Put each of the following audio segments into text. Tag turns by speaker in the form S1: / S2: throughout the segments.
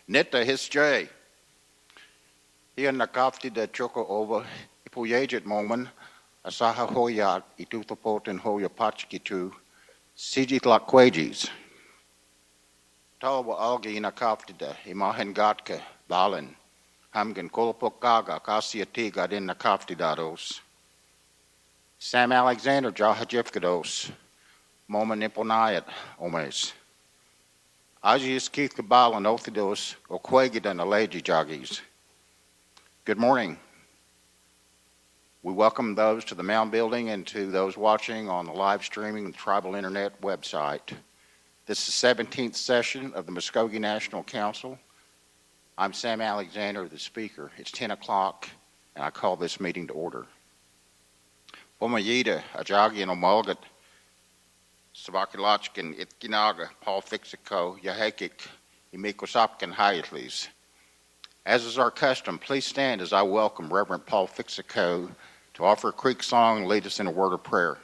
S1: Netta history. Hier nakafti de choko over ipuyejet moment asaha hoya itutopoten hoya pachkitu sijit lakwages. Tawa algi nakafti de imahen gatke balen hamgen kolpokaga kasia tiga din nakafti dados. Sam Alexander jahajifkados moment imponayat omes. Ajius Keith Kabalan Othidos Okwegidan Aleji Joggies. Good morning. We welcome those to the Mound Building and to those watching on the live streaming and Tribal Internet website. This is the 17th session of the Muskogee National Council. I'm Sam Alexander, the speaker. It's 10 o'clock, and I call this meeting to order. Bomayita, Ajagi and Omolgat, Savakilachkin, Itkinaga, Paul Fixico, Yahekik, Imikosapkin, Hayatlis. As is our custom, please stand as I welcome Reverend Paul Fixico to offer a Creek song and lead us in a word of prayer.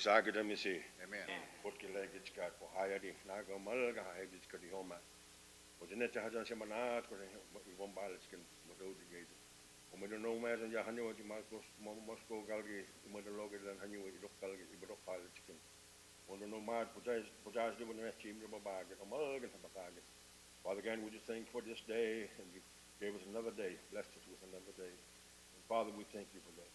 S2: Sagedamisi,
S1: Amen.
S2: Potkilegitska, Pohayadi, Nago Mulga, Hagitska Homa, Ojenete hajan semanat ko ibang balas kan modod gitu. Umedano mas anja hanyo di Moscow galgi umedalo dan hanyo idok galgi ibadok balas kan. Umedano mas pujas di mana team di babag amal kan sabakag. Father again, we just thank you for this day and you gave us another day, blessed us with another day. And Father, we thank you for that.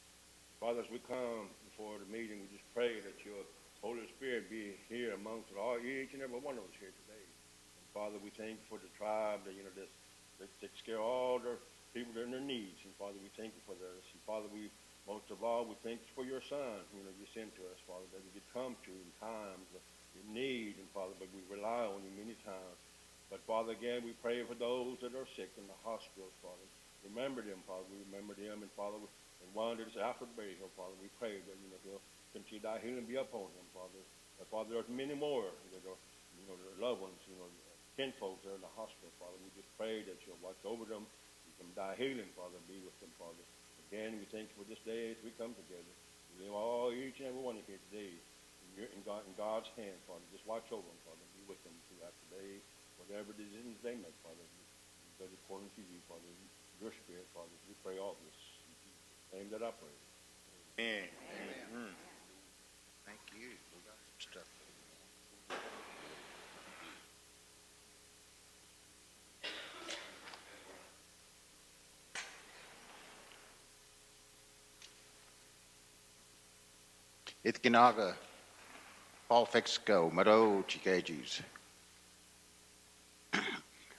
S2: Father, as we come before the meeting, we just pray that your Holy Spirit be here amongst all, each and every one of us here today. And Father, we thank you for the tribe that, that takes care of all their people and their needs. And Father, we thank you for this. And Father, we, most of all, we thank you for your Son, you sent to us, Father, that we could come to in times of need. And Father, but we rely on you many times. But Father, again, we pray for those that are sick in the hospitals, Father. Remember them, Father. We remember them, and Father, and one that is Alfred Burial, Father. We pray that they'll continue thy healing be upon them, Father. But Father, there's many more that are, their loved ones, kinfolks that are in the hospital, Father. We just pray that you'll watch over them. You can thy healing, Father, be with them, Father. Again, we thank you for this day as we come together. We leave each and every one of you here today in God's hand, Father. Just watch over them, Father. Be with them throughout the day. Whatever decisions they make, Father, we go according to you, Father, your Spirit, Father. We pray all this in Jesus' name that I pray.
S1: Amen. Amen. Thank you. We got some stuff. Itkinaga, Paul Fixico, Mado Chikajus.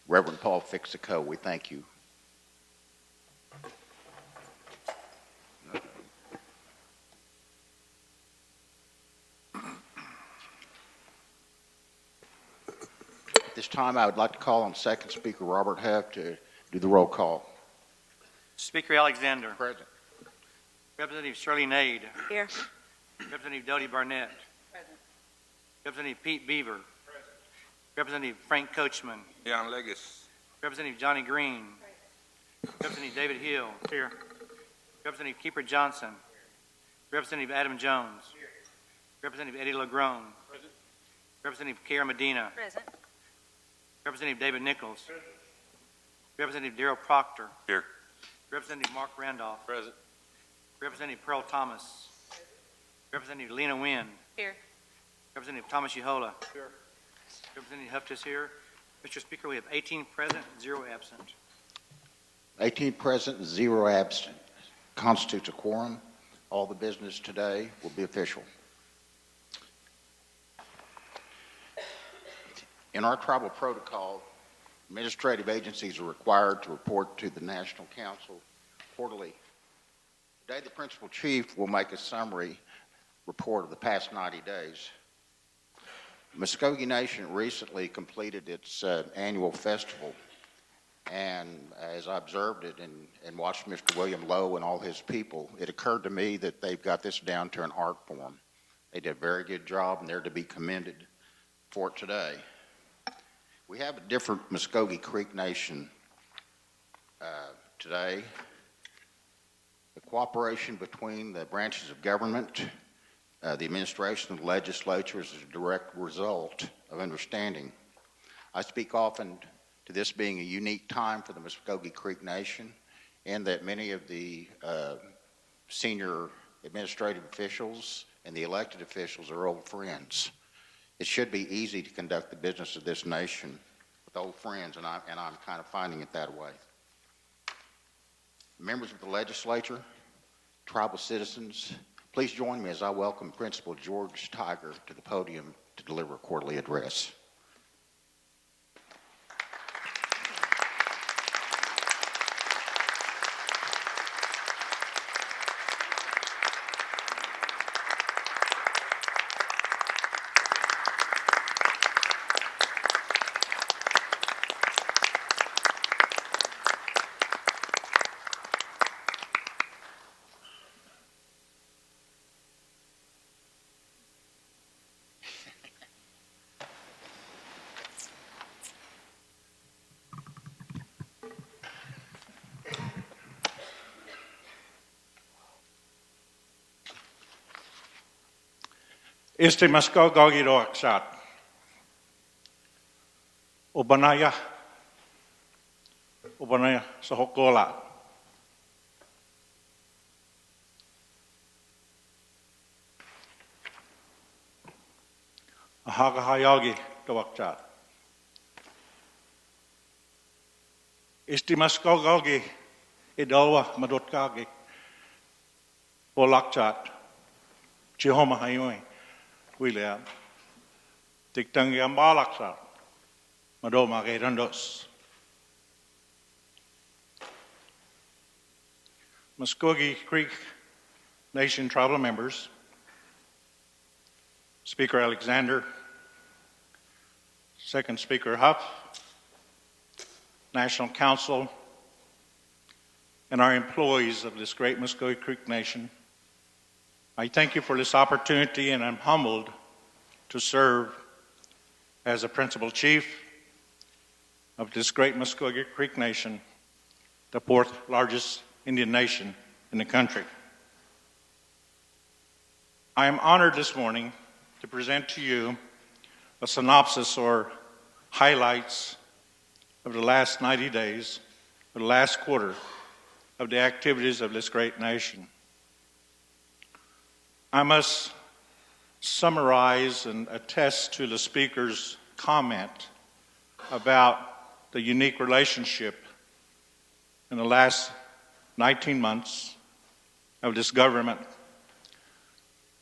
S1: Reverend Paul Fixico, we thank you. At this time, I would like to call on Second Speaker Robert Huff to do the roll call.
S3: Speaker Alexander.
S1: Present.
S3: Representative Shirley Nade.
S4: Here.
S3: Representative Dodie Barnett.
S4: Present.
S3: Representative Pete Beaver. Present. Representative Frank Coachman.
S5: Jan Legis.
S3: Representative Johnny Green. Present. Representative David Hill. Here. Representative Keeper Johnson. Representative Adam Jones. Here. Representative Eddie LaGrone. Present. Representative Kara Medina.
S4: Present.
S3: Representative David Nichols. Present. Representative Darrell Proctor.
S5: Here.
S3: Representative Mark Randolph.
S5: Present.
S3: Representative Pearl Thomas. Present. Representative Lena Wynn.
S4: Here.
S3: Representative Thomas Yehola.
S5: Here.
S3: Representative Huft is here. Mr. Speaker, we have 18 present, 0 absent.
S1: 18 present, 0 absent. Constitutes a quorum. All the business today will be official. In our tribal protocol, administrative agencies are required to report to the National Council quarterly. Today, the Principal Chief will make a summary report of the past 90 days. Muskogee Nation recently completed its annual festival, and as I observed it and watched Mr. William Lowe and all his people, it occurred to me that they've got this down to an art form. They did a very good job, and they're to be commended for it today. We have a different Muskogee Creek Nation today. The cooperation between the branches of government, the administration, and the legislature is a direct result of understanding. I speak often to this being a unique time for the Muskogee Creek Nation, and that many of the senior administrative officials and the elected officials are old friends. It should be easy to conduct the business of this nation with old friends, and I'm kind of finding it that way. Members of the legislature, tribal citizens, please join me as I welcome Principal George Tiger to the podium to deliver a quarterly address.
S6: Este Muskogee Roaksat. Obanaya,
S4: upana sa hokola. Ahaka hayagi tawakchat. Istimas kogalgi idalwa madotkagi polakchat. Chihoma hayoi William. Tiktangi ambalakchat. Madoma gerandos. Muskogee Creek Nation tribal members, Speaker Alexander, Second Speaker Huff, National Council, and our employees of this great Muskogee Creek Nation, I thank you for this opportunity, and I'm humbled to serve as a principal chief of this great Muskogee Creek Nation, the fourth largest Indian nation in the country. I am honored this morning to present to you a synopsis or highlights of the last 90 days, of the last quarter of the activities of this great nation. I must summarize and attest to the speaker's comment about the unique relationship in the last 19 months of this government,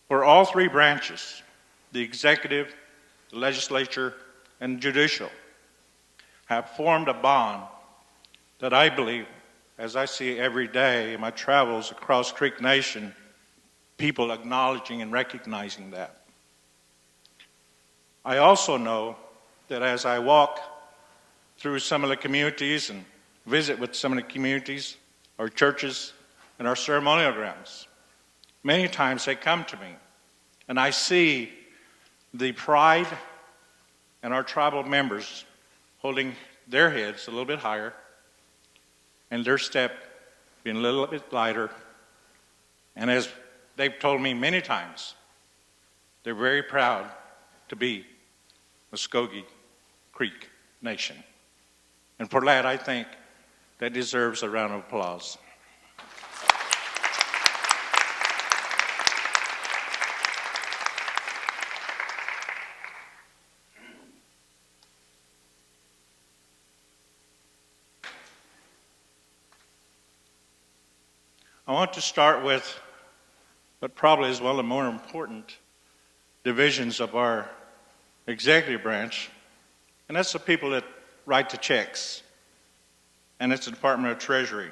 S4: where all three branches, the executive, the legislature, and judicial, have formed a bond that I believe, as I see every day in my travels across Creek Nation, people acknowledging and recognizing that. I also know that as I walk through some of the communities and visit with some of the communities, our churches, and our ceremonial grounds, many times they come to me and I see the pride in our tribal members holding their heads a little bit higher and their step being a little bit lighter. And as they've told me many times, they're very proud to be Muskogee Creek Nation. And for that, I think that deserves a round of applause. I want to start with what probably is one of the more important divisions of our executive branch, and that's the people that write the checks, and it's the Department of Treasury.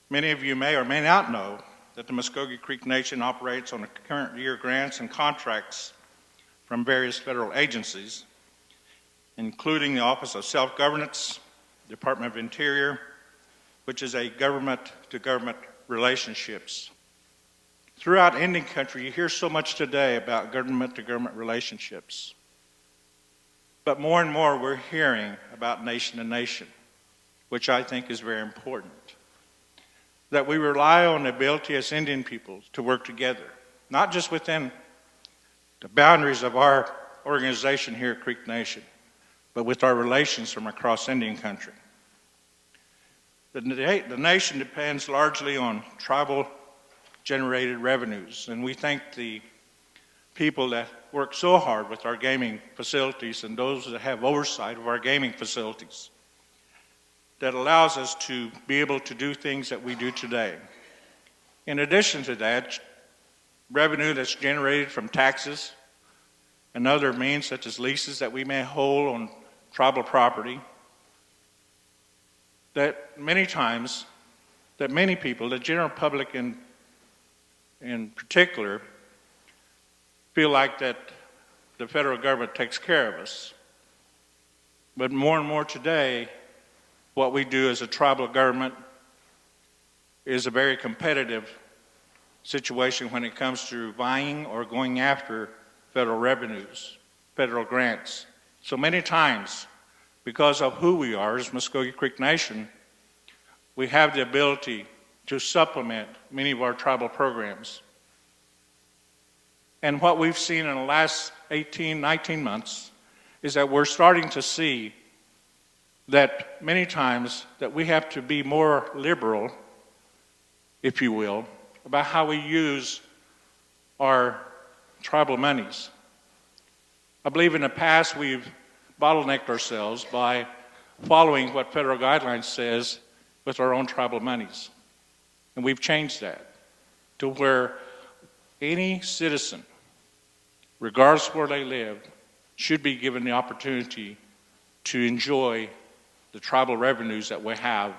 S4: Many of you may or may not know that the Muskogee Creek Nation operates on the current year grants and contracts from various federal agencies, including the Office of Self-Governance, Department of Interior, which is a government-to-government relationships. Throughout Indian country, you hear so much today about government-to-government relationships. But more and more we're hearing about nation to nation, which I think is very important. That we rely on the ability as Indian peoples to work together, not just within the boundaries of our organization here at Creek Nation, but with our relations from across Indian country. The nation depends largely on tribal generated revenues, and we thank the people that work so hard with our gaming facilities and those that have oversight of our gaming facilities that allows us to be able to do things that we do today. In addition to that, revenue that's generated from taxes and other means such as leases that we may hold on tribal property, that many times, that many people, the general public in particular, feel like that the federal government takes care of us. But more and more today, what we do as a tribal government is a very competitive situation when it comes to vying or going after federal revenues, federal grants. So many times, because of who we are as Muskogee Creek Nation, we have the ability to supplement many of our tribal programs. And what we've seen in the last 18, 19 months is that we're starting to see that many times that we have to be more liberal, if you will, about how we use our tribal monies. I believe in the past we've bottlenecked ourselves by following what federal guidelines says with our own tribal monies. And we've changed that to where any citizen, regardless of where they live, should be given the opportunity to enjoy the tribal revenues that we have.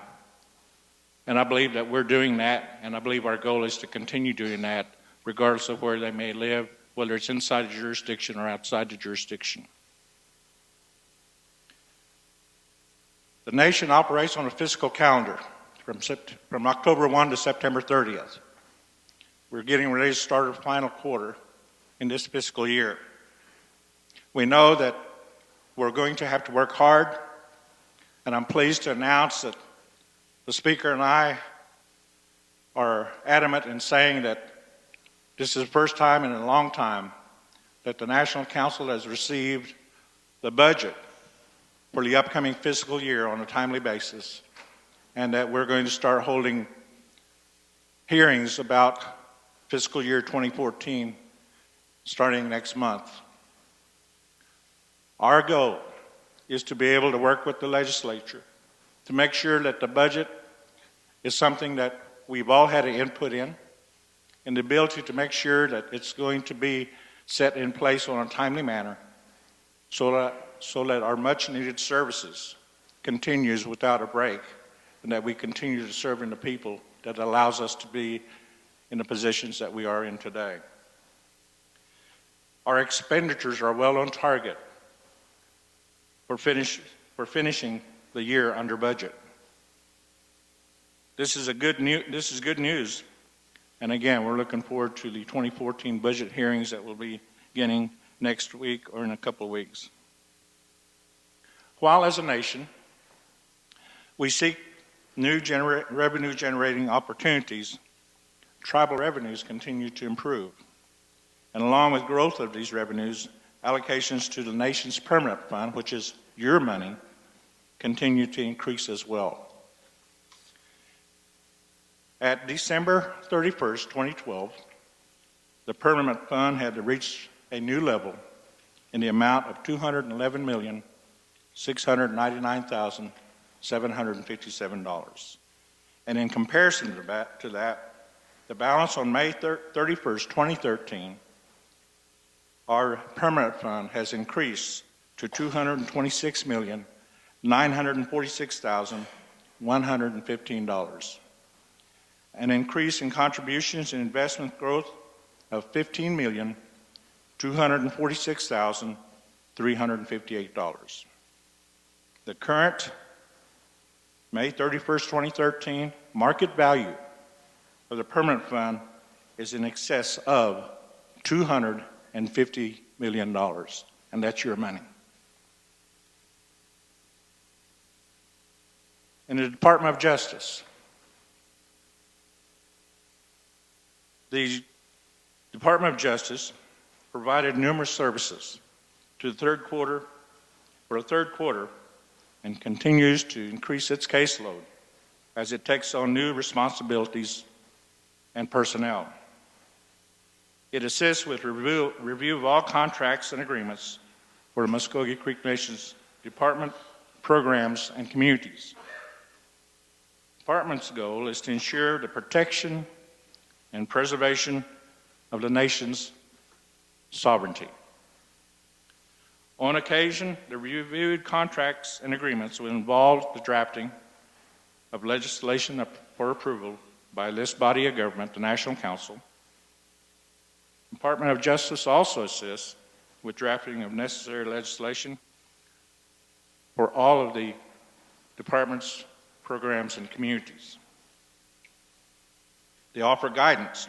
S4: And I believe that we're doing that, and I believe our goal is to continue doing that regardless of where they may live, whether it's inside the jurisdiction or outside the jurisdiction. The nation operates on a fiscal calendar from October 1 to September 30th. We're getting ready to start our final quarter in this fiscal year. We know that we're going to have to work hard, and I'm pleased to announce that the Speaker and I are adamant in saying that this is the first time in a long time that the National Council has received the budget for the upcoming fiscal year on a timely basis, and that we're going to start holding hearings about fiscal year 2014 starting next month. Our goal is to be able to work with the legislature to make sure that the budget is something that we've all had an input in, and the ability to make sure that it's going to be set in place on a timely manner so that our much-needed services continues without a break, and that we continue to serve the people that allows us to be in the positions that we are in today. Our expenditures are well on target for finishing the year under budget. This is good news. And again, we're looking forward to the 2014 budget hearings that will be beginning next week or in a couple of weeks. While as a nation, we seek new revenue-generating opportunities, tribal revenues continue to improve. And along with growth of these revenues, allocations to the nation's permanent fund, which is your money, continue to increase as well. At December 31st, 2012, the permanent fund had reached a new level in the amount of $211,699,757. And in comparison to that, the balance on May 31st, 2013, our permanent fund has increased to $226,946,115. An increase in contributions and investment growth of $15,246,358. The current May 31st, 2013 market value of the permanent fund is in excess of $250 million, and that's your money. In the Department of Justice, the Department of Justice provided numerous services to the third quarter and continues to increase its caseload as it takes on new responsibilities and personnel. It assists with review of all contracts and agreements for the Muskogee Creek Nation's department, programs, and communities. The department's goal is to ensure the protection and preservation of the nation's sovereignty. On occasion, the reviewed contracts and agreements will involve the drafting of legislation for approval by this body of government, the National Council. The Department of Justice also assists with drafting of necessary legislation for all of the department's programs and communities. They offer guidance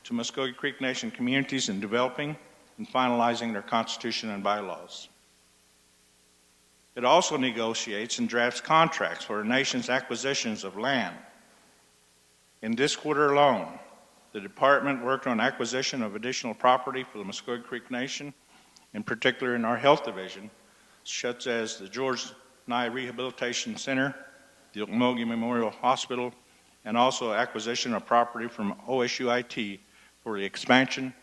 S4: to Muskogee Creek Nation communities in developing and finalizing their constitution and bylaws. It also negotiates and drafts contracts for the nation's acquisitions of land. In this quarter alone, the department worked on acquisition of additional property for the Muskogee Creek Nation, in particular in our health division, such as the George Nye Rehabilitation Center, the Okmulgee Memorial Hospital, and also acquisition of property from OSUIT for the expansion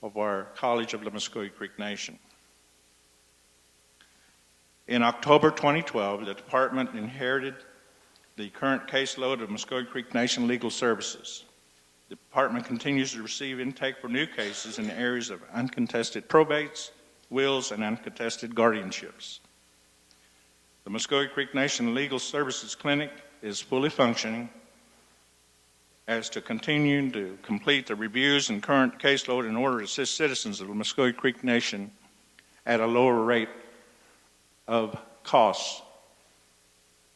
S4: of our College of the Muskogee Creek Nation. In October 2012, the department inherited the current caseload of Muskogee Creek Nation Legal Services. The department continues to receive intake for new cases in the areas of uncontested probates, wills, and uncontested guardianships. The Muskogee Creek Nation Legal Services Clinic is fully functioning as to continue to complete the reviews and current caseload in order to assist citizens of the Muskogee Creek Nation at a lower rate of costs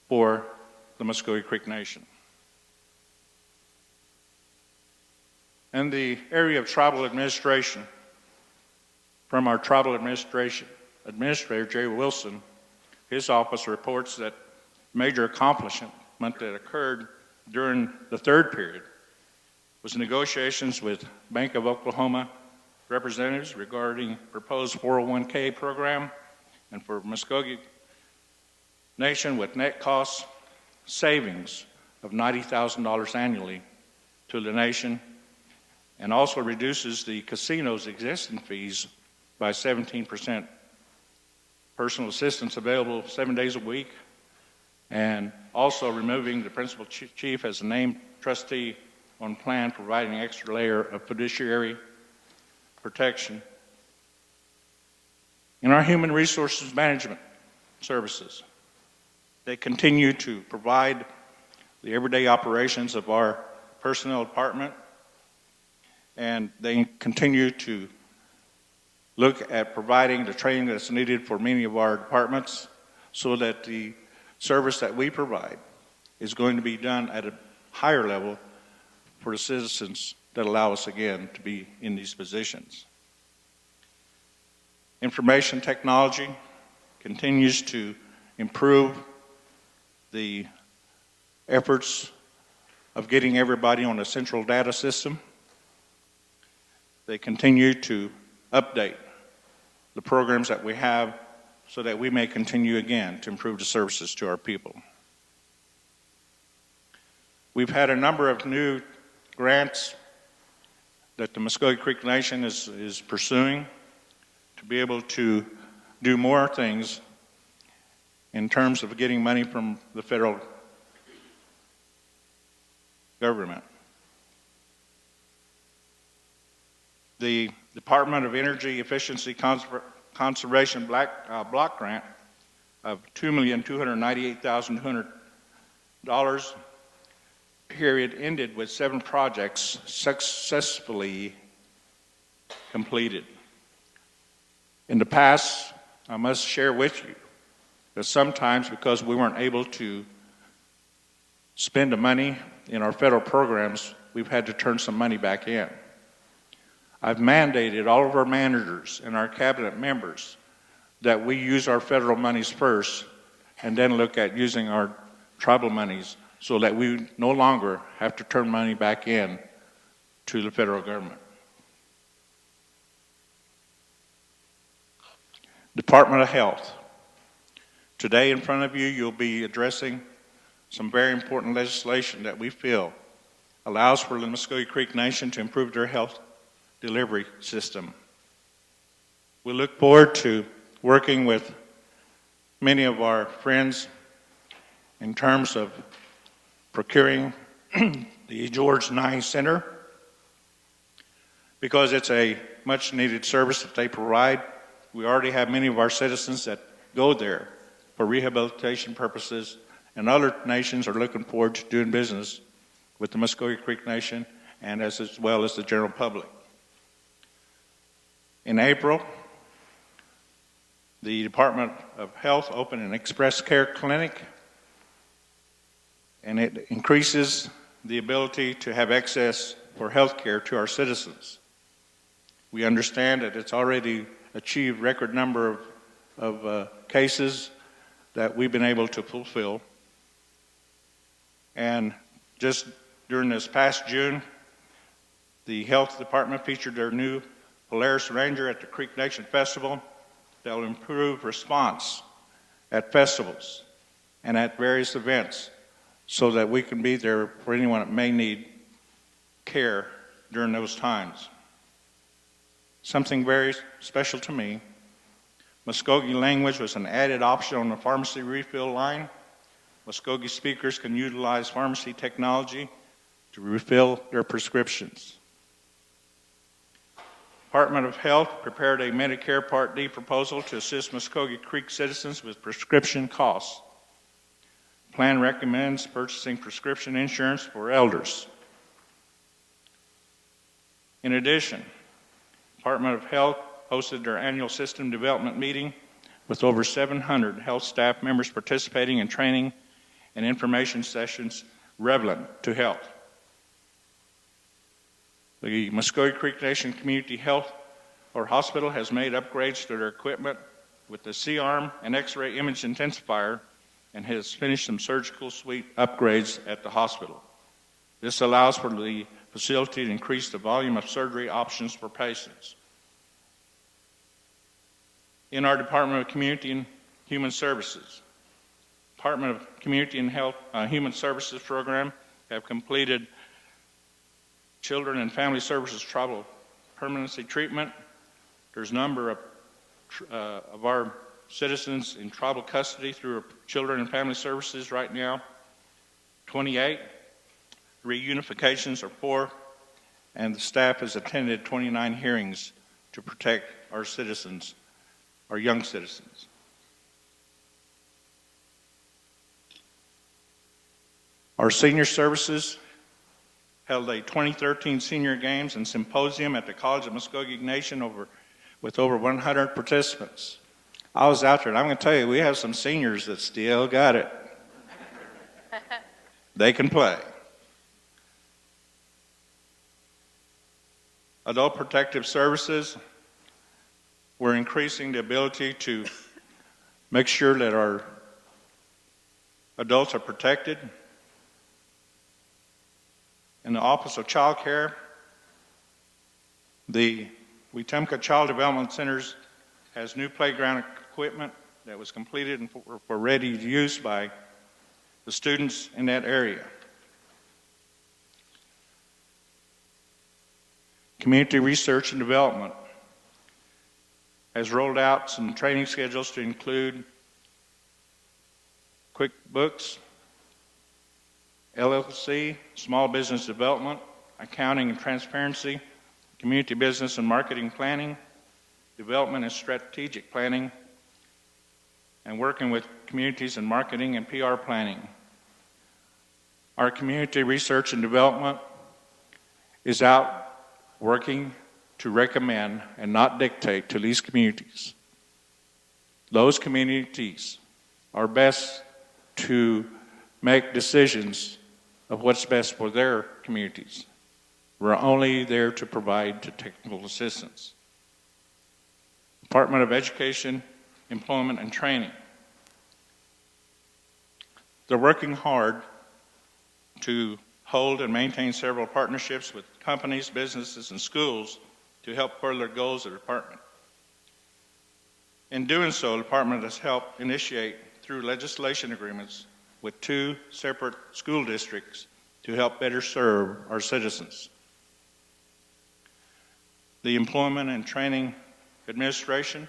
S4: for the Muskogee Creek Nation. In the area of tribal administration, from our tribal administrator, Jerry Wilson, his office reports that major accomplishment that occurred during the third period was negotiations with Bank of Oklahoma representatives regarding proposed 401k program, and for Muskogee Nation with net cost savings of $90,000 annually to the nation, and also reduces the casino's existing fees by 17%. Personal assistance available 7 days a week, and also removing the principal chief as a named trustee on plan, providing an extra layer of fiduciary protection. In our human resources management services, they continue to provide the everyday operations of our personnel department, and they continue to look at providing the training that's needed for many of our departments so that the service that we provide is going to be done at a higher level for the citizens that allow us again to be in these positions. Information technology continues to improve the efforts of getting everybody on a central data system. They continue to update the programs that we have so that we may continue again to improve the services to our people. We've had a number of new grants that the Muskogee Creek Nation is pursuing to be able to do more things in terms of getting money from the federal government. The Department of Energy Efficiency Conservation block grant of $2,298,200 period ended with 7 projects successfully completed. In the past, I must share with you that sometimes because we weren't able to spend the money in our federal programs, we've had to turn some money back in. I've mandated all of our managers and our cabinet members that we use our federal monies first and then look at using our tribal monies so that we no longer have to turn money back in to the federal government. Department of Health. Today in front of you, you'll be addressing some very important legislation that we feel allows for the Muskogee Creek Nation to improve their health delivery system. We look forward to working with many of our friends in terms of procuring the George Nye Center because it's a much needed service that they provide. We already have many of our citizens that go there for rehabilitation purposes, and other nations are looking forward to doing business with the Muskogee Creek Nation and as well as the general public. In April, the Department of Health opened an express care clinic, and it increases the ability to have access for health care to our citizens. We understand that it's already achieved record number of cases that we've been able to fulfill. And just during this past June, the health department featured their new Polaris Ranger at the Creek Nation Festival that will improve response at festivals, and at various events so that we can be there for anyone that may need care during those times. Something very special to me, Muskogee language was an added option on the pharmacy refill line. Muskogee speakers can utilize pharmacy technology to refill their prescriptions. Department of Health prepared a Medicare Part D proposal to assist Muskogee Creek citizens with prescription costs. The plan recommends purchasing prescription insurance for elders. In addition, Department of Health hosted their annual system development meeting with over 700 health staff members participating in training and information sessions relevant to health. The Muskogee Creek Nation Community Health or Hospital has made upgrades to their equipment with the C-arm and X-ray image intensifier and has finished some surgical suite upgrades at the hospital. This allows for the facility to increase the volume of surgery options for patients. In our Department of Community and Human Services, Department of Community and Health Human Services program have completed Children and Family Services tribal permanency treatment. There's a number of our citizens in tribal custody through Children and Family Services right now, 28. Reunifications are 4, and the staff has attended 29 hearings to protect our citizens, our young citizens. Our senior services held a 2013 Senior Games and Symposium at the College of Muskogee Nation with over 100 participants. I was out there, and I'm going to tell you, we have some seniors that still got it. They can play. Adult Protective Services, we're increasing the ability to make sure that our adults are protected. In the Office of Child Care, the Wetumpka Child Development Centers has new playground equipment that was completed and for ready use by the students in that area. Community Research and Development has rolled out some training schedules to include QuickBooks, LLC, Small Business Development, Accounting and Transparency, Community Business and Marketing Planning, Development and Strategic Planning, and working with communities in marketing and PR planning. Our Community Research and Development is out working to recommend and not dictate to these communities. Those communities are best to make decisions of what's best for their communities. We're only there to provide technical assistance. Department of Education, Employment, and Training. They're working hard to hold and maintain several partnerships with companies, businesses, and schools to help further goals of the department. In doing so, the department has helped initiate through legislation agreements with 2 separate school districts to help better serve our citizens. The Employment and Training Administration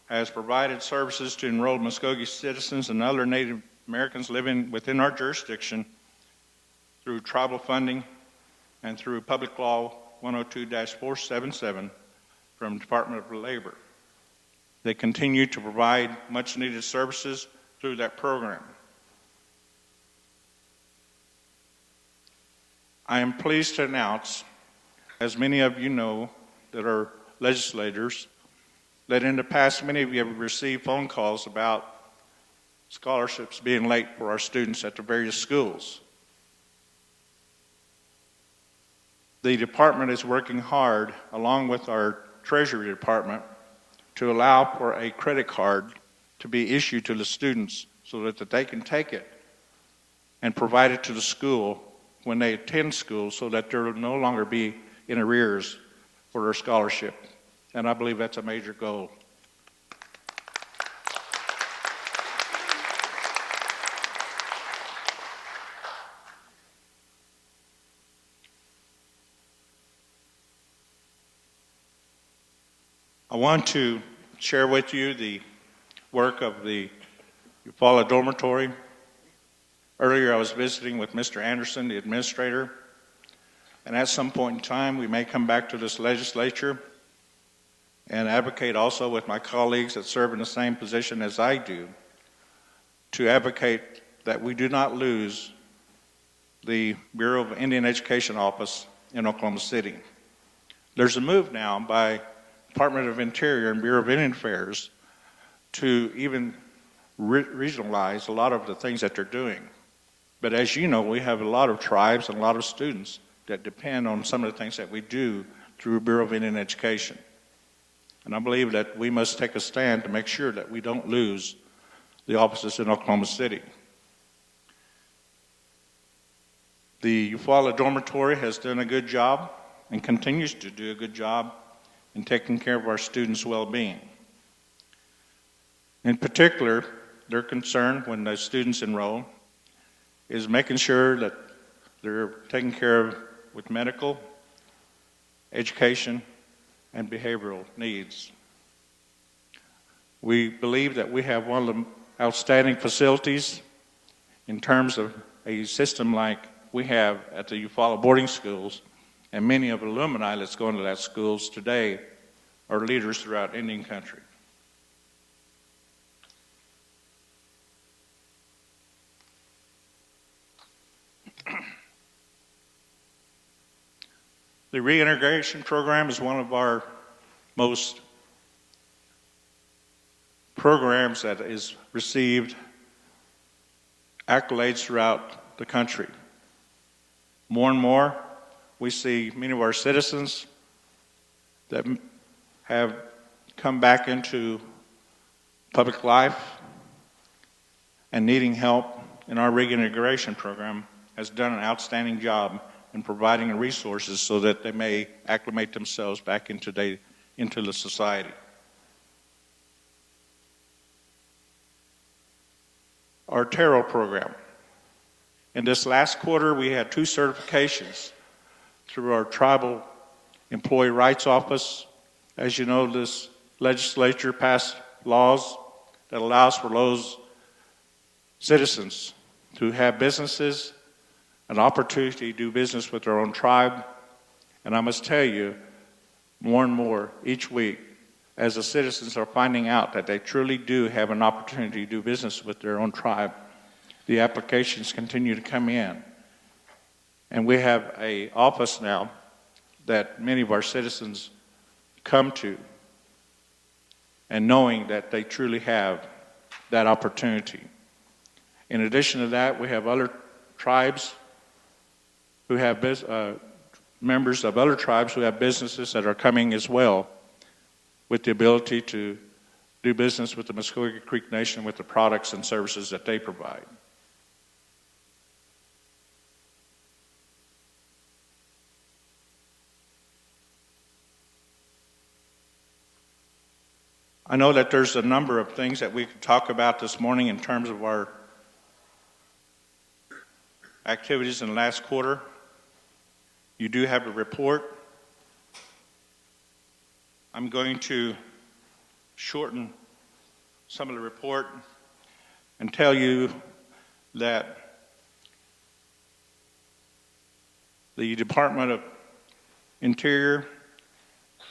S4: has provided services to enrolled Muskogee citizens and other Native Americans living within our jurisdiction through tribal funding and through Public Law 102-477 from the Department of Labor. They continue to provide much needed services through that program. I am pleased to announce, as many of you know that are legislators, that in the past many of you have received phone calls about scholarships being late for our students at the various schools. The department is working hard, along with our Treasury Department, to allow for a credit card to be issued to the students so that they can take it and provide it to the school when they attend school so that there will no longer be in arrears for their scholarship. And I believe that's a major goal. I want to share with you the work of the Eufaula Dormitory. Earlier I was visiting with Mr. Anderson, the administrator, and at some point in time we may come back to this legislature and advocate also with my colleagues that serve in the same position as I do to advocate that we do not lose the Bureau of Indian Education office in Oklahoma City. There's a move now by Department of Interior and Bureau of Indian Affairs to even regionalize a lot of the things that they're doing. But as you know, we have a lot of tribes and a lot of students that depend on some of the things that we do through Bureau of Indian Education. And I believe that we must take a stand to make sure that we don't lose the offices in Oklahoma City. The Eufaula Dormitory has done a good job and continues to do a good job in taking care of our students' well-being. In particular, their concern when the students enroll is making sure that they're taken care of with medical, education, and behavioral needs. We believe that we have one of the outstanding facilities in terms of a system like we have at the Eufaula boarding schools, and many of the alumni that's going to that schools today are leaders throughout Indian country. The reintegration program is one of our most programs that is received accolades throughout the country. More and more, we see many of our citizens that have come back into public life and needing help in our reintegration program has done an outstanding job in providing resources so that they may acclimate themselves back into the society. Our TARO program. In this last quarter, we had 2 certifications through our Tribal Employee Rights Office. As you know, this legislature passed laws that allows for those citizens to have businesses, an opportunity to do business with their own tribe. And I must tell you, more and more each week, as the citizens are finding out that they truly do have an opportunity to do business with their own tribe, the applications continue to come in. And we have an office now that many of our citizens come to, and knowing that they truly have that opportunity. In addition to that, we have other tribes who have members of other tribes who have businesses that are coming as well with the ability to do business with the Muskogee Creek Nation with the products and services that they provide. I know that there's a number of things that we could talk about this morning in terms of our activities in the last quarter. You do have a report. I'm going to shorten some of the report and tell you that the Department of Interior,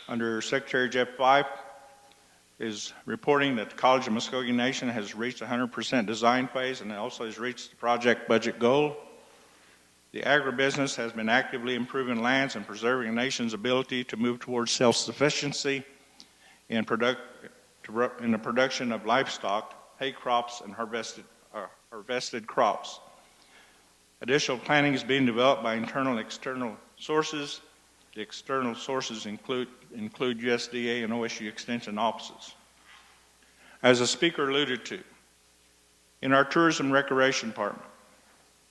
S4: under Secretary Jeff Fife, is reporting that the College of Muskogee Nation has reached 100% design phase and also has reached the project budget goal. The agribusiness has been actively improving lands and preserving the nation's ability to move towards self-sufficiency in the production of livestock, hay crops, and harvested crops. Additional planning is being developed by internal and external sources. The external sources include USDA and OSU Extension offices. As the speaker alluded to, in our Tourism Recreation Department,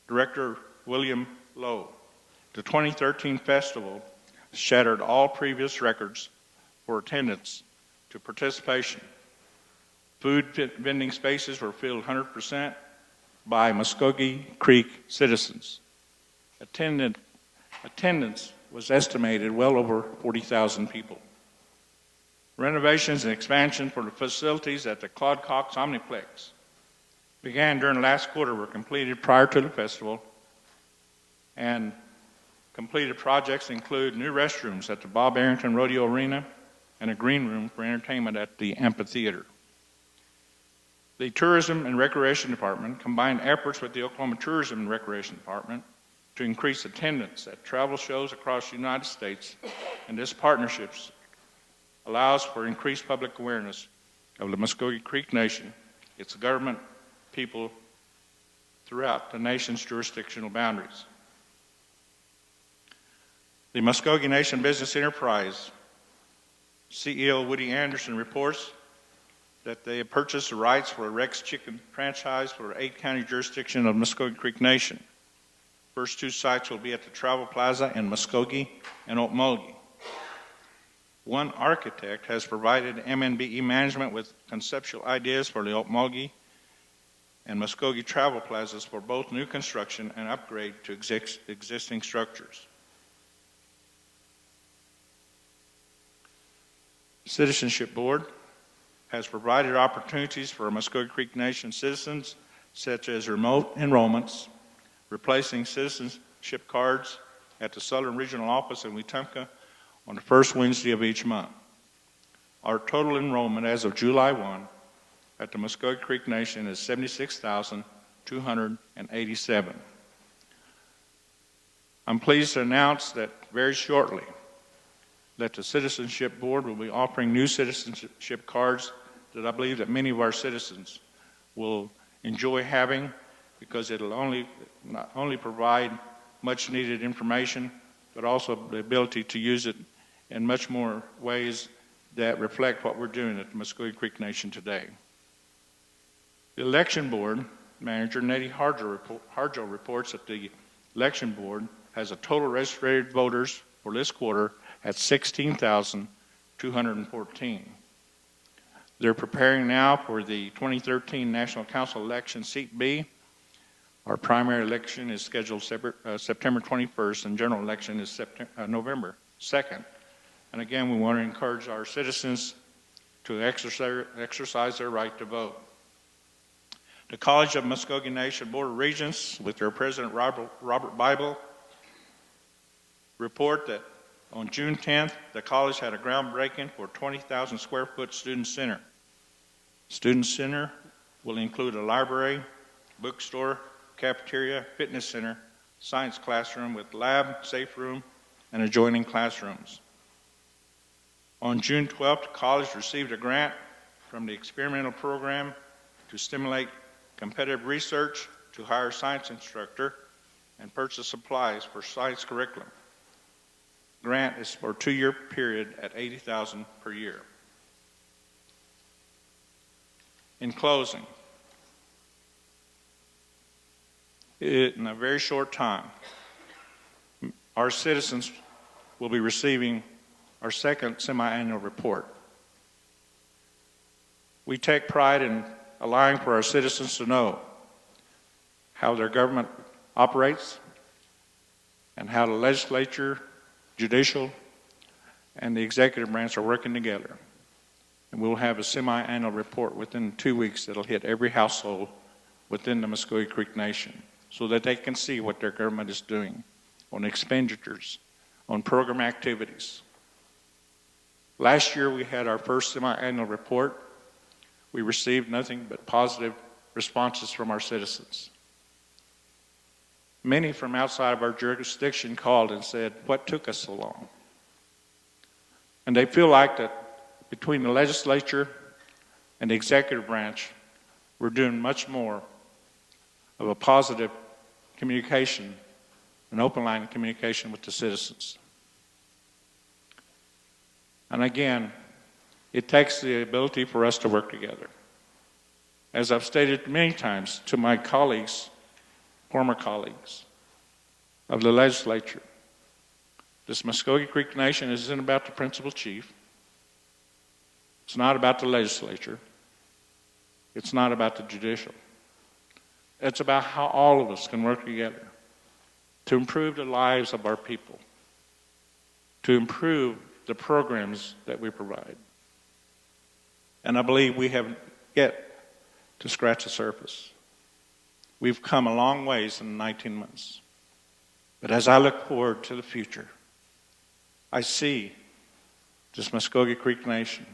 S4: Director William Lowe, the 2013 festival shattered all previous records for attendance to participation. Food vending spaces were filled 100% by Muskogee Creek citizens. Attendance was estimated well over 40,000 people. Renovations and expansion for the facilities at the Claude Cox Omniplex began during the last quarter, were completed prior to the festival, and completed projects include new restrooms at the Bob Arrington Rodeo Arena and a green room for entertainment at the amphitheater. The Tourism and Recreation Department combined efforts with the Oklahoma Tourism and Recreation Department to increase attendance at travel shows across the United States, and this partnership allows for increased public awareness of the Muskogee Creek Nation, its government, people throughout the nation's jurisdictional boundaries. The Muskogee Nation Business Enterprise CEO Woody Anderson reports that they have purchased the rights for a Rex Chicken franchise for the 8-county jurisdiction of Muskogee Creek Nation. First 2 sites will be at the Travel Plaza in Muskogee and Okmulgee. One architect has provided MNBE management with conceptual ideas for the Okmulgee and Muskogee travel plazas for both new construction and upgrade to existing structures. Citizenship Board has provided opportunities for Muskogee Creek Nation citizens, such as remote enrollments, replacing citizenship cards at the Southern Regional Office in Wetumpka on the first Wednesday of each month. Our total enrollment as of July 1 at the Muskogee Creek Nation is 76,287. I'm pleased to announce that very shortly that the Citizenship Board will be offering new citizenship cards that I believe that many of our citizens will enjoy having, because it'll not only provide much needed information, but also the ability to use it in much more ways that reflect what we're doing at the Muskogee Creek Nation today. The Election Board Manager, Nettie Harjo, reports that the Election Board has a total registered voters for this quarter at 16,214. They're preparing now for the 2013 National Council election, Seat B. Our primary election is scheduled September 21st, and general election is November 2nd. And again, we want to encourage our citizens to exercise their right to vote. The College of Muskogee Nation Board of Regents, with their president Robert Bible, report that on June 10th, the college had a groundbreaking for a 20,000 square foot student center. Student center will include a library, bookstore, cafeteria, fitness center, science classroom with lab, safe room, and adjoining classrooms. On June 12th, the college received a grant from the experimental program to stimulate competitive research, to hire a science instructor, and purchase supplies for science curriculum. Grant is for a 2-year period at $80,000 per year. In closing, in a very short time, our citizens will be receiving our second semi-annual report. We take pride in allowing for our citizens to know how their government operates and how the legislature, judicial, and the executive branch are working together. And we'll have a semi-annual report within 2 weeks that'll hit every household within the Muskogee Creek Nation so that they can see what their government is doing on expenditures, on program activities. Last year we had our first semi-annual report. We received nothing but positive responses from our citizens. Many from outside of our jurisdiction called and said, "What took us so long?" And they feel like that between the legislature and the executive branch, we're doing much more of a positive communication, an open line of communication with the citizens. And again, it takes the ability for us to work together. As I've stated many times to my colleagues, former colleagues of the legislature, this Muskogee Creek Nation isn't about the principal chief. It's not about the legislature. It's not about the judicial. It's about how all of us can work together to improve the lives of our people, to improve the programs that we provide, And I believe we have yet to scratch the surface. We've come a long ways in 19 months. But as I look forward to the future, I see this Muskogee Creek Nation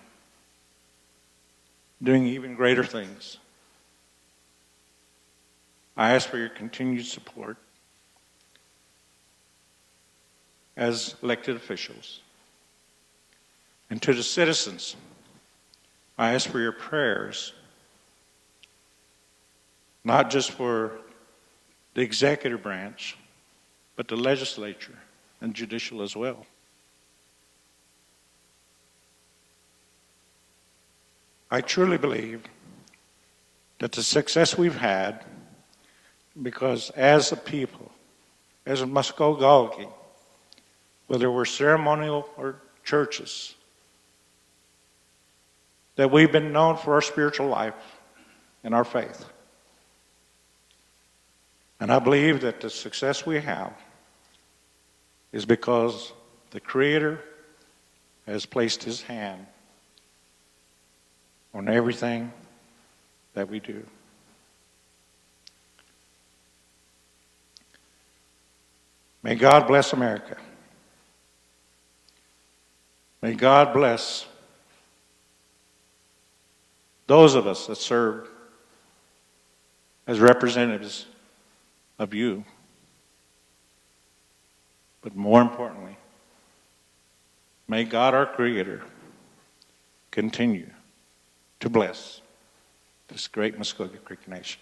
S4: doing even greater things. I ask for your continued support as elected officials. And to the citizens, I ask for your prayers, not just for the executive branch, but the legislature and judicial as well. I truly believe that the success we've had, because as a people, as a Muskogee, whether we're ceremonial or churches, that we've been known for our spiritual life and our faith. And I believe that the success we have is because the Creator has placed His hand on everything that we do. May God bless America. May God bless those of us that serve as representatives of you. But more importantly, may God, our Creator, continue to bless this great Muskogee Creek Nation.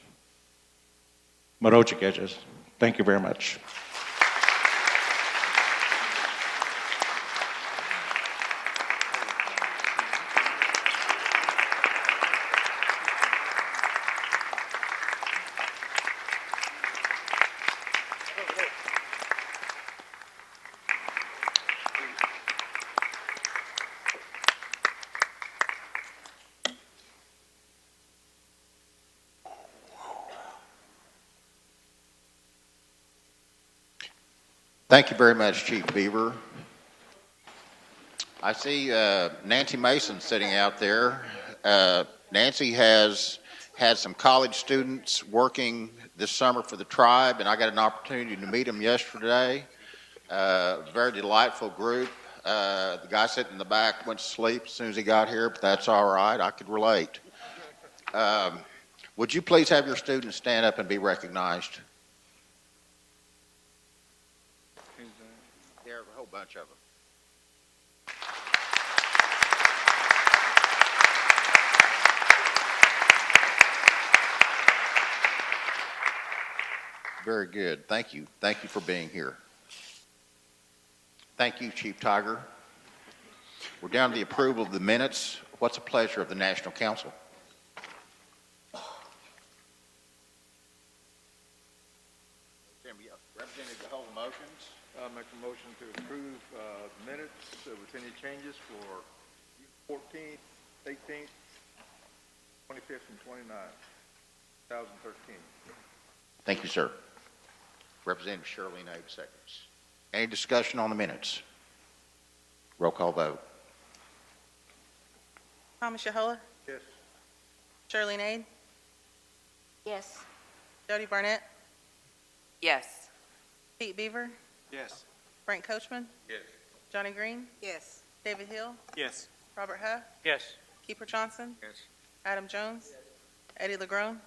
S4: Marochikejas, thank you very much.
S1: Thank you very much, Chief Beaver. I see Nancy Mason sitting out there. Nancy has had some college students working this summer for the tribe, and I got an opportunity to meet them yesterday. Very delightful group. The guy sitting in the back went to sleep as soon as he got here, but that's all right. I could relate. Would you please have your students stand up and be recognized? There are a whole bunch of them. Very good. Thank you. Thank you for being here. Thank you, Chief Tiger. We're down to the approval of the minutes. What's the pleasure of the National Council? Representative, to hold the motions.
S2: I'll make a motion to approve minutes with any changes for 14th, 18th, 25th, and 29th, 2013.
S1: Thank you, sir. Representative Shirley Nade seconds. Any discussion on the minutes? Roll call vote.
S5: Thomas Yahola,
S2: Yes.
S5: Shirley Nade,
S6: Yes.
S5: Jody Barnett,
S6: Yes.
S5: Pete Beaver,
S2: Yes.
S5: Frank Coachman,
S2: Yes.
S5: Johnny Green,
S6: Yes.
S5: David Hill,
S3: Yes.
S5: Robert Huff,
S3: Yes.
S5: Keeper Johnson,
S2: Yes.
S5: Adam Jones, Eddie LeGrone,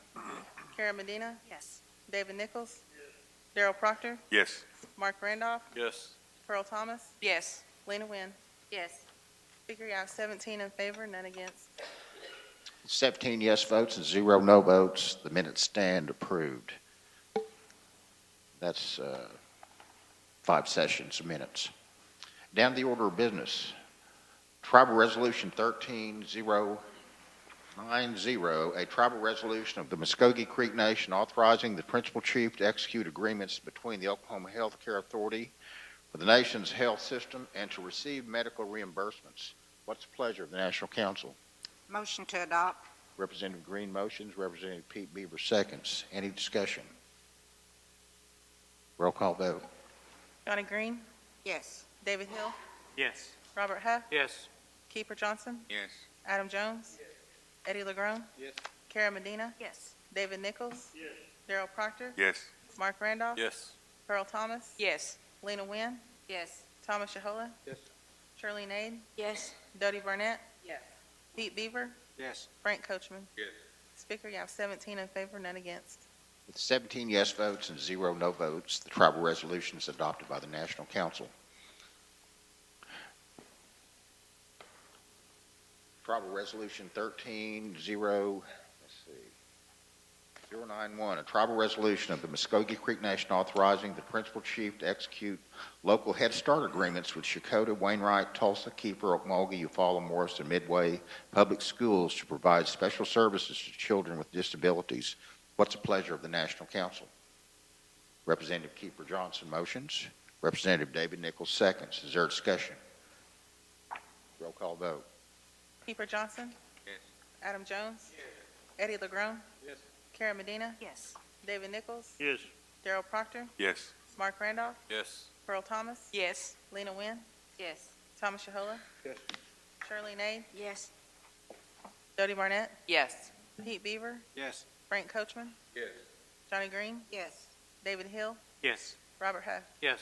S5: Karen Medina,
S6: Yes.
S5: David Nichols, Daryl Proctor,
S2: Yes.
S5: Mark Randolph,
S2: Yes.
S5: Pearl Thomas,
S6: Yes.
S5: Lena Wynn.
S6: Yes.
S5: Speaker, you have 17 in favor, none against.
S1: 17 yes votes and 0 no votes. The minutes stand approved. That's 5 sessions of minutes. Down to the order of business. Tribal Resolution 13090, a tribal resolution of the Muskogee Creek Nation authorizing the principal chief to execute agreements between the Oklahoma Health Care Authority for the nation's health system and to receive medical reimbursements. What's the pleasure of the National Council?
S6: Motion to adopt.
S1: Representative Green motions, Representative Pete Beaver seconds. Any discussion? Roll call vote.
S5: Johnny Green,
S6: Yes.
S5: David Hill,
S3: Yes.
S5: Robert Huff,
S3: Yes.
S5: Keeper Johnson,
S2: Yes.
S5: Adam Jones, Eddie LeGrone.
S2: Yes.
S5: Karen Medina.
S6: Yes.
S5: David Nichols.
S2: Yes.
S5: Darrell Proctor.
S2: Yes.
S5: Mark Randolph.
S2: Yes.
S5: Pearl Thomas.
S6: Yes.
S5: Lena Wynn.
S6: Yes.
S5: Thomas Shahola.
S2: Yes.
S5: Shirley Nade.
S6: Yes.
S5: Dodie Barnett.
S6: Yes.
S5: Pete Beaver.
S2: Yes.
S5: Frank Coachman.
S2: Yes.
S5: Speaker, you have 17 in favor, none against.
S1: With 17 yes votes and 0 no votes, the tribal resolution is adopted by the National Council. Tribal Resolution 091, a tribal resolution of the Muskogee Creek Nation authorizing the principal chief to execute local Head Start agreements with Shakota, Wainwright, Tulsa, Keeper, Okmulgee, Eufaula, Morris, and Midway public schools to provide special services to children with disabilities. What's the pleasure of the National Council? Representative Keeper Johnson motions. Representative David Nichols seconds. Is there discussion? Roll call vote.
S5: Keeper Johnson.
S2: Yes.
S5: Adam Jones. Eddie LeGrone.
S2: Yes.
S5: Karen Medina.
S6: Yes.
S5: David Nichols.
S2: Yes.
S5: Darrell Proctor.
S2: Yes.
S5: Mark Randolph.
S2: Yes.
S5: Pearl Thomas.
S6: Yes.
S5: Lena Wynn.
S6: Yes.
S5: Thomas Shahola.
S2: Yes.
S5: Shirley Nade.
S6: Yes.
S5: Dodie Barnett.
S6: Yes.
S5: Pete Beaver.
S2: Yes.
S5: Frank Coachman.
S2: Yes.
S5: Johnny Green.
S6: Yes.
S5: David Hill.
S3: Yes.
S5: Robert Huff.
S3: Yes.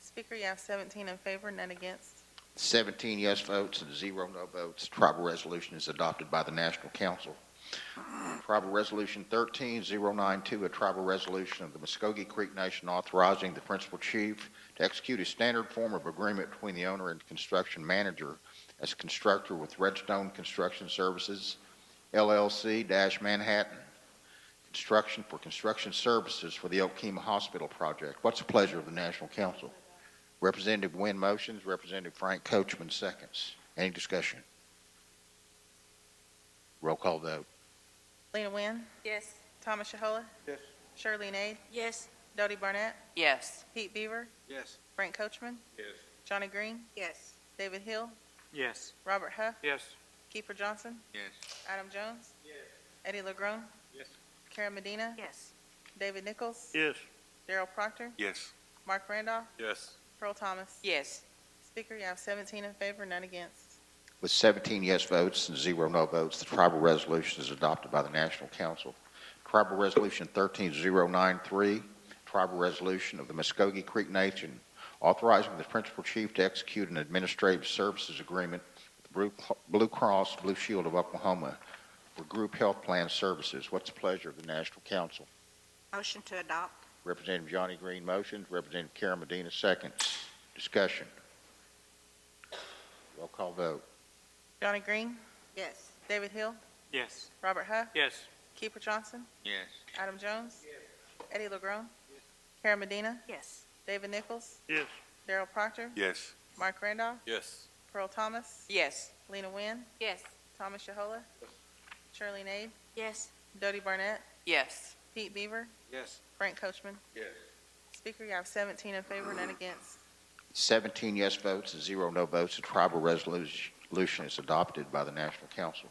S5: Speaker, you have 17 in favor, none against.
S1: 17 yes votes and 0 no votes. Tribal resolution is adopted by the National Council. Tribal Resolution 13092, a tribal resolution of the Muskogee Creek Nation authorizing the principal chief to execute a standard form of agreement between the owner and construction manager as constructor with Redstone Construction Services, LLC-Manhattan, construction for construction services for the Okemah Hospital project. What's the pleasure of the National Council? Representative Wynn motions. Representative Frank Coachman seconds. Any discussion? Roll call vote.
S5: Lena Wynn.
S6: Yes.
S5: Thomas Shahola.
S2: Yes.
S5: Shirley Nade.
S6: Yes.
S5: Dodie Barnett.
S6: Yes.
S5: Pete Beaver.
S2: Yes.
S5: Frank Coachman.
S2: Yes.
S5: Johnny Green.
S6: Yes.
S5: David Hill.
S3: Yes.
S5: Robert Huff.
S3: Yes.
S5: Keeper Johnson.
S2: Yes.
S5: Adam Jones. Eddie LeGrone.
S2: Yes.
S5: Karen Medina.
S6: Yes.
S5: David Nichols.
S2: Yes.
S5: Darrell Proctor.
S2: Yes.
S5: Mark Randolph.
S2: Yes.
S5: Pearl Thomas.
S6: Yes.
S5: Speaker, you have 17 in favor, none against.
S1: With 17 yes votes and 0 no votes, the tribal resolution is adopted by the National Council. Tribal Resolution 13093, tribal resolution of the Muskogee Creek Nation authorizing the principal chief to execute an administrative services agreement with the Blue Cross Blue Shield of Oklahoma for group health plan services. What's the pleasure of the National Council?
S6: Motion to adopt.
S1: Representative Johnny Green motions. Representative Karen Medina seconds. Discussion. Roll call vote.
S5: Johnny Green.
S6: Yes.
S5: David Hill.
S3: Yes.
S5: Robert Huff.
S3: Yes.
S5: Keeper Johnson.
S2: Yes.
S5: Adam Jones. Eddie LeGrone. Karen Medina.
S6: Yes.
S5: David Nichols.
S2: Yes.
S5: Darrell Proctor.
S2: Yes.
S5: Mark Randolph.
S2: Yes.
S5: Pearl Thomas.
S6: Yes.
S5: Lena Wynn.
S6: Yes.
S5: Thomas Shahola. Shirley Nade.
S6: Yes.
S5: Dodie Barnett.
S6: Yes.
S5: Pete Beaver.
S2: Yes.
S5: Frank Coachman.
S2: Yes.
S5: Speaker, you have 17 in favor, none against. 17
S1: yes votes and 0 no votes. The tribal resolution is adopted by the National Council.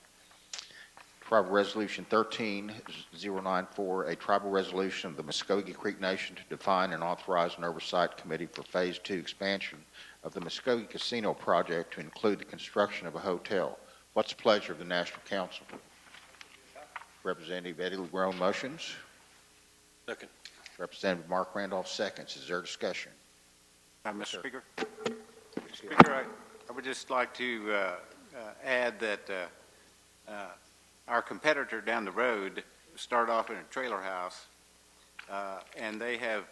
S1: Tribal Resolution 13094, a tribal resolution of the Muskogee Creek Nation to define and authorize an oversight committee for Phase 2 expansion of the Muskogee Casino project to include the construction of a hotel. What's the pleasure of the National Council? Representative Eddie LeGrone motions.
S2: Second.
S3: Representative Mark Randolph seconds. Is there discussion?
S7: Mr. Speaker? Speaker, I would just like to add that our competitor down the road started off in a trailer house, and they have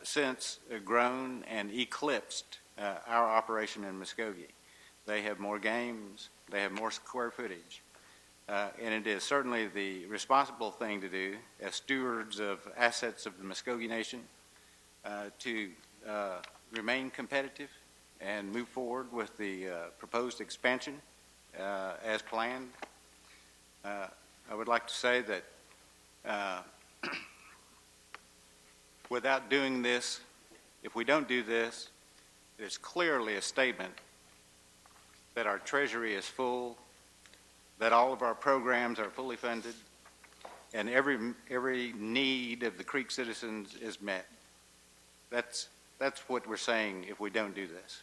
S7: since grown and eclipsed our operation in Muskogee. They have more games, they have more square footage, and it is certainly the responsible thing to do as stewards of assets of the Muskogee Nation to remain competitive and move forward with the proposed expansion as planned. I would like to say that without doing this, if we don't do this, it's clearly a statement that our treasury is full, that all of our programs are fully funded, and every need of the Creek citizens is met. That's what we're saying if we don't do this.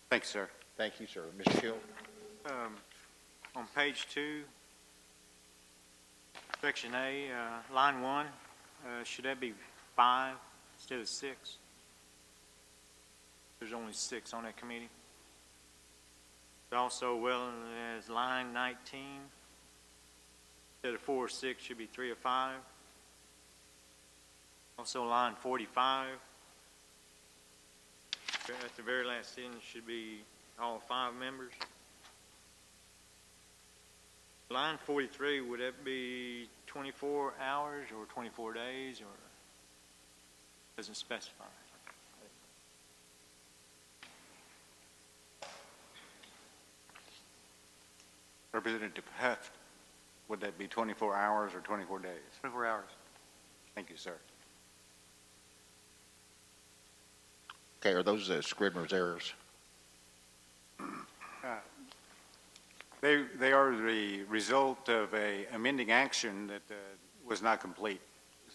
S7: Thank you, sir.
S3: Thank you, sir. Mr. Hill?
S8: On page 2, Section A, line 1, should that be 5 instead of 6? There's only 6 on that committee. Also, well, as line 19, instead of 4 or 6, should be 3 or 5. Also, line 45, at the very last sentence, should be all 5 members. Line 43, would that be 24 hours or 24 days, or doesn't specify?
S7: Representative Huff, would that be 24 hours or 24 days?
S3: 24 hours.
S7: Thank you, sir.
S1: Okay, are those Scribner's errors?
S7: They are the result of a amending action that was not complete.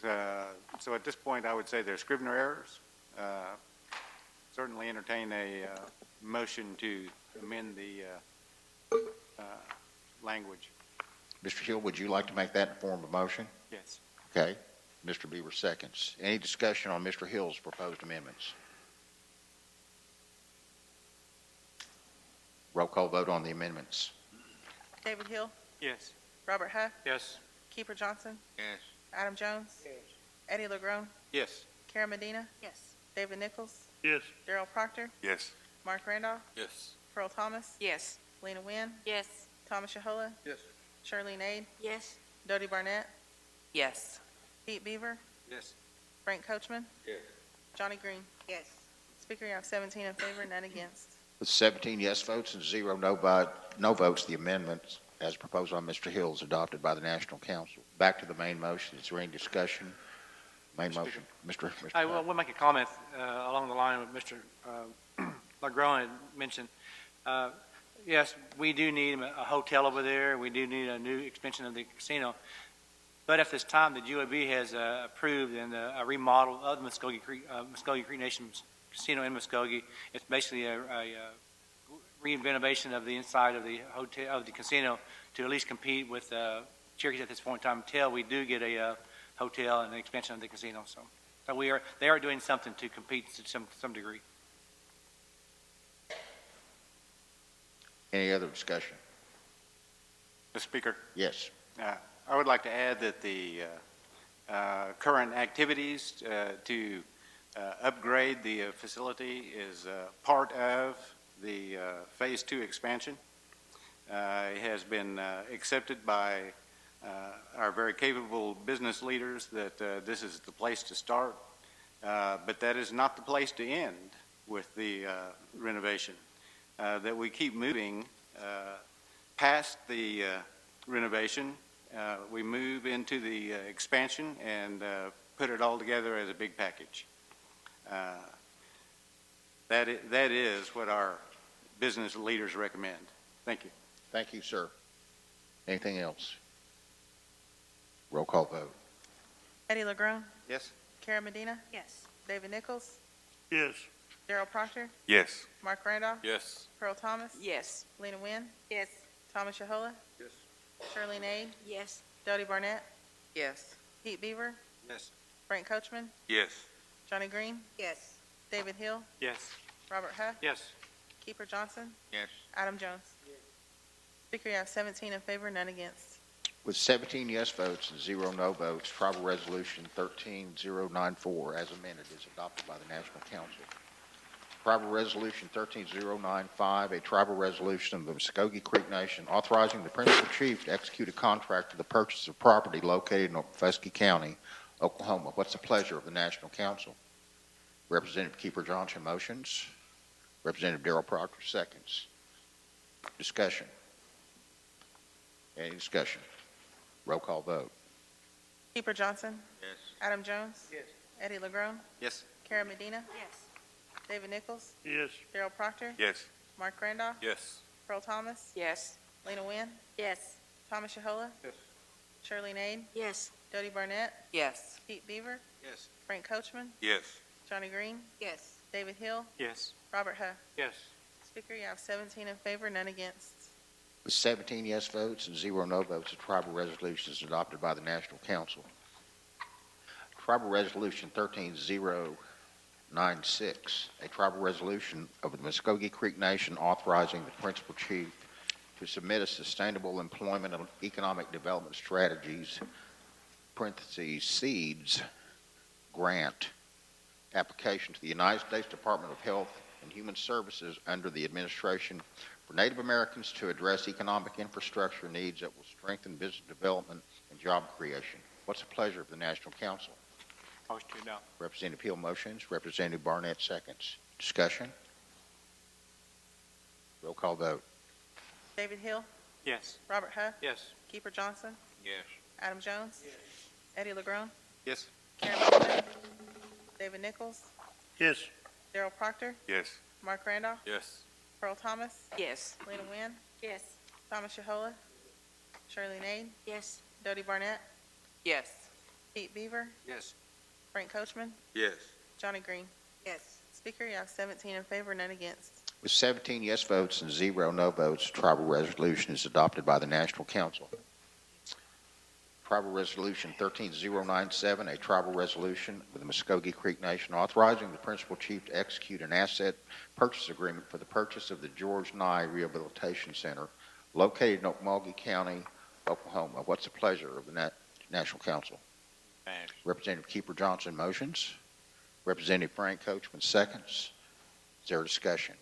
S7: So at this point, I would say they're Scribner errors. Certainly entertain a motion to amend the language.
S1: Mr. Hill, would you like to make that in form of motion?
S8: Yes.
S1: Okay. Mr. Beaver seconds. Any discussion on Mr. Hill's proposed amendments? Roll call vote on the amendments.
S5: David Hill,
S8: Yes.
S5: Robert Huff,
S3: Yes.
S5: Keeper Johnson,
S2: Yes.
S5: Adam Jones, Eddie LeGrone,
S7: Yes.
S5: Karen Medina,
S6: Yes.
S5: David Nichols,
S2: Yes.
S5: Darrell Proctor,
S2: Yes.
S5: Mark Randolph,
S2: Yes.
S5: Pearl Thomas,
S6: Yes.
S5: Lena Wynn,
S6: Yes.
S5: Thomas Shahola,
S2: Yes.
S5: Charlene Aid,
S6: Yes.
S5: Dodie Barnett,
S6: Yes.
S5: Pete Beaver,
S7: Yes.
S5: Frank Coachman,
S2: Yes.
S5: Johnny Green.
S6: Yes.
S5: Speaker, you have 17 in favor, none against.
S1: With 17 yes votes and 0 no votes, the amendments as proposed by Mr. Hill is adopted by the National Council. Back to the main motion. Is there any discussion? Main motion. Mr.
S3: I will make a comment along the line of Mr. LeGrone had mentioned. Yes, we do need a hotel over there. We do need a new expansion of the casino. But at this time, the GOB has approved and a remodel of the Muskogee Creek Nation Casino in Muskogee. It's basically a reinvention of the inside of the hotel of the casino to at least compete with Cherokees at this point in time until we do get a hotel and an expansion of the casino. So they are doing something to compete to some degree.
S1: Any other discussion?
S7: Mr. Speaker,
S1: Yes.
S7: I would like to add that the current activities to upgrade the facility is part of the Phase 2 expansion. It has been accepted by our very capable business leaders that this is the place to start, but that is not the place to end with the renovation. That we keep moving past the renovation, we move into the expansion and put it all together as a big package. That is what our business leaders recommend. Thank you.
S1: Thank you, sir. Anything else? Roll call vote.
S5: Eddie LeGrone,
S7: Yes.
S5: Karen Medina,
S6: Yes.
S5: David Nichols,
S2: Yes.
S5: Darrell Proctor,
S2: Yes.
S5: Mark Randolph,
S2: Yes.
S5: Pearl Thomas,
S6: Yes.
S5: Lena Wynn,
S6: Yes.
S5: Thomas Shahola,
S2: Yes.
S5: Charlene Aid,
S6: Yes.
S5: Dodie Barnett,
S6: Yes.
S5: Pete Beaver,
S7: Yes.
S5: Frank Coachman,
S2: Yes.
S5: Johnny Green,
S6: Yes.
S5: David Hill,
S8: Yes.
S5: Robert Huff,
S3: Yes.
S5: Keeper Johnson,
S2: Yes.
S5: Adam Jones. Speaker, you have 17 in favor, none against.
S1: With 17 yes votes and 0 no votes, Tribal Resolution 13094 as amended is adopted by the National Council. Tribal Resolution 13095, a tribal resolution of the Muskogee Creek Nation authorizing the principal chief to execute a contract for the purchase of property located in Okfuskee County, Oklahoma. What's the pleasure of the National Council? Representative Keeper Johnson motions. Representative Darrell Proctor seconds. Discussion. Any discussion? Roll call vote.
S5: Keeper Johnson,
S2: Yes.
S5: Adam Jones,
S3: Yes.
S5: Eddie LeGrone,
S7: Yes.
S5: Karen Medina,
S6: Yes.
S5: David Nichols,
S2: Yes.
S5: Darrell Proctor,
S2: Yes.
S5: Mark Randolph,
S2: Yes.
S5: Pearl Thomas,
S6: Yes.
S5: Lena Wynn,
S6: Yes.
S5: Thomas Shahola,
S2: Yes.
S5: Charlene Aid,
S6: Yes.
S5: Dodie Barnett,
S6: Yes.
S5: Pete Beaver,
S7: Yes.
S5: Frank Coachman,
S2: Yes.
S5: Johnny Green,
S6: Yes.
S5: David Hill,
S8: Yes.
S5: Robert Huff.
S3: Yes.
S5: Speaker, you have 17 in favor, none against.
S1: With 17 yes votes and 0 no votes, the tribal resolution is adopted by the National Council. Tribal Resolution 13096, a tribal resolution of the Muskogee Creek Nation authorizing the principal chief to submit a sustainable employment and economic development strategies, parentheses, seeds, grant application to the United States Department of Health and Human Services under the administration for Native Americans to address economic infrastructure needs that will strengthen business development and job creation. What's the pleasure of the National Council?
S8: Motion to adopt.
S1: Representative Hill motions. Representative Barnett seconds. Discussion? Roll call vote.
S5: David Hill,
S8: Yes.
S5: Robert Huff,
S3: Yes.
S5: Keeper Johnson,
S7: Yes.
S5: Adam Jones, Eddie LeGrone,
S7: Yes.
S5: Karen Medina, David Nichols,
S2: Yes.
S5: Daryl Proctor,
S2: Yes.
S5: Mark Randolph,
S2: Yes.
S5: Pearl Thomas,
S6: Yes.
S5: Lena Wynn,
S6: Yes.
S5: Thomas Yahola, Shirley Nade,
S6: Yes.
S5: Dodie Barnett,
S6: Yes.
S5: Pete Beaver,
S7: Yes.
S5: Frank Coachman,
S2: Yes.
S5: Johnny Green.
S6: Yes.
S5: Speaker, you have 17 in favor, none against.
S1: With 17 yes votes and 0 no votes, the tribal resolution is adopted by the National Council. Tribal Resolution 13097, a tribal resolution with the Muskogee Creek Nation authorizing the principal chief to execute an asset purchase agreement for the purchase of the George Nye Rehabilitation Center located in Okmulgee County, Oklahoma. What's the pleasure of the National Council?
S7: Pass.
S1: Representative Keeper Johnson motions. Representative Frank Coachman seconds. Is there a discussion?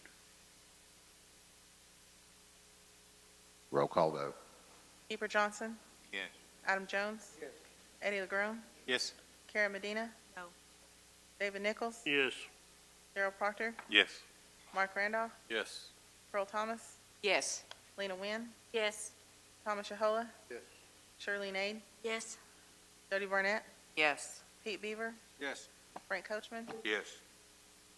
S1: Roll call vote.
S5: Keeper Johnson,
S7: Yes.
S5: Adam Jones, Eddie LeGrone,
S8: Yes.
S5: Karen Medina,
S6: No.
S5: David Nichols,
S2: Yes.
S5: Daryl Proctor,
S2: Yes.
S5: Mark Randolph,
S2: Yes.
S5: Pearl Thomas,
S6: Yes.
S5: Lena Wynn,
S6: Yes.
S5: Thomas Yahola,
S2: Yes.
S5: Shirley Nade,
S6: Yes.
S5: Dodie Barnett,
S6: Yes.
S5: Pete Beaver,
S7: Yes.
S5: Frank Coachman,
S2: Yes.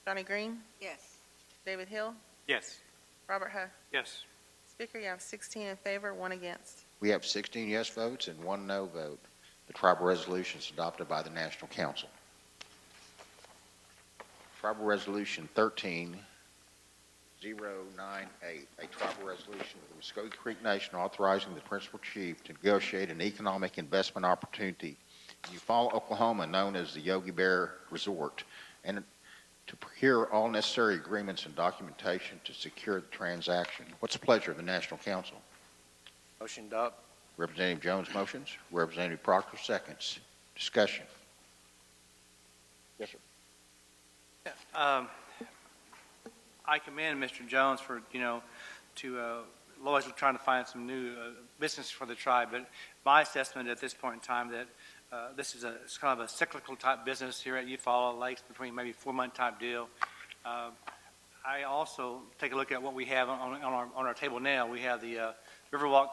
S5: Johnny Green,
S6: Yes.
S5: David Hill,
S8: Yes.
S5: Robert Huff.
S3: Yes.
S5: Speaker, you have 16 in favor, 1 against.
S1: We have 16 yes votes and 1 no vote. The tribal resolution is adopted by the National Council. Tribal Resolution 13098, a tribal resolution of the Muskogee Creek Nation authorizing the principal chief to negotiate an economic investment opportunity in Eufaula, Oklahoma, known as the Yogi Bear Resort, and to procure all necessary agreements and documentation to secure the transaction. What's the pleasure of the National Council?
S8: Motion to adopt.
S1: Representative Jones motions. Representative Proctor seconds. Discussion. Yes, sir.
S3: I commend Mr. Jones for, always trying to find some new business for the tribe, but my assessment at this point in time that this is it's kind of a cyclical type business here at Eufaula Lakes, between maybe 4-month type deal. I also take a look at what we have on our table now. We have the Riverwalk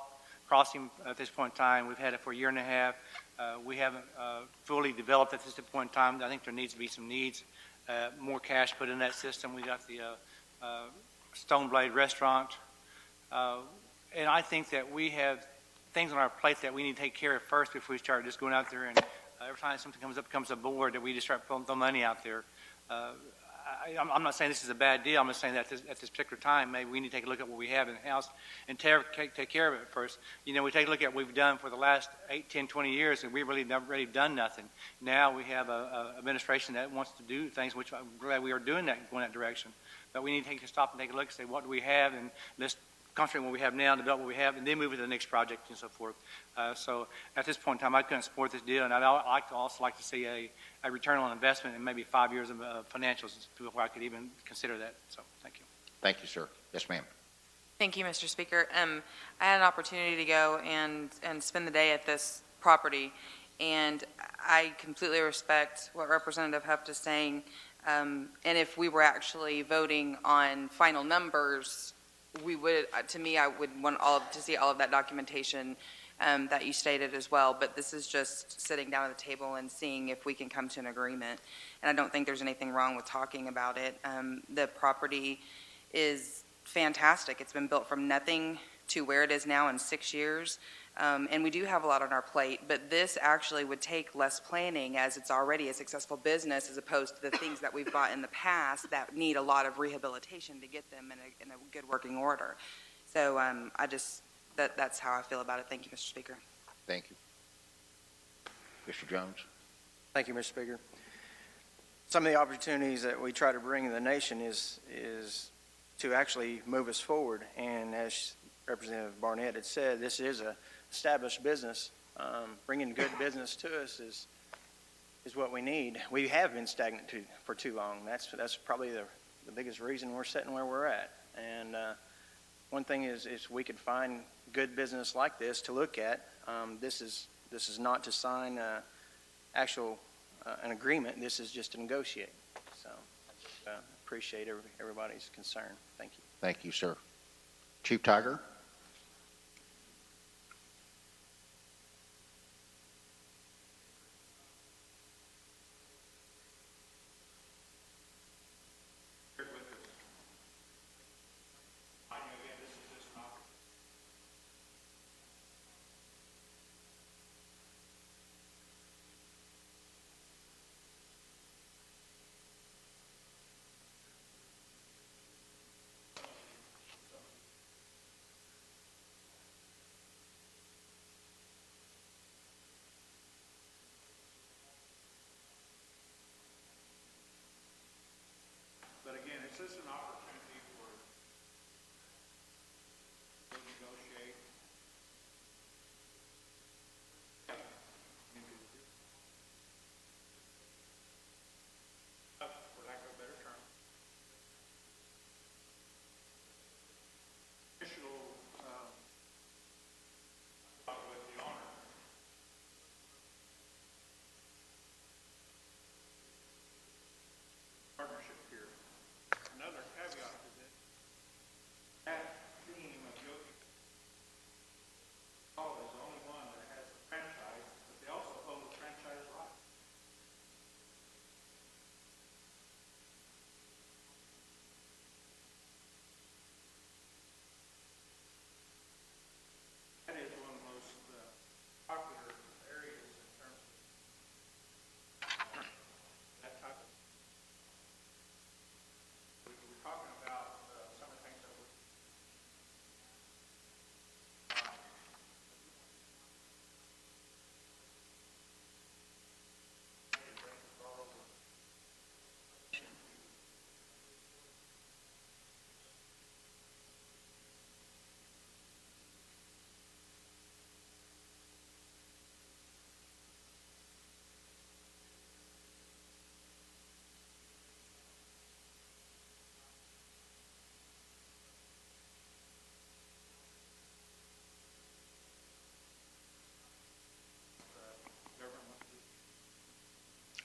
S3: crossing at this point in time. We've had it for a year and a half. We haven't fully developed at this point in time. I think there needs to be some more cash put in that system. We got the Stoneblade restaurant. And I think that we have things on our plate that we need to take care of first before we start just going out there and every time something comes aboard that we just start pulling the money out there. I'm not saying this is a bad deal. I'm just saying that at this particular time, maybe we need to take a look at what we have in the house and take care of it first. We take a look at what we've done for the last 8, 10, 20 years, and we've really never really done nothing. Now we have a administration that wants to do things, which I'm glad we are doing that, going that direction. But we need to stop and take a look and say, what do we have, and let's concentrate on what we have now, develop what we have, and then move to the next project and so forth. So at this point in time, I couldn't support this deal, and I'd also like to see a return on investment in maybe 5 years of financials before I could even consider that. So thank you.
S1: Thank you, sir. Yes, ma'am.
S6: Thank you, Mr. Speaker. I had an opportunity to go and spend the day at this property, and I completely respect what Representative Huff is saying. And if we were actually voting on final numbers, we would, to me, I would want to see all of that documentation that you stated as well. But this is just sitting down at the table and seeing if we can come to an agreement. And I don't think there's anything wrong with talking about it. The property is fantastic. It's been built from nothing to where it is now in 6 years. And we do have a lot on our plate, but this actually would take less planning, as it's already a successful business, as opposed to the things that we've bought in the past that need a lot of rehabilitation to get them in a good working order. So I just that's how I feel about it. Thank you, Mr. Speaker.
S1: Thank you. Mr. Jones?
S9: Thank you, Mr. Speaker. Some of the opportunities that we try to bring to the nation is to actually move us forward. And as Representative Barnett had said, this is a established business. Bringing good business to us is what we need. We have been stagnant for too long. That's probably the biggest reason we're sitting where we're at. And one thing is we could find good business like this to look at. This is not to sign an agreement. This is just to negotiate. So appreciate everybody's concern. Thank you.
S1: Thank you, sir. Chief Tiger?
S4: But again, is this an opportunity for to negotiate? For lack of a better term. Additional, talk with the owner. Partnership here. Another caveat to this, that theme of Yogi Hall is the only one that has a franchise, but they also own the franchise rights. That is one of the most popular areas in terms of that type of. We're talking about some of the things that we're.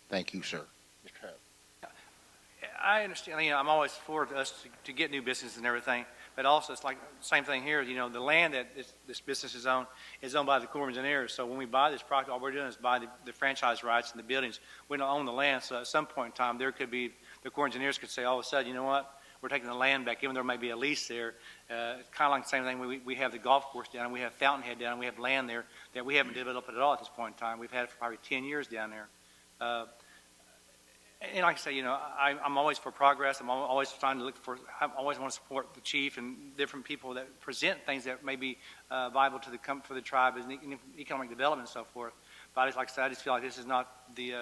S1: Thank you, sir. Mr. Howe?
S3: I understand, I'm always for us to get new business and everything, but also it's like the same thing here, the land that this business is owned by the Corps of Engineers. So when we buy this property, all we're doing is buy the franchise rights and the buildings. We don't own the land, so at some point in time, there could be, the Corps of Engineers could say, all of a sudden, you know what? We're taking the land back, even though there may be a lease there. It's kind of like the same thing. We have the golf course down, and we have Fountainhead down, and we have land there that we haven't developed at all at this point in time. We've had it for probably 10 years down there. And like I say, I'm always for progress. I'm always trying to I always want to support the chief and different people that present things that may be viable to for the tribe as economic development and so forth. But like I said, I just feel like this is not the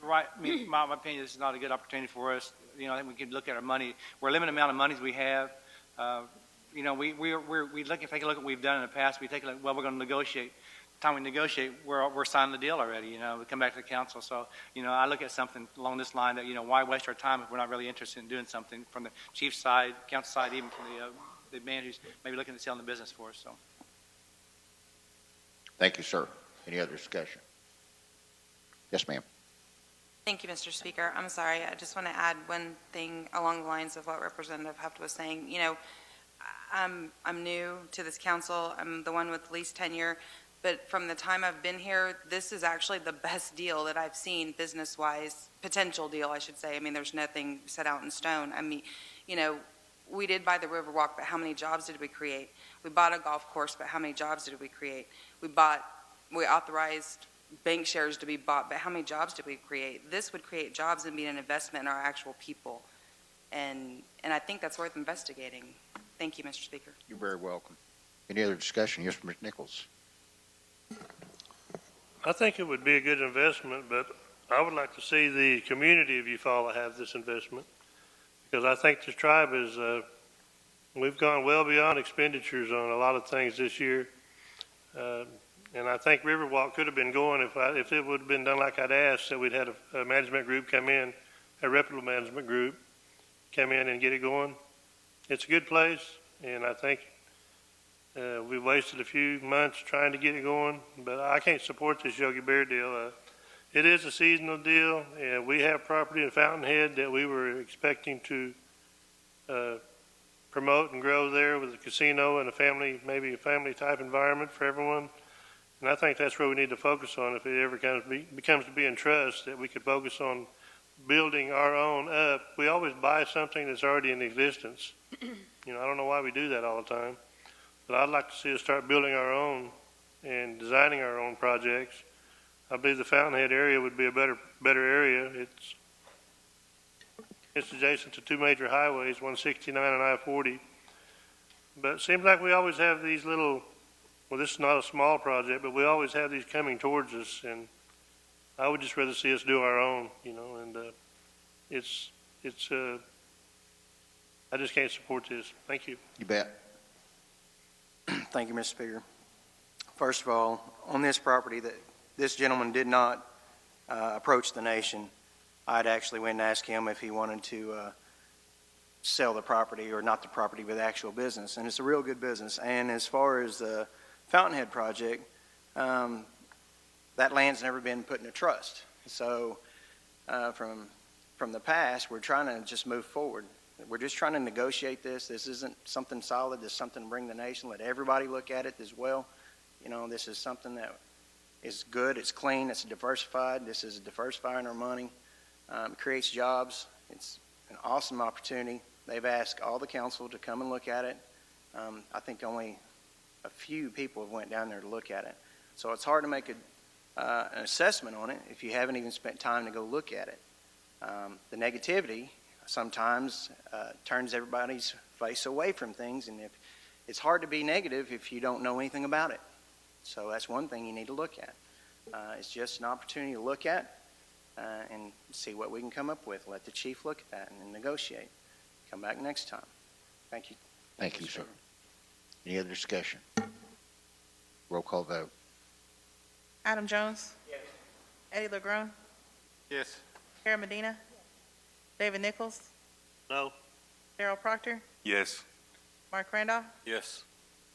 S3: right. My opinion, this is not a good opportunity for us. I think we could look at our money. We're a limited amount of monies we have. We take a look at what we've done in the past. We take a look. Well, we're going to negotiate. Time we negotiate, we're signing the deal already. We come back to the council. So, I look at something along this line that, why waste our time if we're not really interested in doing something from the chief's side, council side, even from the man who's maybe looking at selling the business for us. So,
S1: Thank you, sir. Any other discussion? Yes, ma'am.
S6: Thank you, Mr. Speaker. I'm sorry. I just want to add one thing along the lines of what Representative Huft was saying. I'm new to this council. I'm the one with least tenure. But from the time I've been here, this is actually the best deal that I've seen business-wise, potential deal, I should say. I mean, there's nothing set out in stone. I mean, we did buy the Riverwalk, but how many jobs did we create? We bought a golf course, but how many jobs did we create? We authorized bank shares to be bought, but how many jobs did we create? This would create jobs and be an investment in our actual people. And I think that's worth investigating. Thank you, Mr. Speaker.
S1: You're very welcome. Any other discussion? Yes, Mr. Nichols.
S10: I think it would be a good investment, but I would like to see the community of Eufaula have this investment, because I think this tribe is, we've gone well beyond expenditures on a lot of things this year. And I think Riverwalk could have been going if it would have been done like I'd asked, that we'd had a management group come in, a reputable management group, come in and get it going. It's a good place, and I think we wasted a few months trying to get it going, but I can't support this Yogi Bear deal. It is a seasonal deal, and we have property in Fountainhead that we were expecting to promote and grow there with a casino and maybe a family type environment for everyone. And I think that's where we need to focus on if it ever becomes to be in trust, that we could focus on building our own up. We always buy something that's already in existence. I don't know why we do that all the time, but I'd like to see us start building our own and designing our own projects. I believe the Fountainhead area would be a better area. It's adjacent to two major highways, 169 and I-40. But it seems like we always have these little, well, this is not a small project, but we always have these coming towards us, and I would just rather see us do our own, and I just can't support this. Thank you.
S1: You bet.
S9: Thank you, Mr. Speaker. First of all, on this property, that this gentleman did not approach the nation. I'd actually went and asked him if he wanted to sell the property, or not the property, but the actual business. And it's a real good business. And as far as the Fountainhead project, that land's never been put in a trust. So from the past, we're trying to just move forward. We're just trying to negotiate this. This isn't something solid. This is something to bring the nation. Let everybody look at it as well. This is something that is good. It's clean. It's diversified. This is diversifying our money. It creates jobs. It's an awesome opportunity. They've asked all the council to come and look at it. I think only a few people have went down there to look at it. So it's hard to make an assessment on it if you haven't even spent time to go look at it. The negativity sometimes turns everybody's face away from things, and it's hard to be negative if you don't know anything about it. So that's one thing you need to look at. It's just an opportunity to look at and see what we can come up with. Let the chief look at that and negotiate. Come back next time. Thank you.
S1: Thank you, sir. Any other discussion? Roll call vote.
S5: Adam Jones.
S8: Yes.
S5: Eddie LeGrone.
S8: Yes.
S5: Kara Medina. David Nichols.
S10: No.
S5: Darrell Proctor.
S2: Yes.
S5: Mark Randolph.
S2: Yes.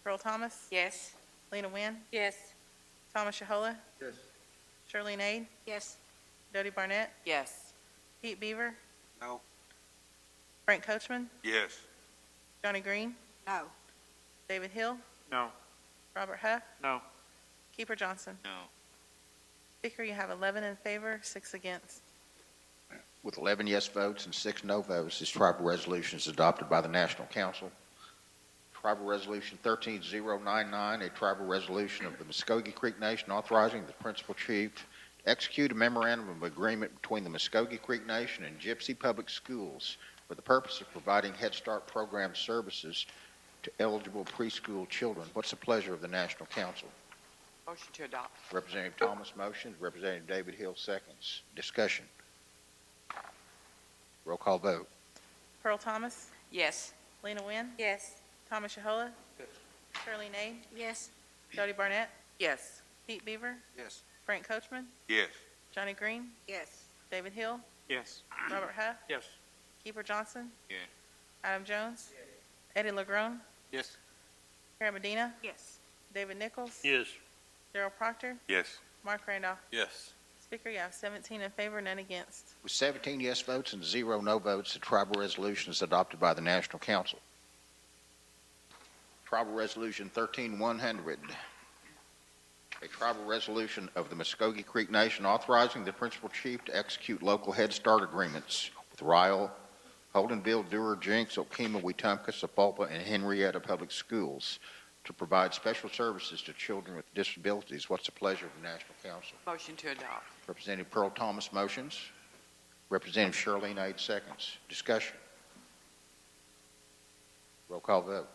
S5: Pearl Thomas.
S6: Yes.
S5: Lena Wynn.
S6: Yes.
S5: Thomas Shahola.
S2: Yes.
S5: Shirley Nade.
S6: Yes.
S5: Dodie Barnett.
S6: Yes.
S5: Pete Beaver.
S2: No.
S5: Frank Coachman.
S2: Yes.
S5: Johnny Green.
S6: No.
S5: David Hill.
S8: No.
S5: Robert Huff.
S8: No.
S5: Keeper Johnson.
S2: No.
S5: Speaker, you have 11 in favor, 6 against.
S1: With 11 yes votes and 6 no votes, this tribal resolution is adopted by the National Council. Tribal Resolution 13099, a tribal resolution of the Muskogee Creek Nation authorizing the principal chief to execute a memorandum of agreement between the Muskogee Creek Nation and Gypsy Public Schools for the purpose of providing Head Start program services to eligible preschool children. What's the pleasure of the National Council?
S6: Motion to adopt.
S1: Representative Thomas motions, Representative David Hill seconds. Discussion. Roll call vote.
S5: Pearl Thomas.
S6: Yes.
S5: Lena Wynn.
S6: Yes.
S5: Thomas Shahola. Shirley Nade.
S6: Yes.
S5: Dodie Barnett.
S6: Yes.
S5: Pete Beaver.
S2: Yes.
S5: Frank Coachman.
S2: Yes.
S5: Johnny Green.
S6: Yes.
S5: David Hill.
S8: Yes.
S5: Robert Huff.
S8: Yes.
S5: Keeper Johnson.
S2: Yes.
S5: Adam Jones. Eddie LeGrone.
S2: Yes.
S5: Kara Medina.
S6: Yes.
S5: David Nichols.
S10: Yes.
S5: Darrell Proctor.
S2: Yes.
S5: Mark Randolph.
S2: Yes.
S5: Speaker, you have 17 in favor, none against.
S1: With 17 yes votes and 0 no votes, the tribal resolution is adopted by the National Council. Tribal Resolution 13100, a tribal resolution of the Muskogee Creek Nation authorizing the principal chief to execute local Head Start agreements with Ryle, Holdenville, Dewar, Jenks, Okemah, Wetumpka, Sapulpa, and Henrietta Public Schools to provide special services to children with disabilities. What's the pleasure of the National Council?
S6: Motion to adopt.
S1: Representative Pearl Thomas motions. Representative Shirley Nade seconds. Discussion. Roll call vote.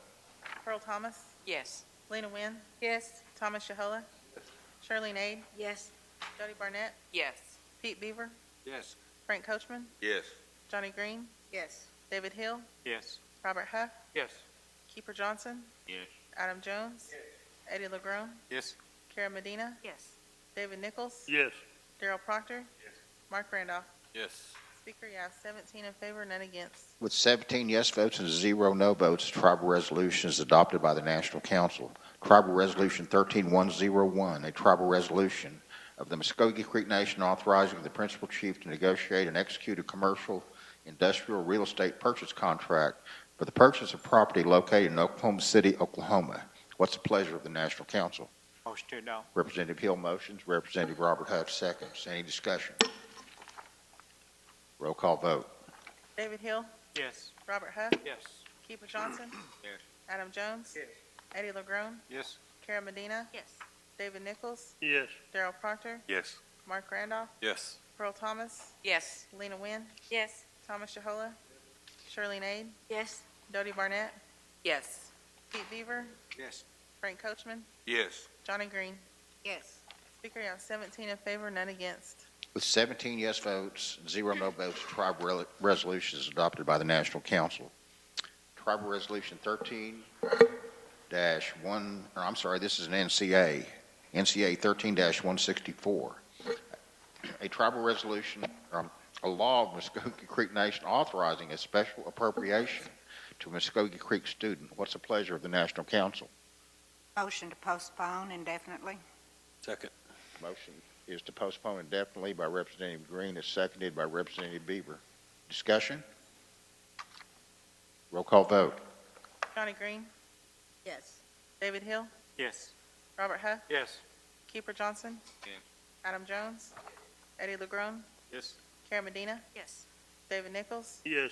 S5: Pearl Thomas.
S6: Yes.
S5: Lena Wynn,
S6: Yes.
S5: Thomas Shahola, Shirley Nade,
S6: Yes.
S5: Jody Barnett,
S6: Yes.
S5: Pete Beaver,
S8: Yes.
S5: Frank Coachman,
S2: Yes.
S5: Johnny Green,
S6: Yes.
S5: David Hill,
S8: Yes.
S5: Robert Huff,
S8: Yes.
S5: Keeper Johnson,
S8: Yes.
S5: Adam Jones, Eddie LeGrone,
S8: Yes.
S5: Kara Medina,
S6: Yes.
S5: David Nichols,
S10: Yes.
S5: Daryl Proctor, Mark Randolph.
S2: Yes.
S5: Speaker, you have 17 in favor, none against.
S1: With 17 yes votes and 0 no votes, the tribal resolution is adopted by the National Council. Tribal Resolution 13101, a tribal resolution of the Muskogee Creek Nation authorizing the principal chief to negotiate and execute a commercial, industrial, real estate purchase contract for the purchase of property located in Oklahoma City, Oklahoma. What's the pleasure of the National Council?
S8: Motion to adopt.
S1: Representative Hill motions, Representative Robert Huff seconds. Any discussion? Roll call vote.
S5: David Hill,
S8: Yes.
S5: Robert Huff,
S8: Yes.
S5: Keeper Johnson,
S8: Yes.
S5: Adam Jones, Eddie LeGrone,
S8: Yes.
S5: Kara Medina,
S6: Yes.
S5: David Nichols,
S10: Yes.
S5: Daryl Proctor,
S2: Yes.
S5: Mark Randolph,
S2: Yes.
S5: Pearl Thomas,
S6: Yes.
S5: Lena Wynn,
S6: Yes.
S5: Thomas Shahola, Shirley Nade,
S6: Yes.
S5: Jody Barnett,
S6: Yes.
S5: Pete Beaver,
S8: Yes.
S5: Frank Coachman,
S2: Yes.
S5: Johnny Green.
S6: Yes.
S5: Speaker, you have 17 in favor, none against.
S1: With 17 yes votes, 0 no votes, the tribal resolution is adopted by the National Council. Tribal Resolution 13-1, or I'm sorry, this is an NCA 13-164. A tribal resolution, a law of Muskogee Creek Nation authorizing a special appropriation to a Muskogee Creek student. What's the pleasure of the National Council?
S11: Motion to postpone indefinitely.
S2: Second.
S1: Motion is to postpone indefinitely by Representative Green, is seconded by Representative Beaver. Discussion? Roll call vote.
S5: Johnny Green,
S6: Yes.
S5: David Hill,
S8: Yes.
S5: Robert Huff,
S8: Yes.
S5: Keeper Johnson,
S2: Yes.
S5: Adam Jones, Eddie LeGrone,
S8: Yes.
S5: Kara Medina,
S6: Yes.
S5: David Nichols,
S10: Yes.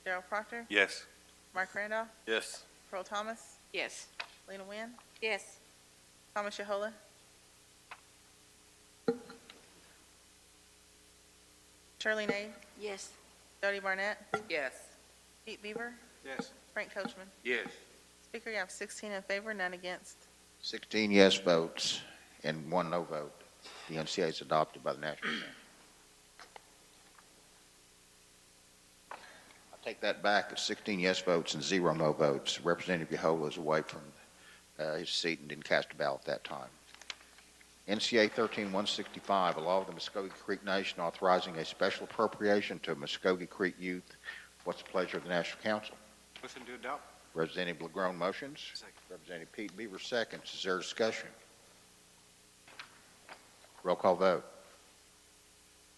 S5: Daryl Proctor,
S2: Yes.
S5: Mark Randolph,
S2: Yes.
S5: Pearl Thomas,
S6: Yes.
S5: Lena Wynn,
S6: Yes.
S5: Thomas Shahola, Shirley Nade,
S6: Yes.
S5: Jody Barnett,
S6: Yes.
S5: Pete Beaver,
S8: Yes.
S5: Frank Coachman.
S2: Yes.
S5: Speaker, you have 16 in favor, none against.
S1: 16 yes votes and 1 no vote. The NCA is adopted by the National Council. I take that back. It's 16 yes votes and 0 no votes. Representative Yahola is away from his seat and didn't cast a ballot that time. NCA 13-165, a law of the Muskogee Creek Nation authorizing a special appropriation to Muskogee Creek youth. What's the pleasure of the National Council?
S7: Motion to adopt.
S1: Representative LeGrone motions.
S7: Second.
S1: Representative Pete Beaver seconds. Is there discussion? Roll call vote.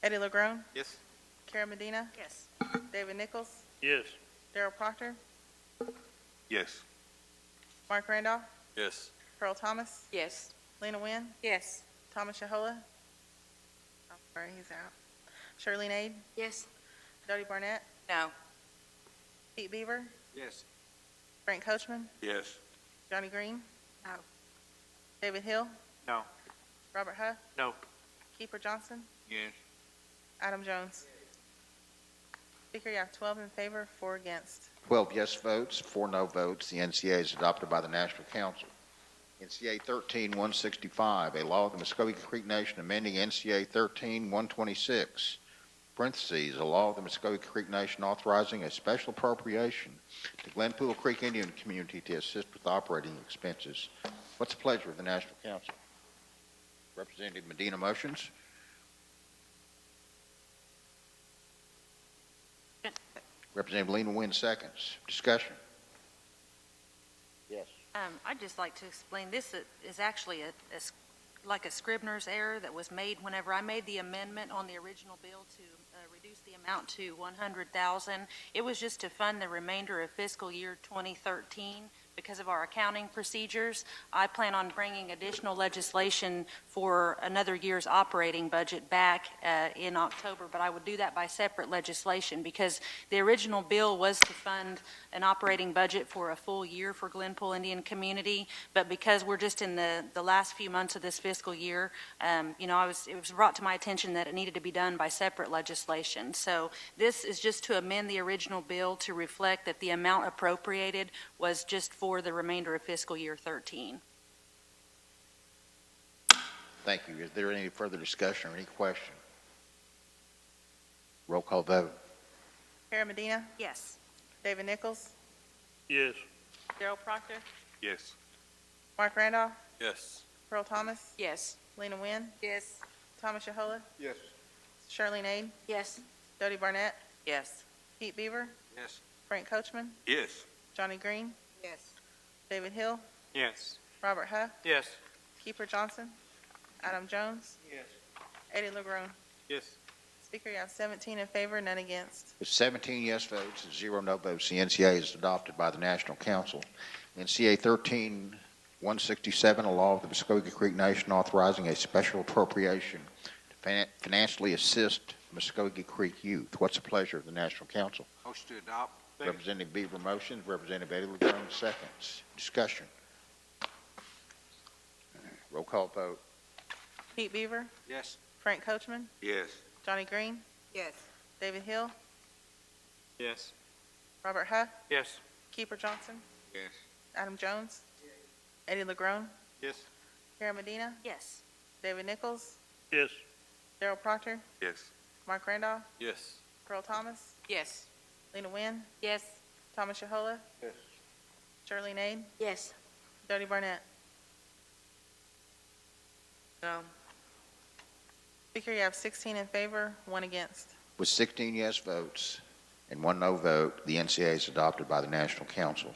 S5: Eddie LeGrone,
S7: Yes.
S5: Kara Medina,
S6: Yes.
S5: David Nichols,
S10: Yes.
S5: Daryl Proctor,
S2: Yes.
S5: Mark Randolph,
S2: Yes.
S5: Pearl Thomas,
S6: Yes.
S5: Lena Wynn,
S6: Yes.
S5: Thomas Shahola. Oh, sorry, he's out. Shirley Nade,
S6: Yes.
S5: Jody Barnett,
S6: No.
S5: Pete Beaver,
S8: Yes.
S5: Frank Coachman,
S2: Yes.
S5: Johnny Green.
S6: No.
S5: David Hill.
S8: No.
S5: Robert Huff.
S8: No.
S5: Keeper Johnson,
S2: Yes.
S5: Adam Jones. Speaker, you have 12 in favor, 4 against.
S1: 12 yes votes, 4 no votes. The NCA is adopted by the National Council. NCA 13-165, a law of the Muskogee Creek Nation amending NCA 13-126, parentheses, a law of the Muskogee Creek Nation authorizing a special appropriation to Glenpool Creek Indian Community to assist with operating expenses. What's the pleasure of the National Council? Representative Medina motions. Representative Lena Wynn seconds. Discussion. Yes.
S11: I'd just like to explain, this is actually like a Scribner's error that was made whenever I made the amendment on the original bill to reduce the amount to $100,000. It was just to fund the remainder of fiscal year 2013. Because of our accounting procedures, I plan on bringing additional legislation for another year's operating budget back in October, but I would do that by separate legislation because the original bill was to fund an operating budget for a full year for Glenpool Indian Community, but because we're just in the last few months of this fiscal year, it was brought to my attention that it needed to be done by separate legislation. So this is just to amend the original bill to reflect that the amount appropriated was just for the remainder of fiscal year 13.
S1: Thank you. Is there any further discussion or any question? Roll call vote.
S5: Kara Medina,
S11: Yes.
S5: David Nichols,
S10: Yes.
S5: Gerald Proctor,
S2: Yes.
S5: Mark Randolph,
S2: Yes.
S5: Earl Thomas,
S6: Yes.
S5: Lena Wynn,
S11: Yes.
S5: Thomas Yahola,
S2: Yes.
S5: Shirley Nade,
S11: Yes.
S5: Jody Barnett,
S6: Yes.
S5: Pete Beaver,
S2: Yes.
S5: Frank Coachman,
S2: Yes.
S5: Johnny Green,
S11: Yes.
S5: David Hill,
S8: Yes.
S5: Robert Huff,
S3: Yes.
S5: Keeper Johnson, Adam Jones,
S2: Yes.
S5: Eddie LeGrone.
S8: Yes.
S5: Speaker, you have 17 in favor, none against.
S1: With 17 yes votes and 0 no votes, the NCA is adopted by the National Council. NCA 13-167, a law of the Muskogee Creek Nation authorizing a special appropriation to financially assist Muskogee Creek youth. What's the pleasure of the National Council?
S7: Motion to adopt.
S1: Representative Beaver motions, Representative Eddie LeGrone seconds. Discussion. Roll call vote.
S5: Pete Beaver,
S7: Yes.
S5: Frank Coachman,
S2: Yes.
S5: Johnny Green,
S11: Yes.
S5: David Hill,
S8: Yes.
S5: Robert Huff,
S3: Yes.
S5: Keeper Johnson,
S2: Yes.
S5: Adam Jones, Eddie LeGrone,
S8: Yes.
S5: Kara Medina,
S11: Yes.
S5: David Nichols,
S10: Yes.
S5: Gerald Proctor,
S2: Yes.
S5: Mark Randolph,
S2: Yes.
S5: Earl Thomas,
S6: Yes.
S5: Lena Wynn,
S11: Yes.
S5: Thomas Yahola,
S2: Yes.
S5: Shirley Nade,
S11: Yes.
S5: Jody Barnett.
S6: No.
S5: Speaker, you have 16 in favor, 1 against.
S1: With 16 yes votes and 1 no vote, the NCA is adopted by the National Council.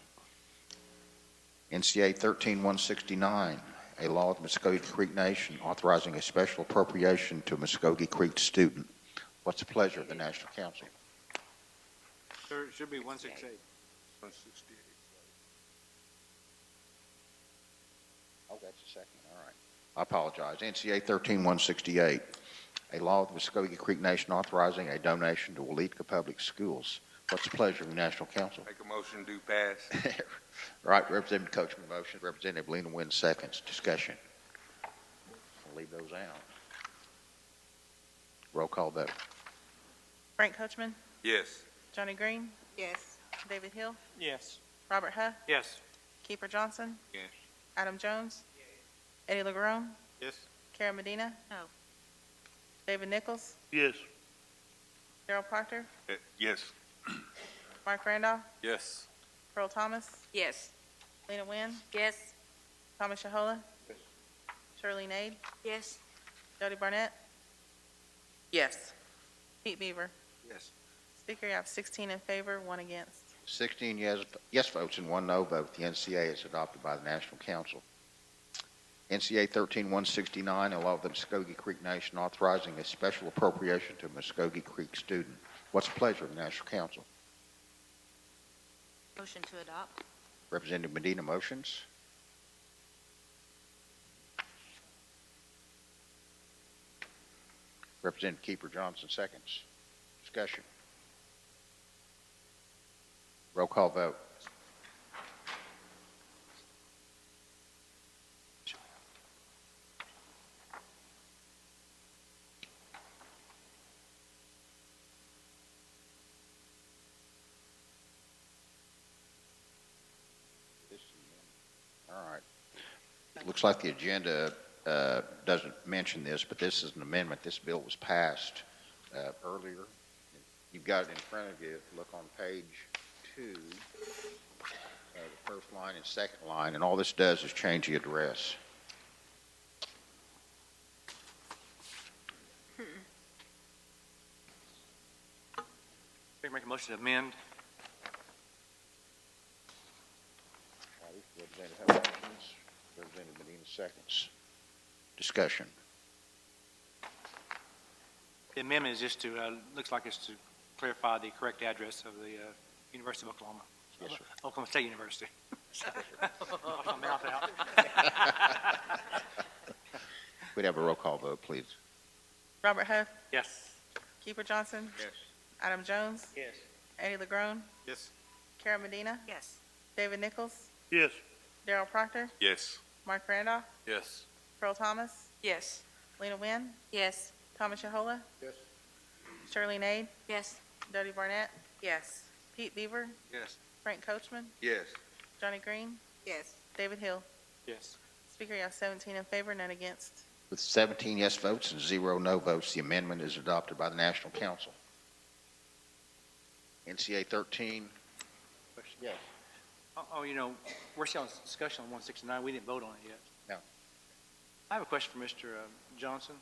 S1: NCA 13-169, a law of the Muskogee Creek Nation authorizing a special appropriation to a Muskogee Creek student. What's the pleasure of the National Council?
S8: Sir, it should be 168.
S2: 168.
S1: Oh, that's the second, all right. I apologize. NCA 13-168, a law of the Muskogee Creek Nation authorizing a donation to Waleetka Public Schools. What's the pleasure of the National Council?
S2: Make a motion to pass.
S1: Right, Representative Coachman motion, Representative Lena Wynn seconds. Discussion. We'll leave those out. Roll call vote.
S5: Frank Coachman,
S2: Yes.
S5: Johnny Green,
S11: Yes.
S5: David Hill,
S8: Yes.
S5: Robert Huff,
S3: Yes.
S5: Keeper Johnson,
S2: Yes.
S5: Adam Jones, Eddie LeGrone,
S8: Yes.
S5: Kara Medina,
S11: No.
S5: David Nichols,
S10: Yes.
S5: Gerald Proctor,
S2: Yes.
S5: Mark Randolph,
S2: Yes.
S5: Earl Thomas,
S6: Yes.
S5: Lena Wynn,
S11: Yes.
S5: Thomas Yahola,
S2: Yes.
S5: Shirley Nade,
S11: Yes.
S5: Jody Barnett,
S6: Yes.
S5: Pete Beaver.
S2: Yes.
S5: Speaker, you have 16 in favor, 1 against.
S1: 16 yes votes and 1 no vote. The NCA is adopted by the National Council. NCA 13-169, a law of the Muskogee Creek Nation authorizing a special appropriation to a Muskogee Creek student. What's the pleasure of the National Council?
S11: Motion to adopt.
S1: Representative Medina motions. Representative Keeper Johnson seconds. Discussion. Roll call vote. All right. It looks like the agenda doesn't mention this, but this is an amendment. This bill was passed earlier. You've got it in front of you. Look on page 2, the first line and second line, and all this does is change the address.
S3: Make a motion to amend.
S1: Representative Huff motions. Representative Medina seconds. Discussion.
S3: The amendment is just to, looks like it's to clarify the correct address of the University of Oklahoma.
S1: Yes, sir.
S3: Oklahoma State University. Wash my mouth out.
S1: We'd have a roll call vote, please.
S5: Robert Huff,
S3: Yes.
S5: Keeper Johnson,
S2: Yes.
S5: Adam Jones,
S3: Yes.
S5: Eddie LeGrone,
S8: Yes.
S5: Kara Medina,
S11: Yes.
S5: David Nichols,
S10: Yes.
S5: Darrell Proctor,
S2: Yes.
S5: Mark Randolph,
S2: Yes.
S5: Earl Thomas,
S6: Yes.
S5: Lena Wynn,
S11: Yes.
S5: Thomas Yahola,
S2: Yes.
S5: Shirley Nade,
S11: Yes.
S5: Jody Barnett,
S6: Yes.
S5: Pete Beaver,
S2: Yes.
S5: Frank Coachman,
S2: Yes.
S5: Johnny Green,
S11: Yes.
S5: David Hill.
S8: Yes.
S5: Speaker, you have 17 in favor, none against.
S1: With 17 yes votes and 0 no votes, the amendment is adopted by the National Council. NCA 13. Yes.
S3: You know, we're still in discussion on 169. We didn't vote on it yet.
S1: No.
S3: I have a question for Mr. Johnson.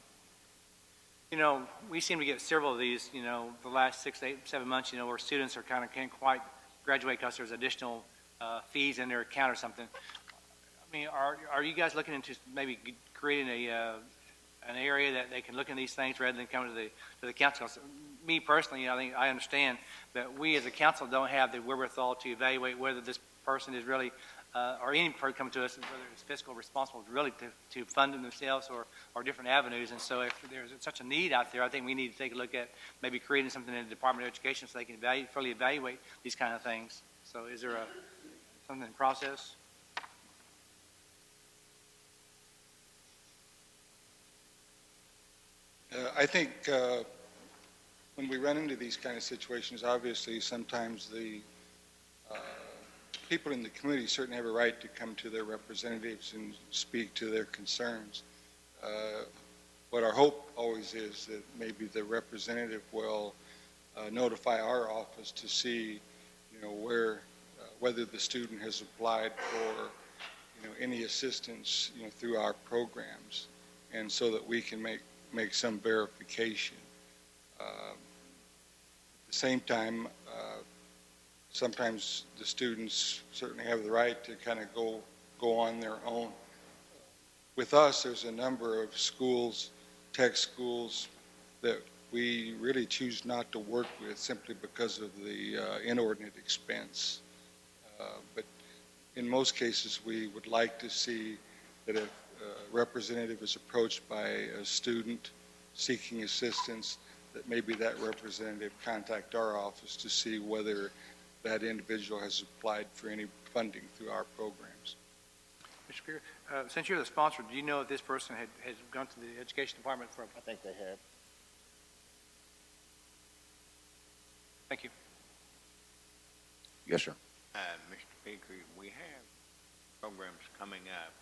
S3: You know, we seem to get several of these, you know, the last 6, 8, 7 months, you know, where students are kind of can't quite graduate because there's additional fees in their account or something. I mean, are you guys looking into maybe creating an area that they can look in these things rather than coming to the council? Me personally, I think I understand that we as a council don't have the wherewithal to evaluate whether this person is really, or any person coming to us, whether it's fiscal responsible really to fund them themselves or different avenues. And so if there's such a need out there, I think we need to take a look at maybe creating something in the Department of Education so they can fully evaluate these kind of things. So is there something in process?
S12: I think when we run into these kind of situations, obviously sometimes the people in the committee certainly have a right to come to their representatives and speak to their concerns. What our hope always is that maybe the representative will notify our office to see, you know, whether the student has applied for, you know, any assistance, you know, through our programs, and so that we can make some verification. At the same time, sometimes the students certainly have the right to kind of go on their own. With us, there's a number of schools, tech schools, that we really choose not to work with simply because of the inordinate expense. But in most cases, we would like to see that if a representative is approached by a student seeking assistance, that maybe that representative contact our office to see whether that individual has applied for any funding through our programs.
S3: Mr. Speaker, since you're the sponsor, do you know if this person has gone to the Education Department for?
S1: I think they have.
S3: Thank you.
S1: Yes, sir.
S7: Mr. Speaker, we have programs coming up.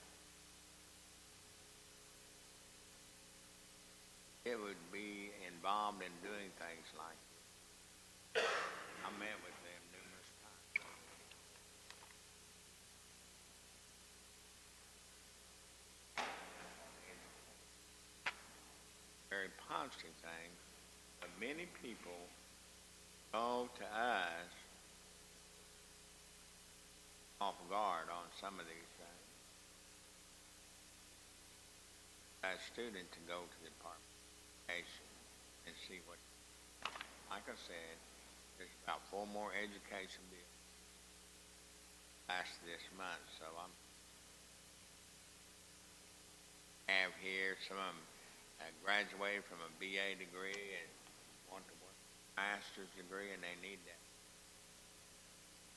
S7: It would be involved in doing things like, I met with them numerous times. Very positive thing, but many people go to us off guard on some of these things. As a student to go to the Department of Education and see what, like I said, there's about 4 more education bills passed this month, so I'm have here some of them graduated from a BA degree and want to work a master's degree, and they need that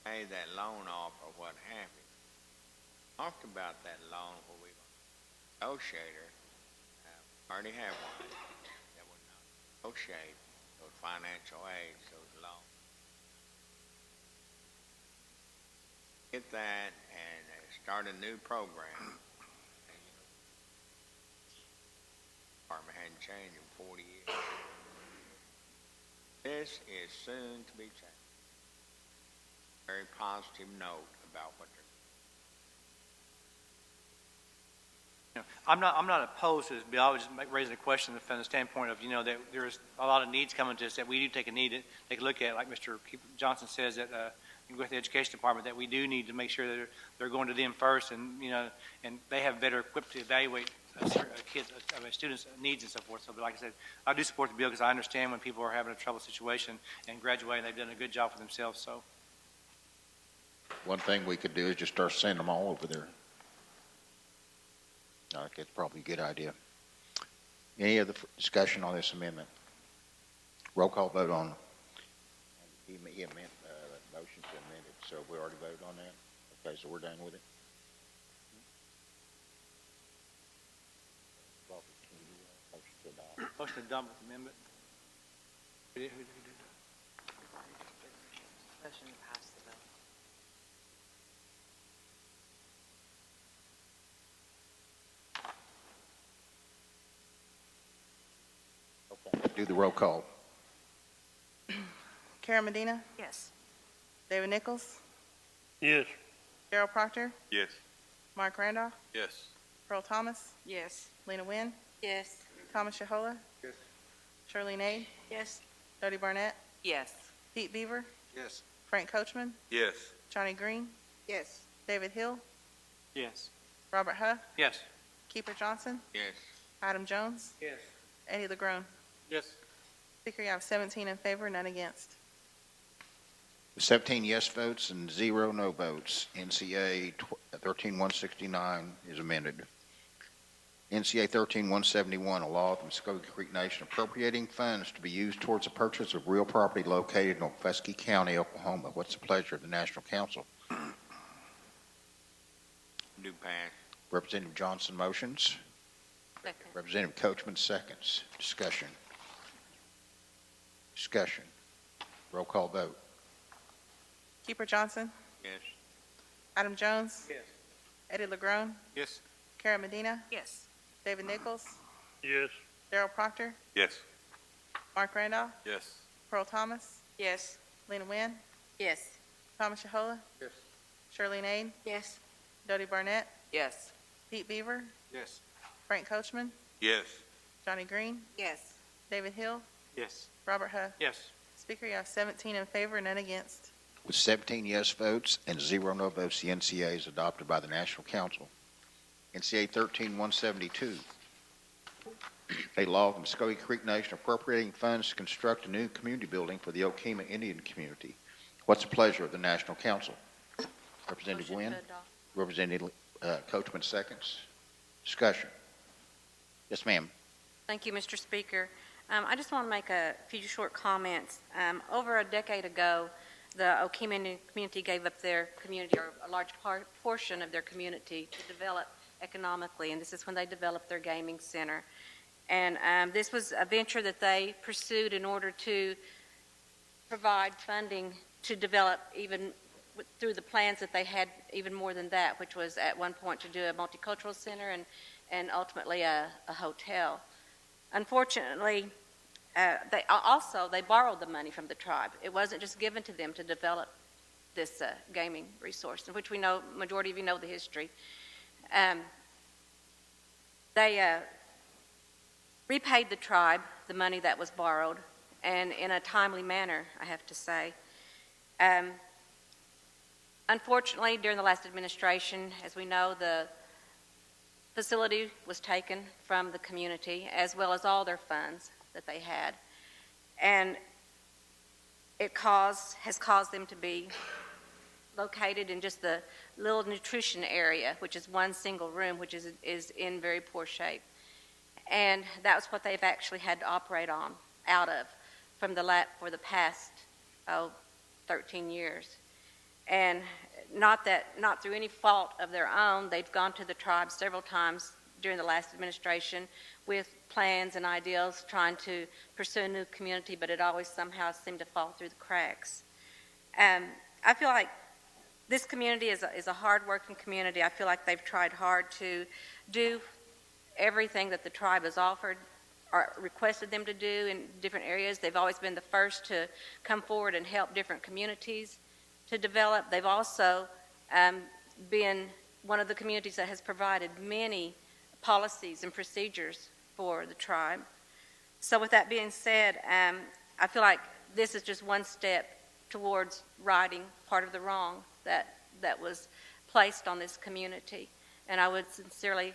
S7: pay that loan off or what have you. Talked about that loan where we negotiator already have one that would negotiate those financial aids, those loans. Get that and start a new program. Department hadn't changed in 40 years. This is soon to be changed. Very positive note about what they're.
S3: You know, I'm not opposed to this bill. I was just raising a question from the standpoint of, you know, that there's a lot of needs coming to us that we do take a look at, like Mr. Johnson says, that with the Education Department, that we do need to make sure that they're going to them first, and, you know, and they have better equipped to evaluate students' needs and so forth. So, but like I said, I do support the bill because I understand when people are having a trouble situation and graduating, they've done a good job for themselves. So.
S1: One thing we could do is just start sending them all over there. I think it's probably a good idea. Any other discussion on this amendment? Roll call vote on the motion to amend it. So we already voted on that? Okay, so we're done with it?
S3: Motion to adopt the amendment. Who did
S6: Motion to pass the bill.
S1: Do the roll call.
S5: Karen Medina,
S11: Yes.
S5: David Nichols,
S10: Yes.
S5: Gerald Proctor,
S8: Yes.
S5: Mark Randolph,
S8: Yes.
S5: Pearl Thomas,
S6: Yes.
S5: Lena Wynn,
S11: Yes.
S5: Thomas Shahola,
S2: Yes.
S5: Shirley Nade,
S11: Yes.
S5: Dodie Barnett,
S6: Yes.
S5: Pete Beaver,
S7: Yes.
S5: Frank Coachman,
S8: Yes.
S5: Johnny Green,
S6: Yes.
S5: David Hill,
S8: Yes.
S5: Robert Huff,
S3: Yes.
S5: Keeper Johnson,
S7: Yes.
S5: Adam Jones,
S2: Yes.
S5: Eddie LeGrone.
S8: Yes.
S5: Speaker, you have 17 in favor, none against.
S1: With 17 yes votes and 0 no votes, NCA 13169 is amended. NCA 13171, a law of the Muskogee Creek Nation appropriating funds to be used towards the purchase of real property located in Okfuskee County, Oklahoma. What's the pleasure of the National Council?
S7: Do pass.
S1: Representative Johnson motions.
S6: Second.
S1: Representative Coachman seconds. Discussion. Discussion. Roll call vote.
S5: Keeper Johnson,
S7: Yes.
S5: Adam Jones,
S2: Yes.
S5: Eddie LeGrone,
S7: Yes.
S5: Karen Medina,
S11: Yes.
S5: David Nichols,
S10: Yes.
S5: Gerald Proctor,
S8: Yes.
S10: Mark Randolph,
S8: Yes.
S5: Pearl Thomas,
S6: Yes.
S5: Lena Wynn,
S6: Yes.
S5: Thomas Shahola,
S2: Yes.
S5: Shirley Nade,
S6: Yes.
S5: Dodie Barnett,
S6: Yes.
S5: Pete Beaver,
S7: Yes.
S5: Frank Coachman,
S8: Yes.
S5: Johnny Green,
S6: Yes.
S5: David Hill,
S8: Yes.
S5: Robert Huff.
S3: Yes.
S5: Speaker, you have 17 in favor, none against.
S1: With 17 yes votes and 0 no votes, the NCA is adopted by the National Council. NCA 13172, a law of the Muskogee Creek Nation appropriating funds to construct a new community building for the Okemah Indian community. What's the pleasure of the National Council? Representative
S11: Motion
S1: Wynn,
S11: to adopt.
S1: Representative Coachman seconds. Discussion. Yes, ma'am.
S11: Thank you, Mr. Speaker. I just want to make a few short comments. Over a decade ago, the Okemah Indian community gave up their community, or a large portion of their community, to develop economically, and this is when they developed their gaming center. And this was a venture that they pursued in order to provide funding to develop, even through the plans that they had, even more than that, which was at one point to do a multicultural center and ultimately a hotel. Unfortunately, they borrowed the money from the tribe. It wasn't just given to them to develop this gaming resource, in which we know, majority of you know the history. They repaid the tribe the money that was borrowed, and in a timely manner, I have to say. Unfortunately, during the last administration, as we know, the facility was taken from the community, as well as all their funds that they had, and it has caused them to be located in just the little nutrition area, which is one single room, which is in very poor shape. And that's what they've actually had to operate out of for the past 13 years. And not through any fault of their own, they've gone to the tribe several times during the last administration with plans and ideals trying to pursue a new community, but it always somehow seemed to fall through the cracks. I feel like this community is a hard-working community. I feel like they've tried hard to do everything that the tribe has offered or requested them to do in different areas. They've always been the first to come forward and help different communities to develop. They've also been one of the communities that has provided many policies and procedures for the tribe. So with that being said, I feel like this is just one step towards righting part of the wrong that was placed on this community. And I would sincerely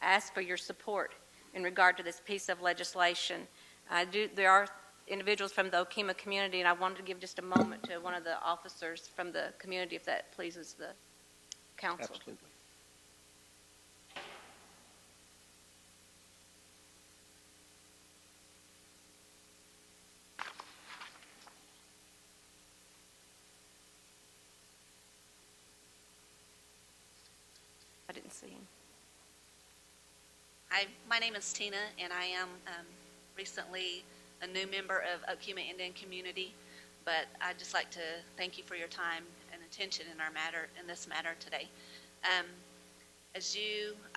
S11: ask for your support in regard to this piece of legislation. There are individuals from the Okemah community, and I wanted to give just a moment to one of the officers from the community, if that pleases the council.
S1: Absolutely.
S11: I didn't see him.
S13: Hi, my name is Tina, and I am recently a new member of Okemah Indian Community, but I'd just like to thank you for your time and attention in this matter today. I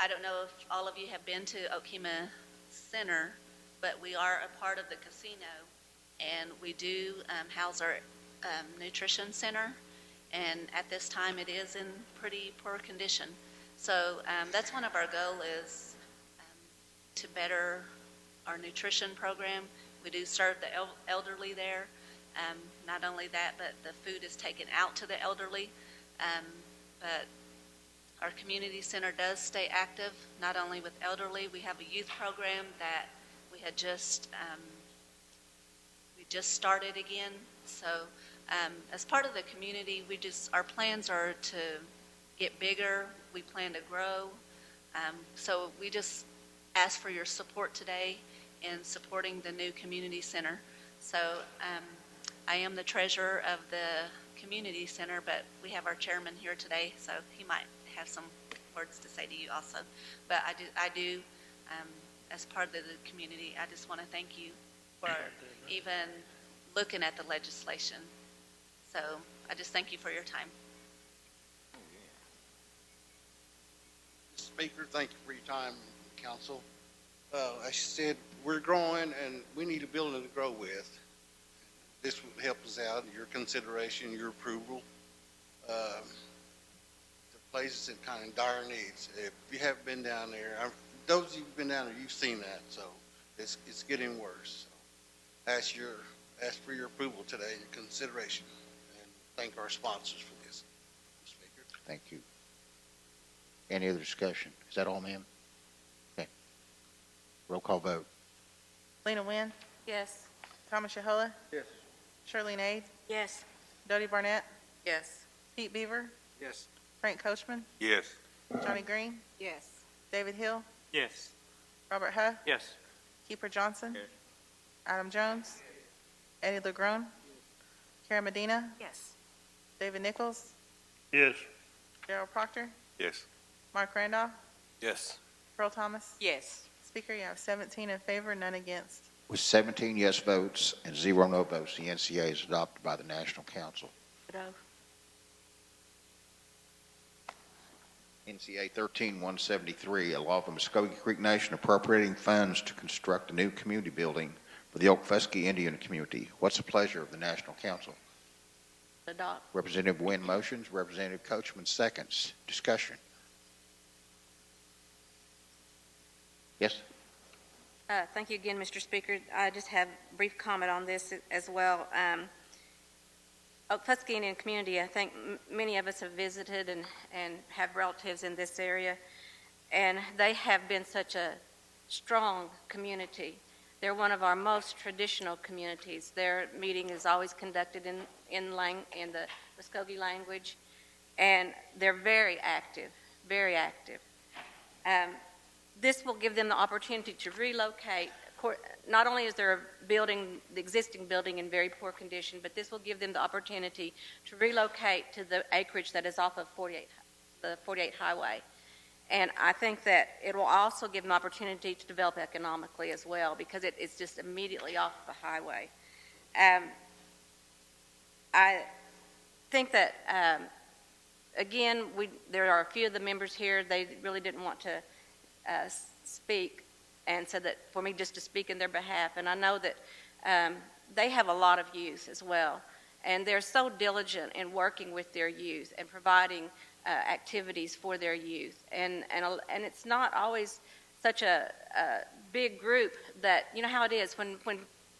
S13: don't know if all of you have been to Okemah Center, but we are a part of the casino, and we do house our nutrition center, and at this time, it is in pretty poor condition. So that's one of our goal is to better our nutrition program. We do serve the elderly there. Not only that, but the food is taken out to the elderly. But our community center does stay active, not only with elderly. We have a youth program that we had just started again. So as part of the community, our plans are to get bigger. We plan to grow. So we just ask for your support today in supporting the new community center. So I am the treasurer of the community center, but we have our chairman here today, so he might have some words to say to you also. But I do as part of the community, I just want to thank you for even looking at the legislation. So I just thank you for your time.
S14: Speaker, thank you for your time, council. As she said, we're growing and we need a building to grow with. This will help us out, your consideration, your approval. The place is in kind of dire needs. If you haven't been down there, those of you who've been down there, you've seen that, so it's getting worse. So ask for your approval today, your consideration, and thank our sponsors for this. Speaker.
S1: Thank you. Any other discussion? Is that all, ma'am? Okay. Roll call vote.
S5: Lena Wynn,
S6: Yes.
S5: Thomas Yahola,
S2: Yes.
S5: Shirley Nade,
S11: Yes.
S5: Dodie Barnett,
S6: Yes.
S5: Pete Beaver,
S2: Yes.
S5: Frank Coachman,
S2: Yes.
S5: Johnny Green,
S11: Yes.
S5: David Hill,
S8: Yes.
S5: Robert Huff,
S3: Yes.
S5: Keeper Johnson,
S8: Yes.
S5: Adam Jones, Eddie LeGrone, Karen Medina,
S11: Yes.
S5: David Nichols,
S10: Yes.
S5: Gerald Proctor,
S2: Yes.
S5: Mark Randolph,
S2: Yes.
S5: Pearl Thomas.
S6: Yes.
S5: Speaker, you have 17 in favor, none against.
S1: With 17 yes votes and 0 no votes, the NCA is adopted by the National Council. NCA 13173, a law of the Muskogee Creek Nation appropriating funds to construct a new community building for the Okfuskee Indian community. What's the pleasure of the National Council?
S11: Adopt.
S1: Representative Wynn motions, Representative Coachman seconds. Discussion. Yes?
S11: Thank you again, Mr. Speaker. I just have a brief comment on this as well. Okfuskee Indian community, I think many of us have visited and have relatives in this area, and they have been such a strong community. They're one of our most traditional communities. Their meeting is always conducted in the Muskogee language, and they're very active, very active. This will give them the opportunity to relocate. Not only is there the existing building in very poor condition, but this will give them the opportunity to relocate to the acreage that is off of the 48 highway. And I think that it will also give them the opportunity to develop economically as well, because it's just immediately off the highway. I think that, again, there are a few of the members here, they really didn't want to speak, and said that for me just to speak in their behalf. And I know that they have a lot of youth as well, and they're so diligent in working with their youth and providing activities for their youth. And it's not always such a big group that, you know how it is, when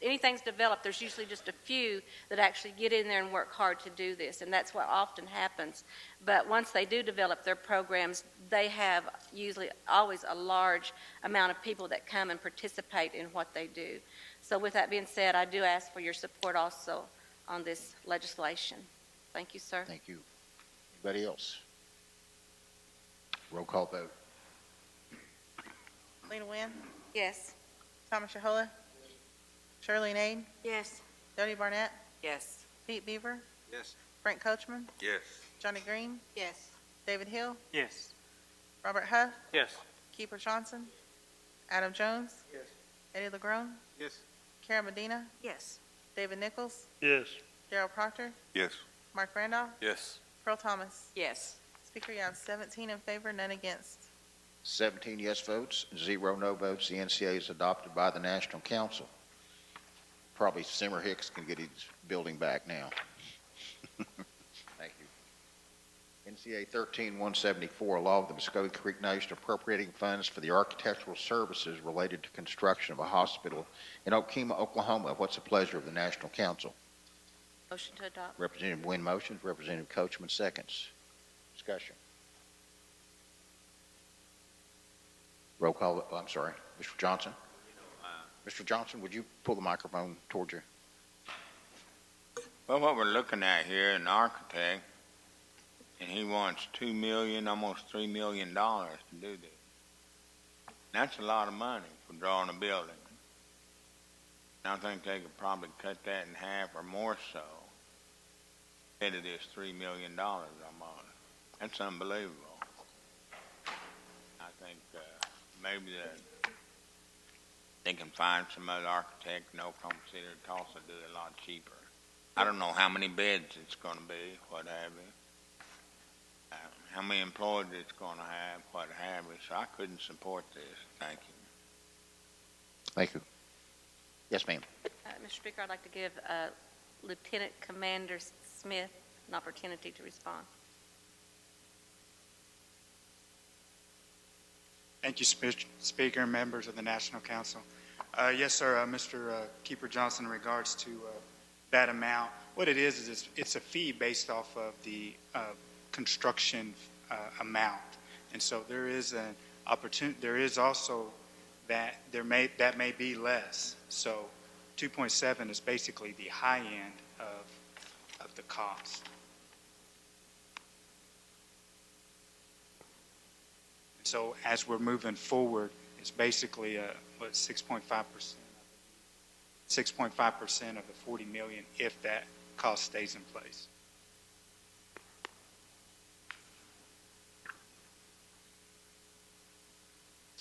S11: anything's developed, there's usually just a few that actually get in there and work hard to do this, and that's what often happens. But once they do develop their programs, they have usually always a large amount of people that come and participate in what they do. So with that being said, I do ask for your support also on this legislation. Thank you, sir.
S1: Thank you. Anybody else? Roll call vote.
S5: Lena Wynn,
S11: Yes.
S5: Thomas Yahola, Shirley Nade,
S11: Yes.
S5: Dodie Barnett,
S6: Yes.
S5: Pete Beaver,
S2: Yes.
S5: Frank Coachman,
S2: Yes.
S5: Johnny Green,
S11: Yes.
S5: David Hill,
S8: Yes.
S5: Robert Huff,
S3: Yes.
S5: Keeper Johnson, Adam Jones,
S2: Yes.
S5: Eddie LeGrone,
S2: Yes.
S5: Karen Medina,
S11: Yes.
S5: David Nichols,
S10: Yes.
S5: Gerald Proctor,
S2: Yes.
S5: Mark Randolph,
S2: Yes.
S5: Pearl Thomas.
S6: Yes.
S5: Speaker, you have 17 in favor, none against.
S1: 17 yes votes, 0 no votes. The NCA is adopted by the National Council. Probably Simmer Hicks can get his building back now. Thank you. NCA 13174, a law of the Muskogee Creek Nation appropriating funds for the architectural services related to construction of a hospital in Okemah, Oklahoma. What's the pleasure of the National Council?
S11: Motion to adopt.
S1: Representative Wynn motions, Representative Coachman seconds. Discussion. Roll call, I'm sorry, Mr. Johnson. Mr. Johnson, would you pull the microphone towards you?
S15: Well, what we're looking at here, an architect, and he wants $2 million, almost $3 million to do this. That's a lot of money for drawing a building. And I think they could probably cut that in half or more so instead of this $3 million I'm on. That's unbelievable. I think maybe they can find some other architect in Oklahoma City or Tulsa do it a lot cheaper. I don't know how many beds it's going to be, what have you. How many employees it's going to have, what have you. So I couldn't support this. Thank you.
S1: Thank you. Yes, ma'am.
S11: Mr. Speaker, I'd like to give Lieutenant Commander Smith an opportunity to respond.
S16: Thank you, Speaker and members of the National Council. Yes, sir, Mr. Keeper Johnson, in regards to that amount, what it is it's a fee based off of the construction amount. And so there is an opportunity, there is also that may be less. So 2.7 is basically the high end of the cost. So as we're moving forward, it's basically 6.5% of the 40 million if that cost stays in place.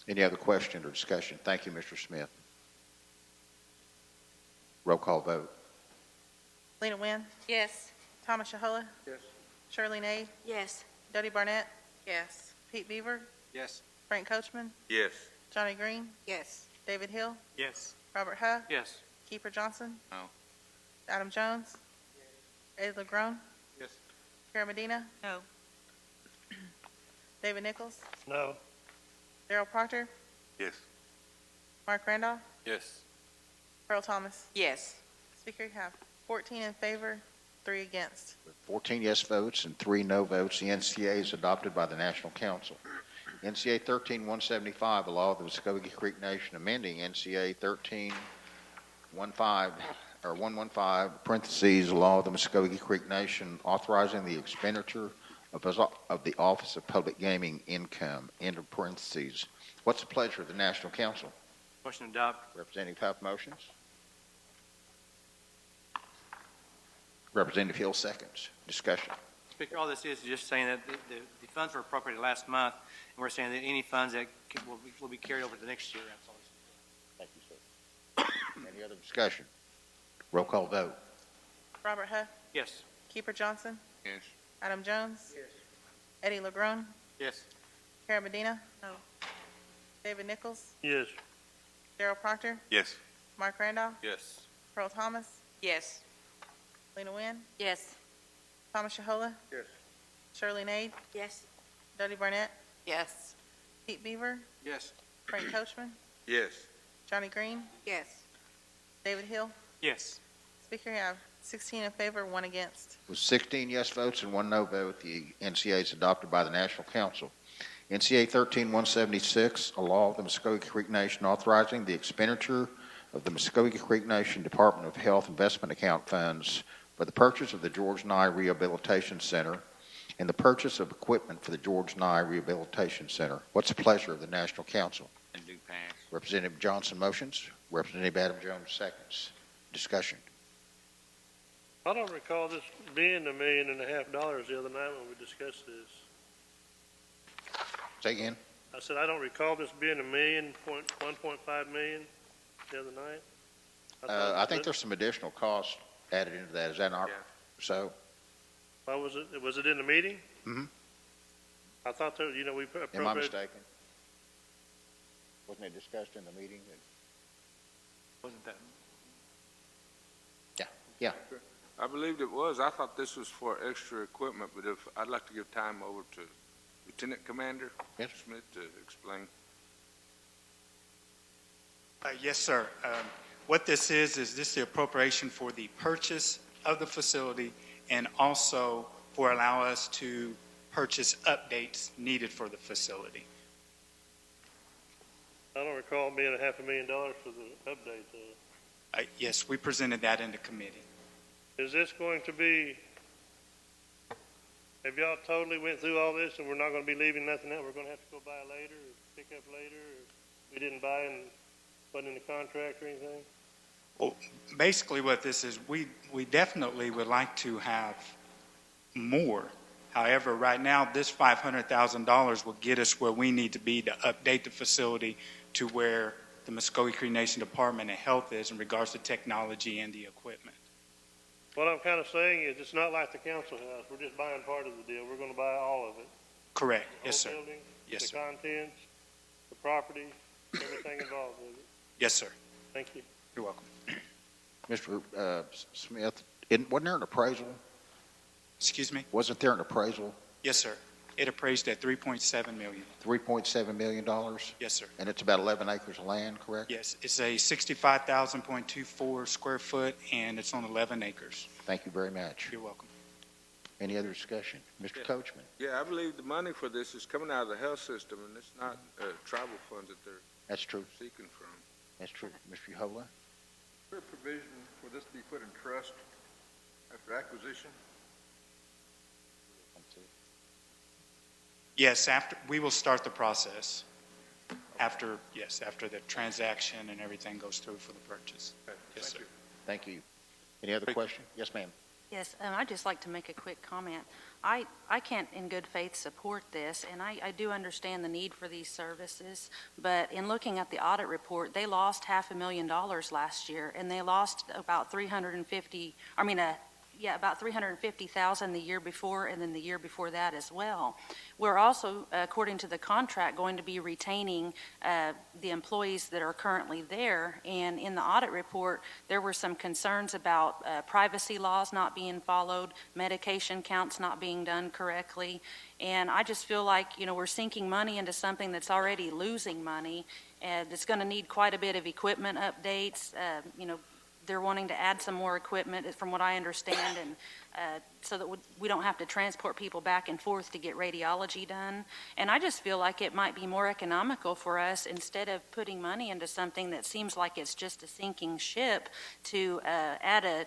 S1: Any other question or discussion? Thank you, Mr. Smith. Roll call vote.
S5: Lena Wynn,
S11: Yes.
S5: Thomas Shahola,
S2: Yes.
S5: Shirley Nade,
S11: Yes.
S5: Dodie Barnett,
S11: Yes.
S5: Pete Beaver,
S9: Yes.
S5: Frank Coachman,
S15: Yes.
S5: Johnny Green,
S11: Yes.
S5: David Hill,
S8: Yes.
S5: Robert Huff,
S3: Yes.
S5: Keeper Johnson.
S15: No.
S5: Adam Jones. Eddie LeGrone,
S2: Yes.
S5: Kara Medina,
S11: No.
S5: David Nichols,
S10: No.
S5: Darrell Proctor,
S15: Yes.
S5: Mark Randolph,
S15: Yes.
S5: Earl Thomas.
S6: Yes.
S5: Speaker, you have 14 in favor, 3 against.
S1: With 14 yes votes and 3 no votes, the NCA is adopted by the National Council. NCA 13175, a law of the Muskogee Creek Nation amending NCA 115, parentheses, a law of the Muskogee Creek Nation authorizing the expenditure of the Office of Public Gaming income, end of parentheses. What's the pleasure of the National Council?
S3: Motion to adopt.
S1: Representative Huff motions. Representative Hill seconds. Discussion.
S3: Speaker, all this is just saying that the funds were appropriated last month, and we're saying that any funds that will be carried over to next year. That's all.
S1: Thank you, sir. Any other discussion? Roll call vote.
S5: Robert Huff,
S3: Yes.
S5: Keeper Johnson,
S15: Yes.
S5: Adam Jones, Eddie LeGrone,
S3: Yes.
S5: Kara Medina,
S11: No.
S5: David Nichols,
S10: Yes.
S5: Darrell Proctor,
S15: Yes.
S5: Mark Randolph,
S15: Yes.
S5: Earl Thomas,
S6: Yes.
S5: Lena Wynn,
S11: Yes.
S5: Thomas Shahola,
S2: Yes.
S5: Shirley Nade,
S11: Yes.
S5: Dodie Barnett,
S6: Yes.
S5: Pete Beaver,
S9: Yes.
S5: Frank Coachman,
S15: Yes.
S5: Johnny Green,
S11: Yes.
S5: David Hill.
S8: Yes.
S5: Speaker, you have 16 in favor, 1 against.
S1: With 16 yes votes and 1 no vote, the NCA is adopted by the National Council. NCA 13176, a law of the Muskogee Creek Nation authorizing the expenditure of the Muskogee Creek Nation Department of Health investment account funds for the purchase of the George Nye Rehabilitation Center and the purchase of equipment for the George Nye Rehabilitation Center. What's the pleasure of the National Council?
S15: And do pass.
S1: Representative Johnson motions. Representative Adam Jones seconds. Discussion.
S10: I don't recall this being $1.5 million the other night when we discussed this.
S1: Say again.
S10: I said, I don't recall this being $1.5 million the other night.
S1: I think there's some additional costs added into that. Is that not so?
S10: Why was it in the meeting?
S1: Mhm.
S10: I thought that, we
S1: Am I
S10: appropriated.
S1: mistaken? Wasn't it discussed in the meeting?
S8: Wasn't that?
S1: Yeah.
S17: I believed it was. I thought this was for extra equipment, but if, I'd like to give time over to Lieutenant Commander
S1: Yes.
S17: Smith to explain.
S16: Yes, sir. What this is this the appropriation for the purchase of the facility and also for allow us to purchase updates needed for the facility.
S10: I don't recall it being $500,000 for the update, though.
S16: Yes, we presented that in the committee.
S10: Is this going to be, have y'all totally went through all this and we're not going to be leaving nothing out? We're going to have to go buy later or pick up later? Or we didn't buy and put in the contract or anything?
S16: Well, basically what this is, we definitely would like to have more. However, right now, this $500,000 will get us where we need to be to update the facility to where the Muskogee Creek Nation Department of Health is in regards to technology and the equipment.
S10: What I'm kind of saying is it's not like the council house. We're just buying part of the deal. We're going to buy all of it.
S16: Correct.
S10: The
S16: Yes,
S10: whole
S16: sir.
S10: building,
S16: Yes,
S10: the
S16: sir.
S10: contents, the property, everything involved with it.
S16: Yes, sir.
S10: Thank you.
S16: You're welcome.
S1: Mr. Smith, wasn't there an appraisal?
S16: Excuse me?
S1: Wasn't there an appraisal?
S16: Yes, sir. It appraised at $3.7 million.
S1: $3.7 million?
S16: Yes, sir.
S1: And it's about 11 acres of land, correct?
S16: Yes, it's a 65,000.24 square foot, and it's on 11 acres.
S1: Thank you very much.
S16: You're welcome.
S1: Any other discussion? Mr. Coachman?
S17: Yeah, I believe the money for this is coming out of the health system, and it's not tribal funds that they're
S1: That's true.
S17: seeking from.
S1: That's true. Mr. Uhola?
S2: Is there a provision for this to be put in trust after acquisition?
S16: Yes, after, we will start the process after the transaction and everything goes through for the purchase. Yes, sir.
S1: Thank you. Any other question? Yes, ma'am.
S11: Yes, I'd just like to make a quick comment. I can't in good faith support this, and I do understand the need for these services, but in looking at the audit report, they lost $500,000 last year, and they lost about about $350,000 the year before, and then the year before that as well. We're also, according to the contract, going to be retaining the employees that are currently there. And in the audit report, there were some concerns about privacy laws not being followed, medication counts not being done correctly. And I just feel like, we're sinking money into something that's already losing money, and it's going to need quite a bit of equipment updates. They're wanting to add some more equipment, from what I understand, and so that we don't have to transport people back and forth to get radiology done. And I just feel like it might be more economical for us, instead of putting money into something that seems like it's just a sinking ship, to add a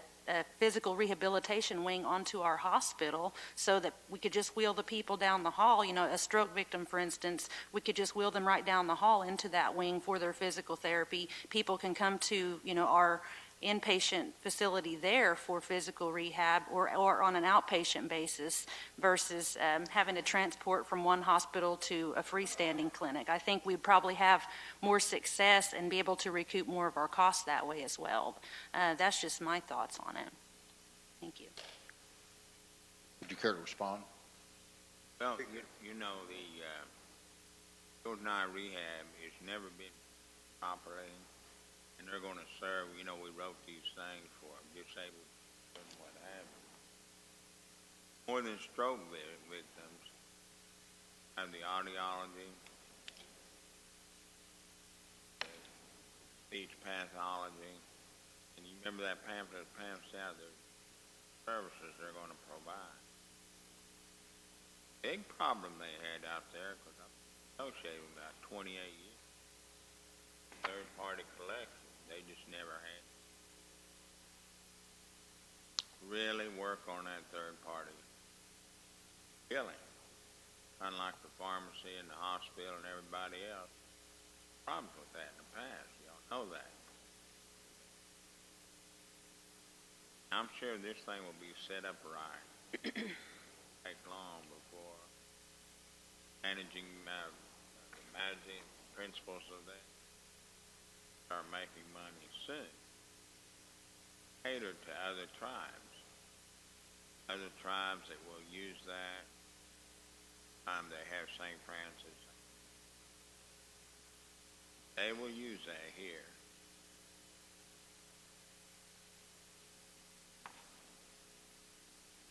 S11: physical rehabilitation wing onto our hospital so that we could just wheel the people down the hall. A stroke victim, for instance, we could just wheel them right down the hall into that wing for their physical therapy. People can come to, our inpatient facility there for physical rehab or on an outpatient basis versus having to transport from one hospital to a freestanding clinic. I think we'd probably have more success and be able to recoup more of our costs that way as well. That's just my thoughts on it. Thank you.
S1: Would you care to respond?
S15: Well, the Jordan Eye Rehab has never been operating, and they're going to serve, we wrote these things for disabled and what have you. More than stroke victims, have the audiology, speech pathology, and you remember that pamphlet out the services they're going to provide. Big problem they had out there, because I'm associated with about 28 years. Third-party collection, they just never had. Really work on that third-party billing, unlike the pharmacy and the hospital and everybody else. Problems with that in the past, y'all know that. I'm sure this thing will be set up right. Take long before managing principles of that start making money soon. Cater to other tribes that will use that. They have St. Francis. They will use that here.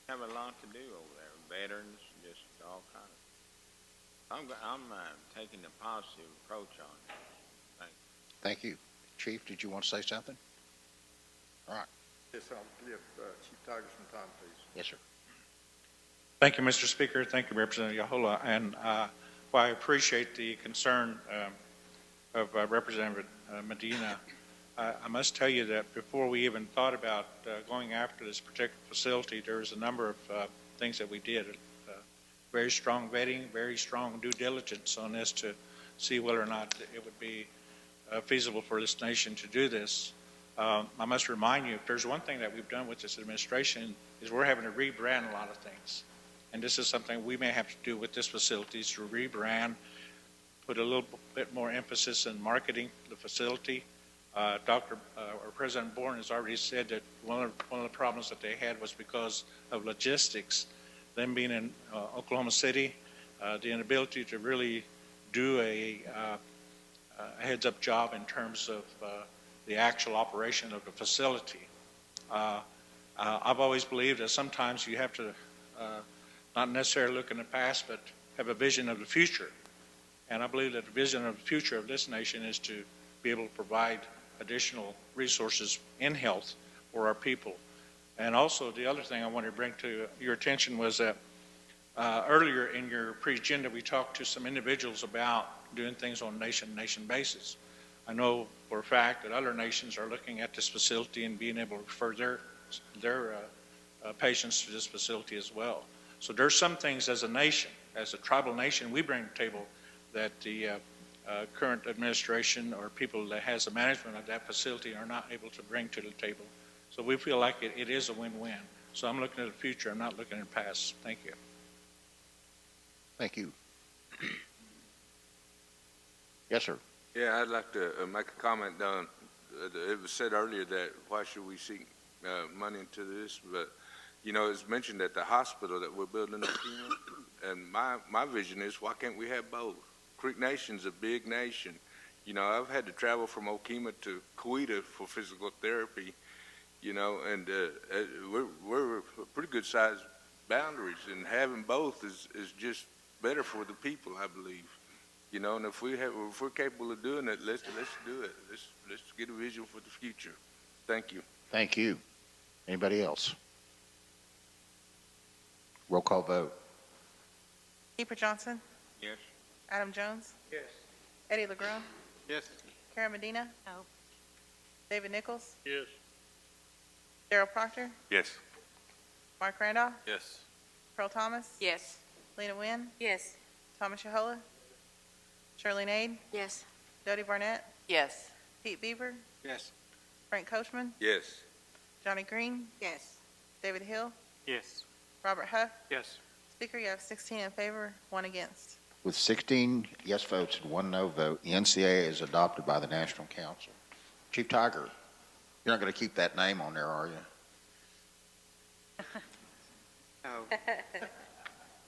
S15: Have a lot to do over there. Veterans, just all kinds of. I'm taking a positive approach on it.
S1: Thank you. Chief, did you want to say something? All right.
S2: Yes, I'll give Chief Tiger some time, please.
S1: Yes, sir.
S4: Thank you, Mr. Speaker. Thank you, Representative Yahola. And while I appreciate the concern of Representative Medina, I must tell you that before we even thought about going after this particular facility, there was a number of things that we did. Very strong vetting, very strong due diligence on this to see whether or not it would be feasible for this nation to do this. I must remind you, if there's one thing that we've done with this administration, is we're having to rebrand a lot of things. And this is something we may have to do with this facility, is to rebrand, put a little bit more emphasis in marketing the facility. President Bourne has already said that one of the problems that they had was because of logistics. Them being in Oklahoma City, the inability to really do a heads-up job in terms of the actual operation of the facility. I've always believed that sometimes you have to not necessarily look in the past, but have a vision of the future. And I believe that the vision of the future of this nation is to be able to provide additional resources in health for our people. And also, the other thing I wanted to bring to your attention was that earlier in your pre-agenda, we talked to some individuals about doing things on a nation-to-nation basis. I know for a fact that other nations are looking at this facility and being able to refer their patients to this facility as well. So there's some things as a nation, as a tribal nation, we bring to the table that the current administration or people that has the management of that facility are not able to bring to the table. So we feel like it is a win-win. So I'm looking at the future. I'm not looking at the past. Thank you.
S1: Thank you. Yes, sir.
S17: Yeah, I'd like to make a comment on, it was said earlier that why should we seek money into this, but, you know, it's mentioned at the hospital that we're building up here, and my vision is why can't we have both? Creek Nation's a big nation. You know, I've had to travel from Okemah to Coweta for physical therapy, you know, and we're pretty good sized boundaries, and having both is just better for the people, I believe. You know, and if we're capable of doing it, let's do it. Let's get a vision for the future. Thank you.
S1: Thank you. Anybody else? Roll call vote.
S5: Keeper Johnson,
S15: Yes.
S5: Adam Jones,
S8: Yes.
S5: Eddie LeGrone,
S8: Yes.
S5: Karen Medina,
S11: No.
S5: David Nichols,
S10: Yes.
S5: Darrell Proctor,
S17: Yes.
S5: Mark Randolph,
S17: Yes.
S5: Pearl Thomas,
S6: Yes.
S5: Lena Wynn,
S11: Yes.
S5: Thomas Yahola, Shirley Nade,
S11: Yes.
S5: Dodie Barnett,
S6: Yes.
S5: Pete Beaver,
S8: Yes.
S5: Frank Coachman,
S17: Yes.
S5: Johnny Green,
S11: Yes.
S5: David Hill,
S8: Yes.
S5: Robert Huff.
S8: Yes.
S5: Speaker, you have 16 in favor, 1 against.
S1: With 16 yes votes and 1 no vote, the NCAA is adopted by the National Council. Chief Tiger, you're not going to keep that name on there, are you?
S16: No.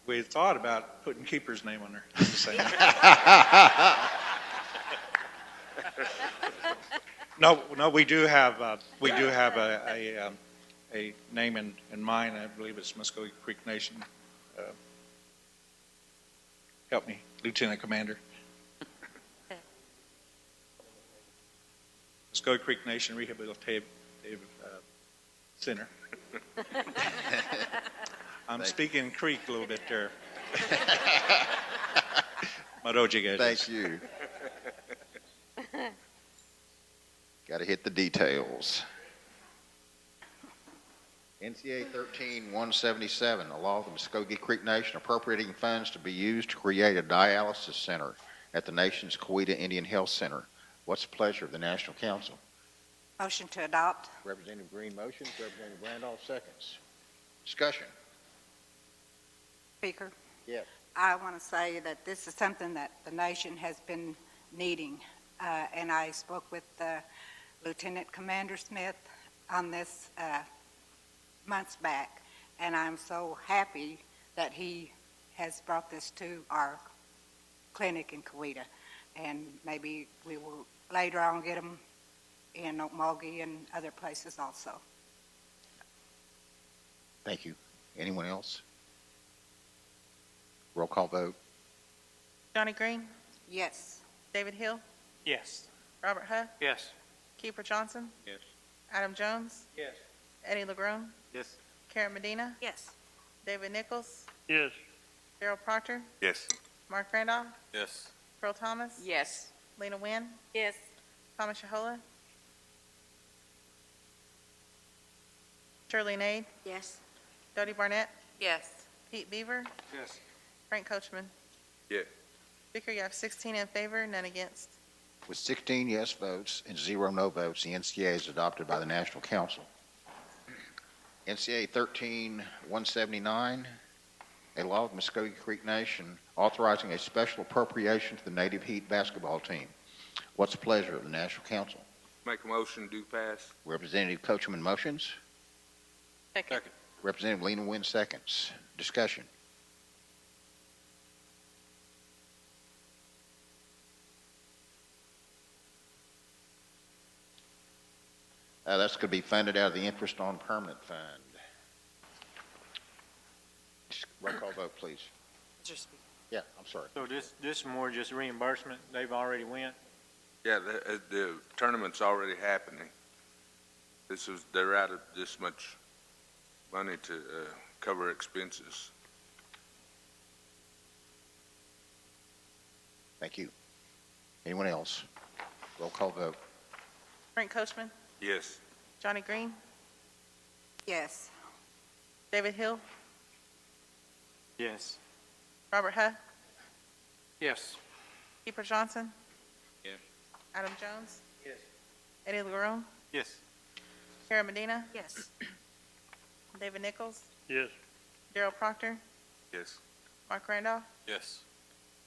S4: We thought about putting Keeper's name on there. Just saying. No, we do have a name in mind. I believe it's Muskogee Creek Nation. Help me, Lieutenant Commander. Muskogee Creek Nation Rehabilitative Center. I'm speaking Creek a little bit there. Maroji guys.
S1: Thank you. Got to hit the details. NCA 13-177, a law of the Muskogee Creek Nation appropriating funds to be used to create a dialysis center at the nation's Coweta Indian Health Center. What's the pleasure of the National Council?
S11: Motion to adopt.
S1: Representative Green motions, Representative Randolph seconds. Discussion.
S18: Speaker,
S1: Yes.
S18: I want to say that this is something that the nation has been needing, and I spoke with Lieutenant Commander Smith on this months back, and I'm so happy that he has brought this to our clinic in Coweta. and maybe we will later on get them in Okmulgee and other places also.
S1: Thank you. Anyone else? Roll call vote.
S5: Johnny Green,
S18: Yes.
S5: David Hill,
S8: Yes.
S5: Robert Huff,
S3: Yes.
S5: Keeper Johnson,
S8: Yes.
S5: Adam Jones,
S8: Yes.
S5: Eddie LeGrone,
S8: Yes.
S5: Karen Medina,
S11: Yes.
S5: David Nichols,
S10: Yes.
S5: Daryl Proctor,
S17: Yes.
S5: Mark Randolph,
S17: Yes.
S5: Pearl Thomas,
S6: Yes.
S5: Lena Wynn,
S11: Yes.
S5: Thomas Shahola, Shirley Nade,
S11: Yes.
S5: Dodie Barnett,
S6: Yes.
S5: Pete Beaver,
S8: Yes.
S5: Frank Coachman.
S17: Yeah.
S5: Speaker, you have 16 in favor, none against.
S1: With 16 yes votes and 0 no votes, the NCA is adopted by the National Council. NCA 13-179, a law of Muskogee Creek Nation authorizing a special appropriation to the Native Heat basketball team. What's the pleasure of the National Council?
S17: Make a motion, do pass.
S1: Representative Coachman motions.
S11: Second.
S1: Representative Lena Wynn seconds. Discussion. That's going to be funded out of the interest on permanent fund. Roll call vote, please.
S6: Mr. Speaker.
S1: Yeah, I'm sorry.
S8: So this more just reimbursement, they've already went?
S17: Yeah, the tournament's already happening. They're out of this much money to cover expenses.
S1: Thank you. Anyone else? Roll call vote.
S5: Frank Coachman,
S17: Yes.
S5: Johnny Green,
S18: Yes.
S5: David Hill,
S8: Yes.
S5: Robert Huff,
S3: Yes.
S5: Keeper Johnson.
S17: Yes.
S5: Adam Jones,
S8: Yes.
S5: Eddie LeGrone,
S8: Yes.
S5: Karen Medina,
S11: Yes.
S5: David Nichols,
S10: Yes.
S5: Daryl Proctor,
S17: Yes.
S5: Mark Randolph,
S17: Yes.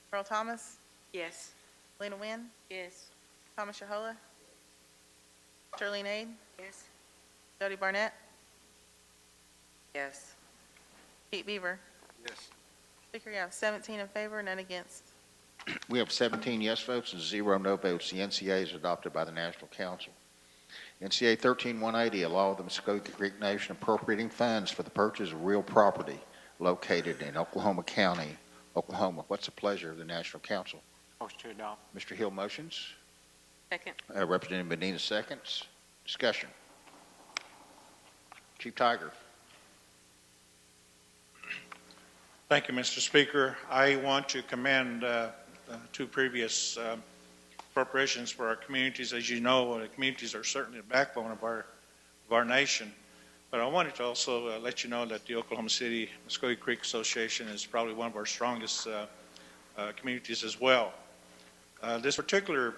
S5: Pearl Thomas,
S6: Yes.
S5: Lena Wynn,
S11: Yes.
S5: Thomas Shahola, Shirley Nade,
S11: Yes.
S5: Dodie Barnett,
S6: Yes.
S5: Pete Beaver.
S17: Yes.
S5: Speaker, you have 17 in favor, none against.
S1: We have 17 yes votes and 0 no votes. The NCA is adopted by the National Council. NCA 13-180, a law of the Muskogee Creek Nation appropriating funds for the purchase of real property located in Oklahoma County, Oklahoma. What's the pleasure of the National Council?
S8: Motion to adopt.
S1: Mr. Hill motions.
S11: Second.
S1: Representative Medina seconds. Discussion. Chief Tiger.
S4: Thank you, Mr. Speaker. I want to commend two previous appropriations for our communities. As you know, the communities are certainly the backbone of our nation. But I wanted to also let you know that the Oklahoma City Muskogee Creek Association is probably one of our strongest communities as well. This particular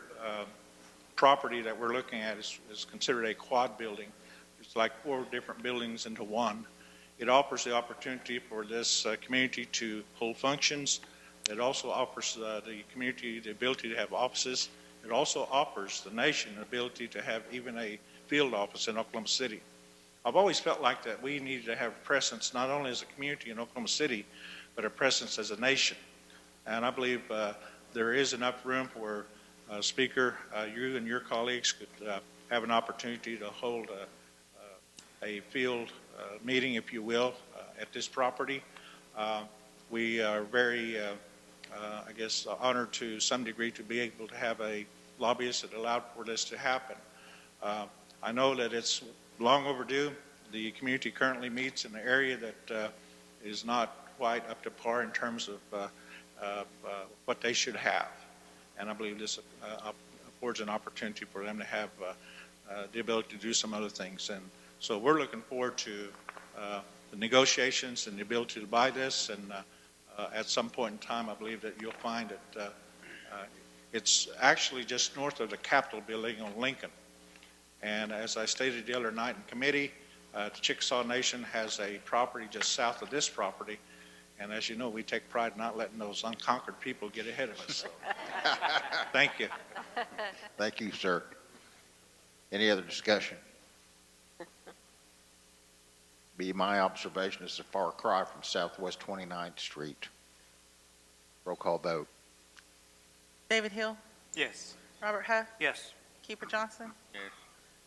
S4: property that we're looking at is considered a quad building. It's like 4 different buildings into one. It offers the opportunity for this community to hold functions. It also offers the community the ability to have offices. It also offers the nation the ability to have even a field office in Oklahoma City. I've always felt like that we needed to have a presence not only as a community in Oklahoma City, but a presence as a nation. And I believe there is enough room for Speaker, you and your colleagues could have an opportunity to hold a field meeting, if you will, at this property. We are very, I guess, honored to some degree to be able to have a lobbyist that allowed for this to happen. I know that it's long overdue. The community currently meets in an area that is not quite up to par in terms of what they should have. And I believe this affords an opportunity for them to have the ability to do some other things. And so we're looking forward to the negotiations and the ability to buy this. And at some point in time, I believe that you'll find that it's actually just north of the Capitol building on Lincoln. And as I stated the other night in committee, the Chickasaw Nation has a property just south of this property. And as you know, we take pride in not letting those unconquered people get ahead of us. So, thank you.
S1: Thank you, sir. Any other discussion? Be my observation, it's a far cry from Southwest 29th Street. Roll call vote.
S5: David Hill,
S8: Yes.
S5: Robert Huff,
S3: Yes.
S5: Keeper Johnson,
S15: Yes.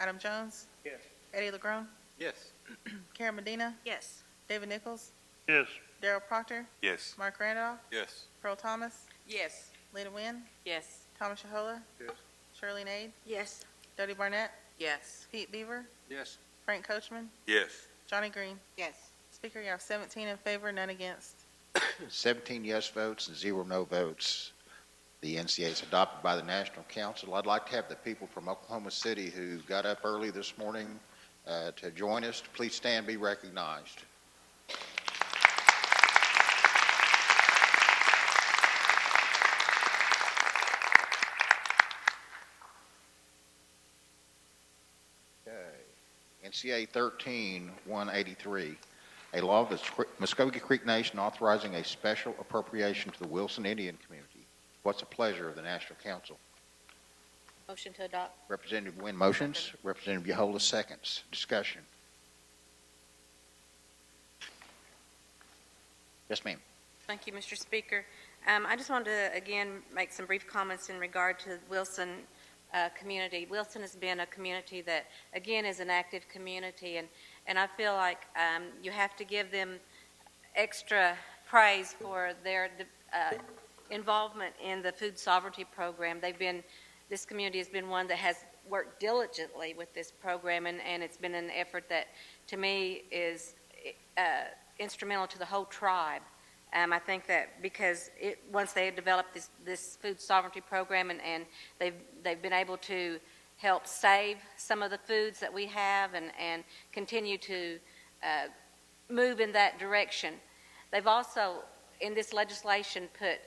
S5: Adam Jones,
S2: Yes.
S5: Eddie LeGrone,
S7: Yes.
S5: Karen Medina,
S11: Yes.
S5: David Nichols,
S10: Yes.
S5: Darrell Proctor,
S17: Yes.
S5: Mark Randolph,
S17: Yes.
S5: Pearl Thomas,
S6: Yes.
S5: Lena Wynn,
S6: Yes.
S5: Thomas Shahola,
S2: Yes.
S5: Shirley Nade,
S11: Yes.
S5: Dodie Barnett,
S6: Yes.
S5: Pete Beaver,
S7: Yes.
S5: Frank Coachman,
S17: Yes.
S5: Johnny Green.
S18: Yes.
S5: Speaker, you have 17 in favor, none against.
S1: 17 yes votes and 0 no votes. The NCA is adopted by the National Council. I'd like to have the people from Oklahoma City who got up early this morning to join us. Please stand and be recognized. Okay. NCA 13-183, a law of the Muskogee Creek Nation authorizing a special appropriation to the Wilson Indian community. What's the pleasure of the National Council?
S11: Motion to adopt.
S1: Representative Wynn motions. Representative Yahola seconds. Discussion. Yes, ma'am.
S11: Thank you, Mr. Speaker. I just wanted to, again, make some brief comments in regard to Wilson community. Wilson has been a community that, again, is an active community, and I feel like you have to give them extra praise for their involvement in the food sovereignty program. This community has been one that has worked diligently with this program, and it's been an effort that, to me, is instrumental to the whole tribe. I think that because once they had developed this food sovereignty program and they've been able to help save some of the foods that we have and continue to move in that direction. They've also, in this legislation, put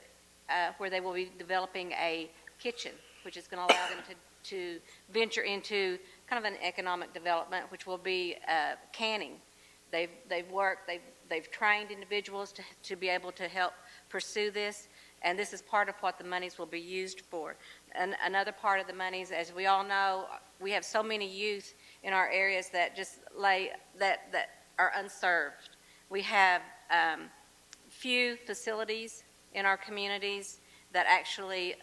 S11: where they will be developing a kitchen, which is going to allow them to venture into kind of an economic development, which will be canning. They've trained individuals to be able to help pursue this, and this is part of what the monies will be used for. And another part of the monies, as we all know, we have so many youth in our areas that just that are unserved. We have few facilities in our communities that actually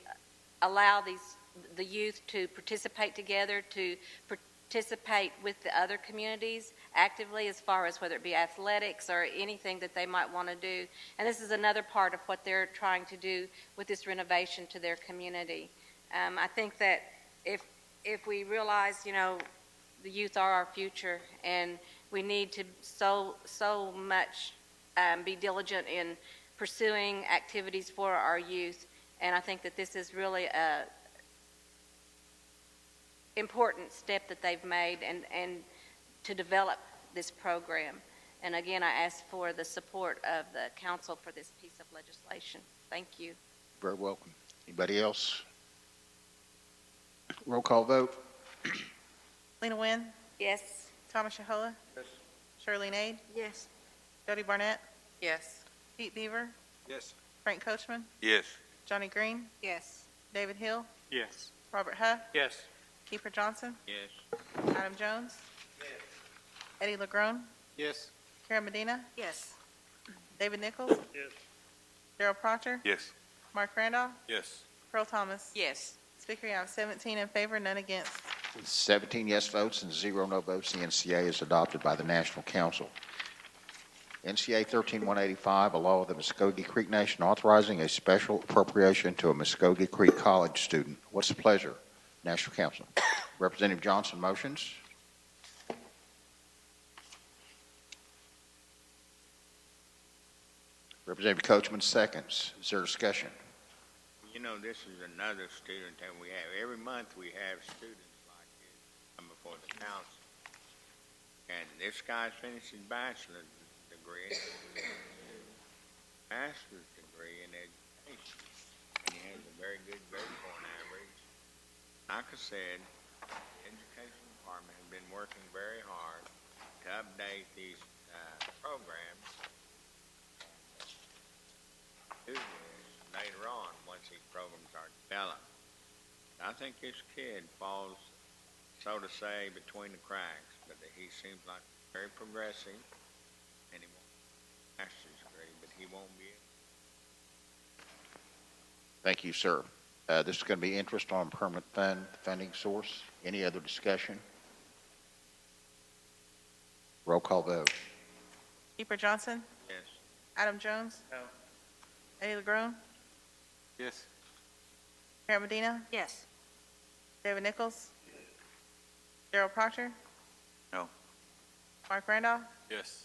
S11: allow the youth to participate together, to participate with the other communities actively as far as whether it be athletics or anything that they might want to do. And this is another part of what they're trying to do with this renovation to their community. I think that if we realize, the youth are our future, and we need to so much be diligent in pursuing activities for our youth, and I think that this is really a important step that they've made and to develop this program. And again, I ask for the support of the council for this piece of legislation. Thank you.
S1: Very welcome. Anybody else? Roll call vote.
S5: Lena Wynn,
S11: Yes.
S5: Thomas Shahola,
S2: Yes.
S5: Shirley Nade,
S11: Yes.
S5: Dodie Barnett,
S6: Yes.
S5: Pete Beaver,
S7: Yes.
S5: Frank Coachman,
S17: Yes.
S5: Johnny Green,
S18: Yes.
S5: David Hill,
S8: Yes.
S5: Robert Huff,
S3: Yes.
S5: Keeper Johnson,
S15: Yes.
S5: Adam Jones, Eddie LeGrone,
S7: Yes.
S5: Karen Medina,
S11: Yes.
S5: David Nichols,
S10: Yes.
S5: Darrell Proctor,
S17: Yes.
S5: Mark Randolph,
S17: Yes.
S5: Pearl Thomas.
S6: Yes.
S5: Speaker, you have 17 in favor, none against.
S1: 17 yes votes and 0 no votes. The NCA is adopted by the National Council. NCA 13-185, a law of the Muskogee Creek Nation authorizing a special appropriation to a Muskogee Creek College student. What's the pleasure, National Council? Representative Johnson motions. Representative Coachman seconds. Is there discussion?
S15: This is another student that we have. Every month we have students like this come before the council. And this guy's finished his bachelor's degree, master's degree in education. And he has a very good grade point average. Like I said, the education department has been working very hard to update these programs. Do this later on once these programs are developed. I think this kid falls, so to say, between the cracks, but he seems like very progressive, and he won't get a master's degree, but he won't be.
S1: Thank you, sir. This is going to be interest on permanent funding source. Any other discussion? Roll call vote.
S5: Keeper Johnson,
S7: Yes.
S5: Adam Jones,
S3: No.
S5: Eddie LeGrone,
S7: Yes.
S5: Karen Medina,
S11: Yes.
S5: David Nichols, Gerald Proctor.
S7: No.
S5: Mark Randolph,
S17: Yes.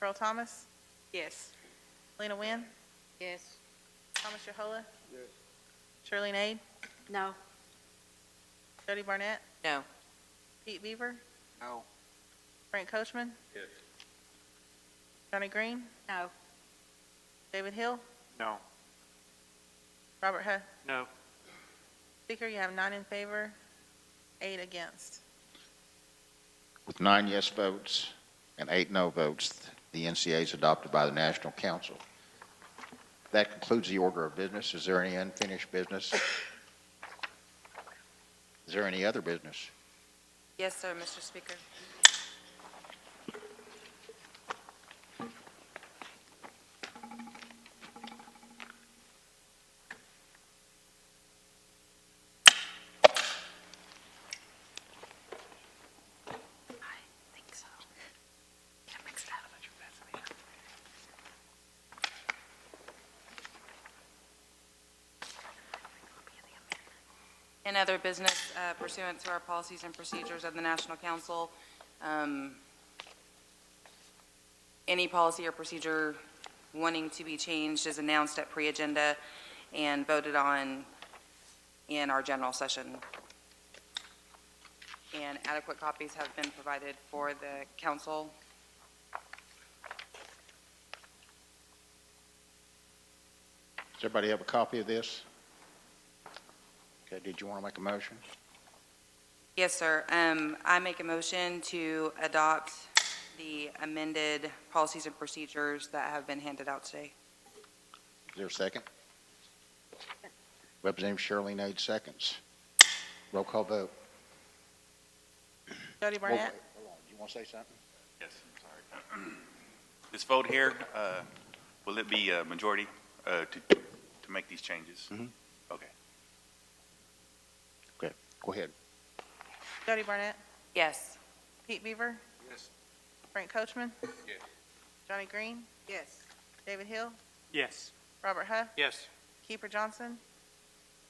S5: Earl Thomas,
S11: Yes.
S5: Lena Wynn,
S11: Yes.
S5: Thomas Yohola,
S2: Yes.
S5: Shirley Nade,
S11: No.
S5: Jody Barnett,
S6: No.
S5: Pete Beaver,
S7: No.
S5: Frank Coachman,
S2: Yes.
S5: Johnny Green,
S11: No.
S5: David Hill,
S3: No.
S5: Robert Hutt.
S3: No.
S5: Speaker, you have 9 in favor, 8 against.
S1: With 9 yes votes and 8 no votes, the NCA is adopted by the National Council. That concludes the order of business. Is there any unfinished business? Is there any other business?
S6: Yes, sir, Mr. Speaker. I think so. Get it mixed up. In other business pursuant to our policies and procedures of the National Council, any policy or procedure wanting to be changed is announced at pre-agenda and voted on in our general session. And adequate copies have been provided for the council.
S1: Does everybody have a copy of this? Okay, did you want to make a motion?
S6: Yes, sir. I make a motion to adopt the amended policies and procedures that have been handed out today.
S1: Is there a second? Representative Shirley Nade seconds. Roll call vote.
S5: Jody Barnett,
S1: Hold on, do you want to say something?
S19: Yes, I'm sorry. This vote here, will it be a majority to make these changes?
S1: Mhm.
S19: Okay.
S1: Okay, go ahead.
S5: Jody Barnett,
S6: Yes.
S5: Pete Beaver,
S2: Yes.
S5: Frank Coachman,
S2: Yes.
S5: Johnny Green,
S11: Yes.
S5: David Hill,
S3: Yes.
S5: Robert Hutt,
S3: Yes.
S5: Keeper Johnson,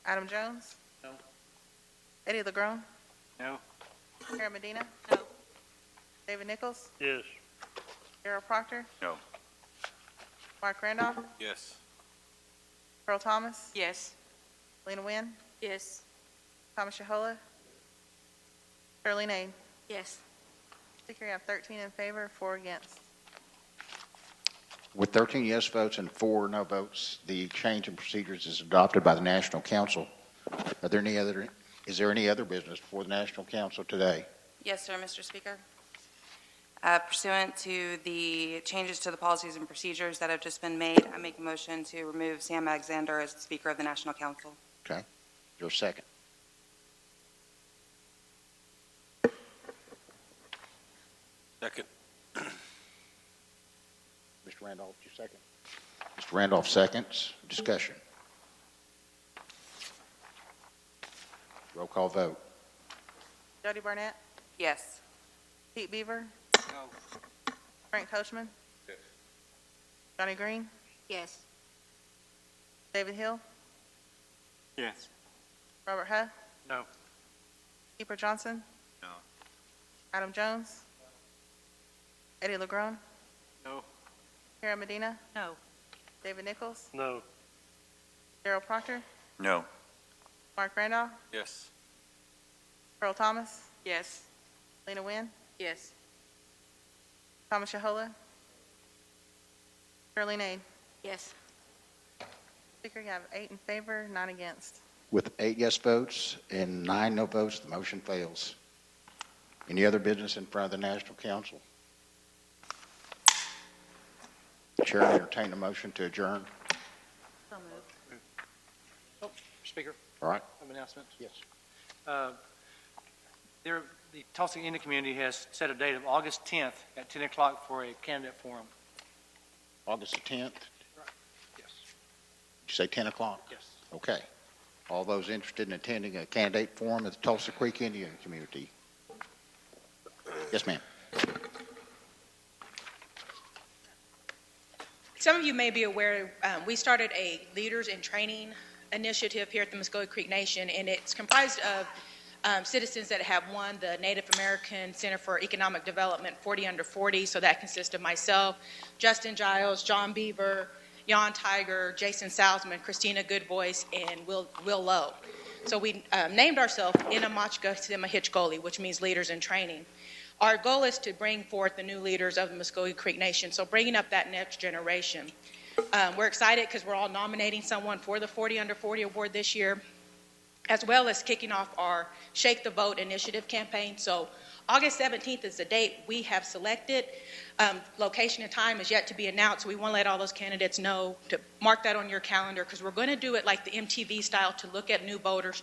S5: Adam Jones.
S3: No.
S5: Eddie LeGrone,
S3: No.
S5: Karen Medina.
S11: No.
S5: David Nichols,
S10: Yes.
S5: Gerald Proctor.
S19: No.
S5: Mark Randolph,
S17: Yes.
S5: Earl Thomas,
S6: Yes.
S5: Lena Wynn,
S11: Yes.
S5: Thomas Yohola, Shirley Nade.
S11: Yes.
S5: Speaker, you have 13 in favor, 4 against.
S1: With 13 yes votes and 4 no votes, the change in procedures is adopted by the National Council. Is there any other business before the National Council today?
S6: Yes, sir, Mr. Speaker. Pursuant to the changes to the policies and procedures that have just been made, I make a motion to remove Sam Alexander as the Speaker of the National Council.
S1: Okay, is there a second?
S17: Second.
S1: Mr. Randolph, you second? Mr. Randolph seconds. Discussion. Roll call vote.
S5: Jody Barnett,
S6: Yes.
S5: Pete Beaver,
S7: No.
S5: Frank Coachman,
S2: Yes.
S5: Johnny Green,
S11: Yes.
S5: David Hill,
S8: Yes.
S5: Robert Hutt.
S3: No.
S5: Keeper Johnson.
S19: No.
S5: Adam Jones. Eddie LeGrone,
S3: No.
S5: Karen Medina,
S11: No.
S5: David Nichols,
S10: No.
S5: Gerald Proctor,
S19: No.
S5: Mark Randolph,
S17: Yes.
S5: Earl Thomas,
S6: Yes.
S5: Lena Wynn,
S11: Yes.
S5: Thomas Yohola, Shirley Nade.
S11: Yes.
S5: Speaker, you have 8 in favor, 9 against.
S1: With 8 yes votes and 9 no votes, the motion fails. Any other business in front of the National Council? Chair, I entertain a motion to adjourn.
S11: So moved.
S3: Oh, Speaker,
S1: All right?
S3: I have an announcement.
S1: Yes.
S3: The Tulsa Indian Community has set a date of August 10th at 10 o'clock for a candidate forum.
S1: August the 10th?
S3: Yes.
S1: Did you say 10 o'clock?
S3: Yes.
S1: Okay. All those interested in attending a candidate forum at the Tulsa Creek Indian community. Yes, ma'am.
S20: Some of you may be aware, we started a Leaders in Training initiative here at the Muskogee Creek Nation, and it's comprised of citizens that have won the Native American Center for Economic Development 40 Under 40, so that consists of myself, Justin Giles, John Beaver, Jan Tiger, Jason Salzman, Christina Goodvoice, and Will Lowe. So we named ourselves Inamachka Simahitchgoli, which means Leaders in Training. Our goal is to bring forth the new leaders of the Muskogee Creek Nation, so bringing up that next generation. We're excited because we're all nominating someone for the 40 Under 40 award this year, as well as kicking off our Shake the Vote initiative campaign. So August 17th is the date we have selected. Location and time is yet to be announced. We want to let all those candidates know to mark that on your calendar, because we're going to do it like the MTV style to look at new voters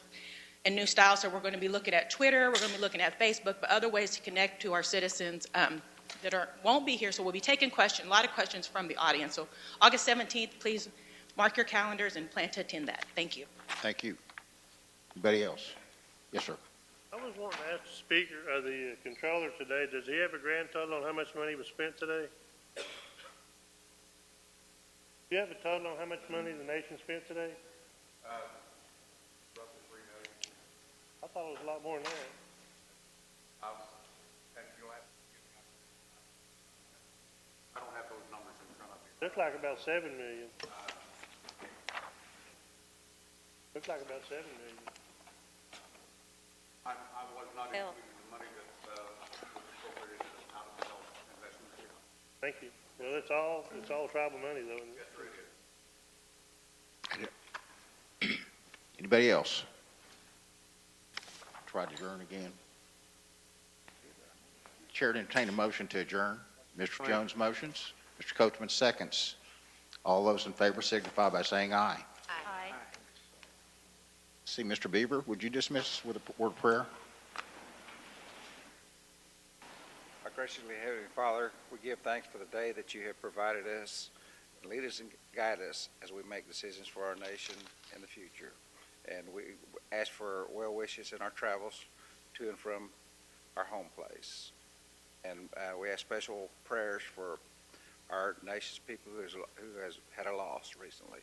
S20: and new styles. So we're going to be looking at Twitter, we're going to be looking at Facebook, but other ways to connect to our citizens that won't be here. So we'll be taking questions, a lot of questions from the audience. So August 17th, please mark your calendars and plan to attend that. Thank you.
S1: Thank you. Anybody else? Yes, sir.
S10: I was wanting to ask the speaker, the controller today, does he have a grand total on how much money was spent today? Do you have a total on how much money the nation spent today?
S2: Roughly $3 million.
S10: I thought it was a lot more than that.
S2: I don't have those numbers in front of me.
S10: Looks like about $7 million. Looks like about $7 million.
S2: I was not
S11: Bill.
S2: including the money that was appropriated out of the health investment account.
S10: Thank you. Well, it's all tribal money though. Isn't it?
S2: Yes, sir, it is.
S1: Anybody else? Try to adjourn again. Chair to entertain a motion to adjourn. Mr. Jones motions. Mr. Coachman seconds. All those in favor signify by saying aye.
S11: Aye.
S1: See, Mr. Beaver, would you dismiss us with a word of prayer?
S21: Our graciously Heavenly Father, we give thanks for the day that you have provided us. Lead us and guide us as we make decisions for our nation in the future. And we ask for well wishes in our travels to and from our home place. And we ask special prayers for our nation's people who has had a loss recently.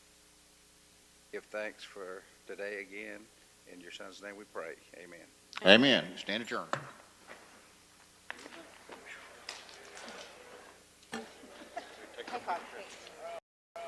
S21: Give thanks for today again. In your son's name we pray. Amen.
S1: Amen. Stand adjourned.
S5: Take off.